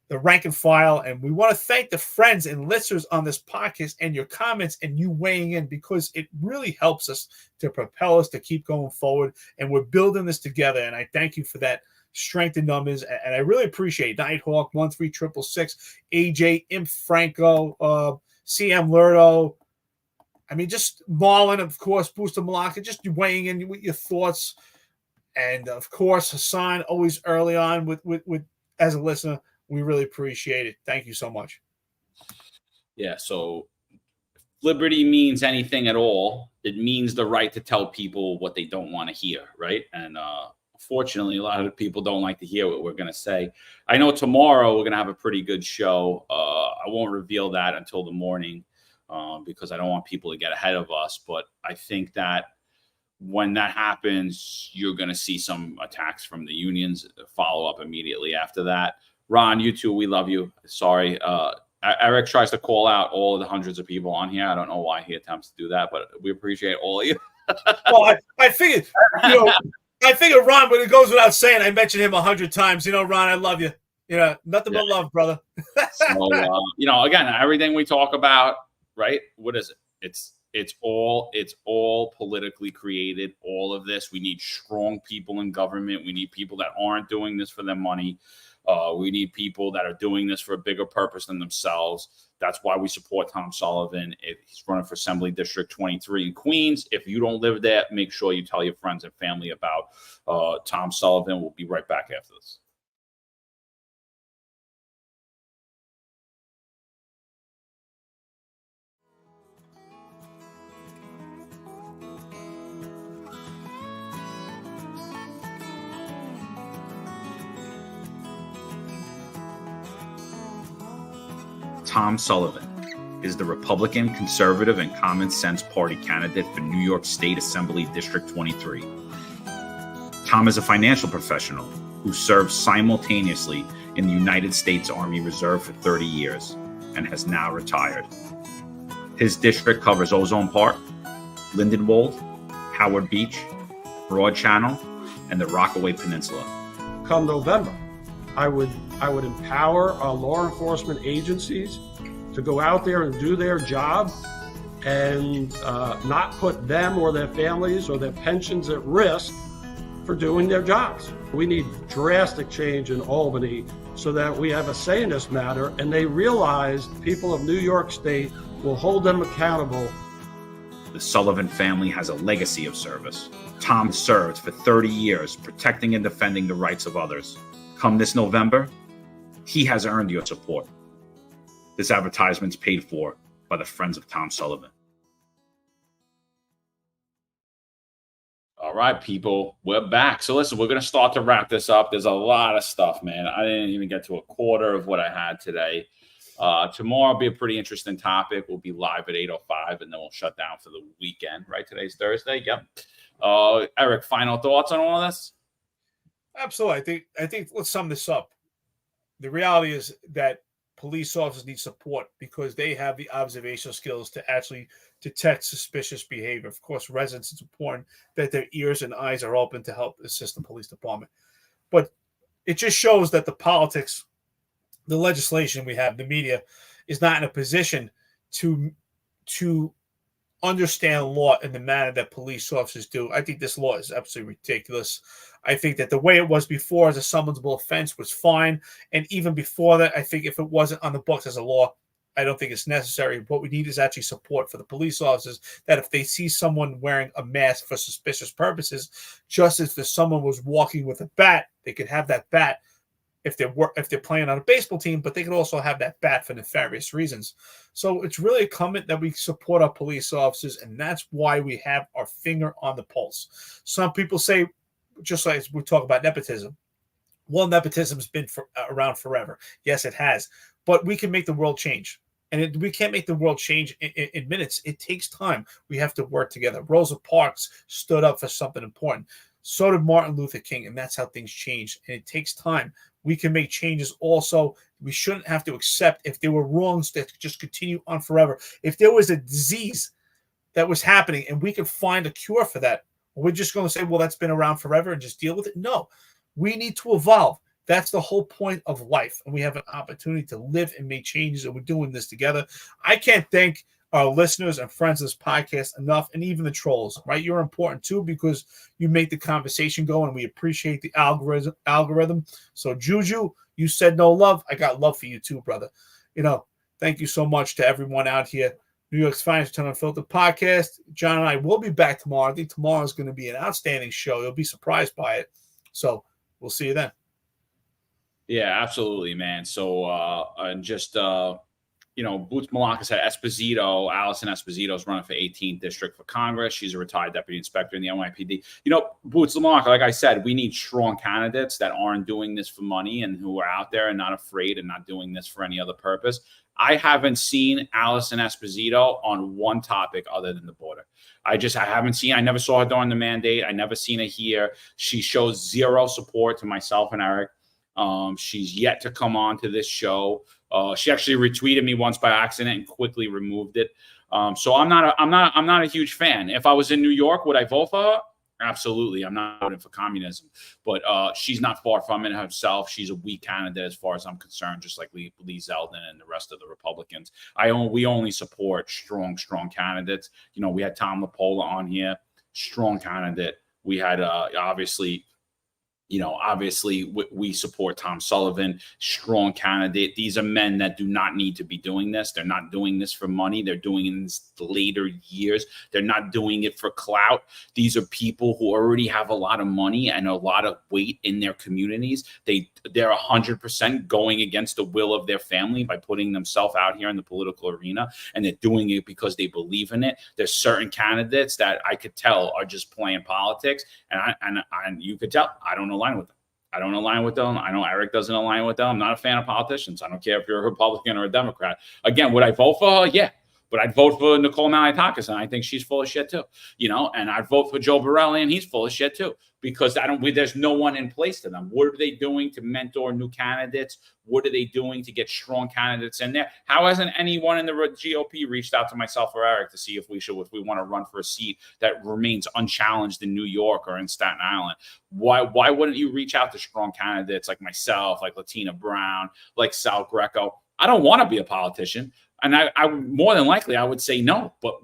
the rank and file. And we want to thank the friends and listeners on this podcast and your comments and you weighing in, because it really helps us to propel us to keep going forward. And we're building this together. And I thank you for that strength in numbers. And I really appreciate Nighthawk 13666, AJ, Imp Franco, CM Lurdo. I mean, just Marlon, of course, Booster Malaka, just weighing in with your thoughts. And of course, Hassan, always early on with as a listener. We really appreciate it. Thank you so much. Yeah, so if liberty means anything at all, it means the right to tell people what they don't want to hear, right? And unfortunately, a lot of people don't like to hear what we're going to say. I know tomorrow we're going to have a pretty good show. I won't reveal that until the morning because I don't want people to get ahead of us. But I think that when that happens, you're going to see some attacks from the unions follow up immediately after that. Ron, you too, we love you. Sorry. Eric tries to call out all of the hundreds of people on here. I don't know why he attempts to do that, but we appreciate all of you. Well, I figured, Ron, but it goes without saying, I mentioned him 100 times. Ron, I love you. Nothing but love, brother. So, again, everything we talk about, right? What is it? It's all politically created. All of this. We need strong people in government. We need people that aren't doing this for their money. We need people that are doing this for a bigger purpose than themselves. That's why we support Tom Sullivan. He's running for Assembly District 23 in Queens. If you don't live there, make sure you tell your friends and family about Tom Sullivan. We'll be right back after this. Tom Sullivan is the Republican, Conservative, and Common Sense Party candidate for New York State Assembly District 23. Tom is a financial professional who served simultaneously in the United States Army Reserve for 30 years and has now retired. His district covers Ozone Park, Lindenwold, Howard Beach, Broad Channel, and the Rockaway Peninsula. Come November, I would empower our law enforcement agencies to go out there and do their job and not put them or their families or their pensions at risk for doing their jobs. We need drastic change in Albany so that we have a say in this matter, and they realize people of New York State will hold them accountable. The Sullivan family has a legacy of service. Tom served for 30 years protecting and defending the rights of others. Come this November, he has earned your support. This advertisement's paid for by the Friends of Tom Sullivan. All right, people, we're back. So listen, we're going to start to wrap this up. There's a lot of stuff, man. I didn't even get to a quarter of what I had today. Tomorrow will be a pretty interesting topic. We'll be live at 8:05, and then we'll shut down for the weekend, right? Today's Thursday. Yep. Eric, final thoughts on all this? Absolutely. I think let's sum this up. The reality is that police officers need support because they have the observational skills to actually detect suspicious behavior. Of course, residents, it's important that their ears and eyes are open to help assist the police department. But it just shows that the politics, the legislation we have, the media, is not in a position to understand law in the manner that police officers do. I think this law is absolutely ridiculous. I think that the way it was before as a summonsable offense was fine. And even before that, I think if it wasn't on the books as a law, I don't think it's necessary. What we need is actually support for the police officers, that if they see someone wearing a mask for suspicious purposes, just as if someone was walking with a bat, they could have that bat if they're playing on a baseball team, but they could also have that bat for nefarious reasons. So it's really incumbent that we support our police officers, and that's why we have our finger on the pulse. Some people say, just like we talk about nepotism, well, nepotism's been around forever. Yes, it has, but we can make the world change. And we can't make the world change in minutes. It takes time. We have to work together. Rosa Parks stood up for something important. So did Martin Luther King, and that's how things change. And it takes time. We can make changes also. We shouldn't have to accept if there were wrongs that just continue on forever. If there was a disease that was happening and we could find a cure for that, we're just going to say, well, that's been around forever and just deal with it. No, we need to evolve. That's the whole point of life. And we have an opportunity to live and make changes, and we're doing this together. I can't thank our listeners and friends of this podcast enough, and even the trolls, right? You're important too because you make the conversation go, and we appreciate the algorithm. So Juju, you said no love. I got love for you too, brother. Thank you so much to everyone out here. New York's Finest Unfiltered podcast. John and I will be back tomorrow. I think tomorrow is going to be an outstanding show. You'll be surprised by it. So we'll see you then. Yeah, absolutely, man. So, and just, Boots Malaka said Esposito, Allison Esposito is running for 18th district for Congress. She's a retired deputy inspector in the NYPD. Boots Malaka, like I said, we need strong candidates that aren't doing this for money and who are out there and not afraid and not doing this for any other purpose. I haven't seen Allison Esposito on one topic other than the border. I never saw her during the mandate. I never seen her here. She shows zero support to myself and Eric. She's yet to come on to this show. She actually retweeted me once by accident and quickly removed it. So I'm not a huge fan. If I was in New York, would I vote for her? Absolutely. I'm not voting for communism, but she's not far from it herself. She's a weak candidate as far as I'm concerned, just like Lee Zeldin and the rest of the Republicans. We only support strong candidates. You know, we had Tom Lapola on here, strong candidate. We had obviously we support Tom Sullivan, strong candidate. These are men that do not need to be doing this. They're not doing this for money. They're doing it in later years. They're not doing it for clout. These are people who already have a lot of money and a lot of weight in their communities. They're 100% going against the will of their family by putting themselves out here in the political arena, and they're doing it because they believe in it. There's certain candidates that I could tell are just playing politics, and you could tell I don't align with them. I don't align with them. I know Eric doesn't align with them. I'm not a fan of politicians. I don't care if you're a Republican or a Democrat. Again, would I vote for her? Yeah. But I'd vote for Nicole Malliotakis, and I think she's full of shit too. You know, and I'd vote for Joe Borelli, and he's full of shit too, because there's no one in place to them. What are they doing to mentor new candidates? What are they doing to get strong candidates in there? How hasn't anyone in the GOP reached out to myself or Eric to see if we want to run for a seat that remains unchallenged in New York or in Staten Island? Why wouldn't you reach out to strong candidates like myself, like Latina Brown, like Sal Greco? I don't want to be a politician. And I more than likely I would say no, but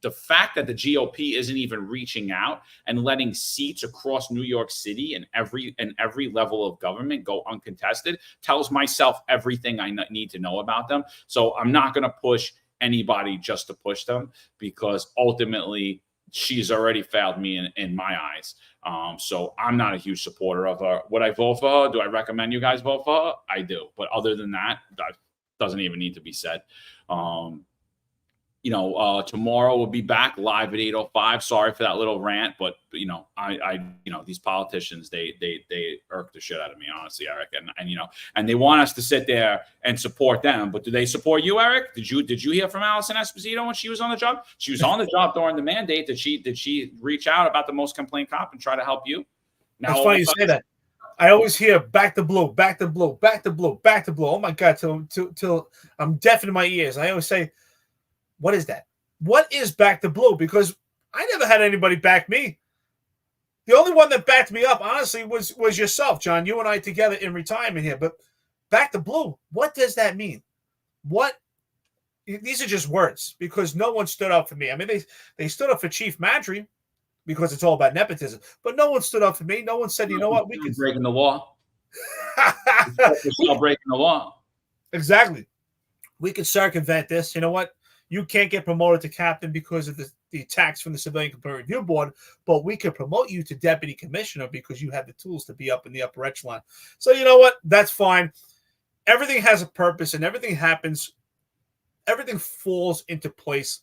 the fact that the GOP isn't even reaching out and letting seats across New York City and every level of government go uncontested tells myself everything I need to know about them. So I'm not going to push anybody just to push them, because ultimately she's already failed me in my eyes. So I'm not a huge supporter of her. Would I vote for her? Do I recommend you guys vote for her? I do. But other than that, doesn't even need to be said. Tomorrow we'll be back live at 8:05. Sorry for that little rant, but these politicians, they irk the shit out of me, honestly, Eric. And they want us to sit there and support them. But do they support you, Eric? Did you hear from Allison Esposito when she was on the job? She was on the job during the mandate. Did she reach out about the most complained cop and try to help you? Now, it's funny you say that. I always hear back to blue, back to blue, back to blue, back to blue. Oh my God, till I'm deaf in my ears. I always say, what is that? What is back to blue? Because I never had anybody back me. The only one that backed me up, honestly, was yourself, John. You and I together in retirement here. But back to blue, what does that mean? What? These are just words, because no one stood up for me. I mean, they stood up for Chief Madry, because it's all about nepotism. But no one stood up for me. No one said, you know what? We could breaking the law. We're breaking the law. Exactly. We could circumvent this. You know what? You can't get promoted to captain because of the attacks from the Civilian Complaint Review Board, but we could promote you to deputy commissioner because you have the tools to be up in the upper echelon. So you know what? That's fine. Everything has a purpose, and everything happens. Everything falls into place.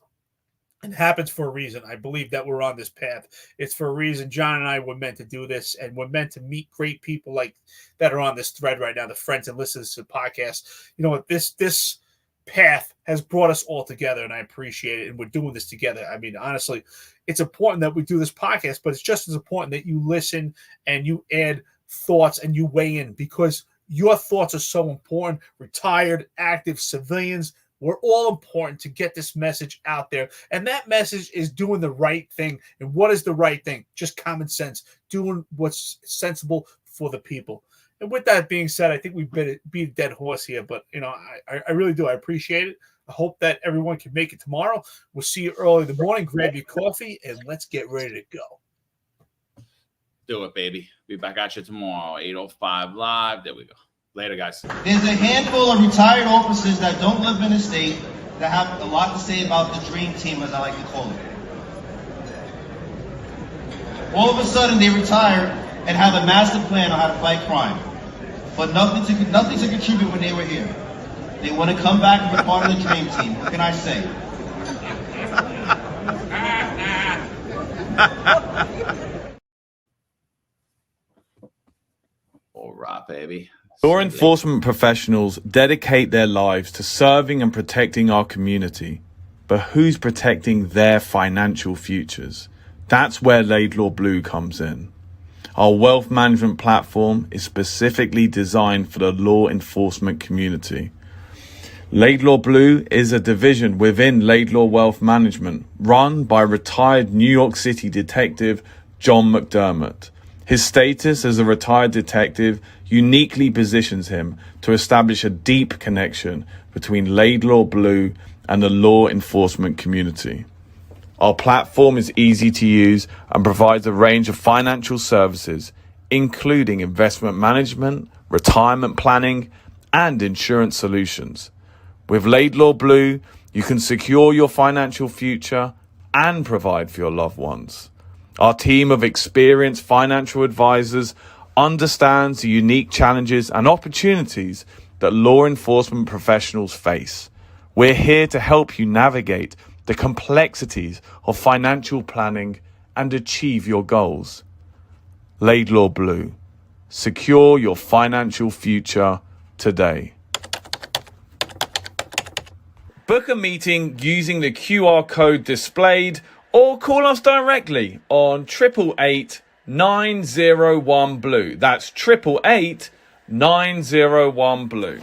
It happens for a reason. I believe that we're on this path. It's for a reason. John and I were meant to do this, and we're meant to meet great people like that are on this thread right now, the friends and listeners to the podcast. You know what? This path has brought us all together, and I appreciate it, and we're doing this together. I mean, honestly, it's important that we do this podcast, but it's just as important that you listen and you add thoughts and you weigh in, because your thoughts are so important. Retired, active, civilians, we're all important to get this message out there. And that message is doing the right thing. And what is the right thing? Just common sense, doing what's sensible for the people. And with that being said, I think we beat a dead horse here. But, I really do. I appreciate it. I hope that everyone can make it tomorrow. We'll see you early in the morning. Grab your coffee, and let's get ready to go. Do it, baby. Be back at you tomorrow, 8:05 live. There we go. Later, guys. There's a handful of retired officers that don't live in the state that have a lot to say about the dream team, as I like to call it. All of a sudden, they retire and have a master plan on how to fight crime, but nothing to contribute when they were here. They want to come back and be part of the dream team. What can I say? All right, baby. Law enforcement professionals dedicate their lives to serving and protecting our community. But who's protecting their financial futures? That's where Laidlaw Blue comes in. Our wealth management platform is specifically designed for the law enforcement community. Laidlaw Blue is a division within Laidlaw Wealth Management, run by retired New York City detective John McDermott. His status as a retired detective uniquely positions him to establish a deep connection between Laidlaw Blue and the law enforcement community. Our platform is easy to use and provides a range of financial services, including investment management, retirement planning, and insurance solutions. With Laidlaw Blue, you can secure your financial future and provide for your loved ones. Our team of experienced financial advisors understands the unique challenges and opportunities that law enforcement professionals face. We're here to help you navigate the complexities of financial planning and achieve your goals. Laidlaw Blue. Secure your financial future today. Book a meeting using the QR code displayed or call us directly on 888-901 Blue. That's 888-901 Blue.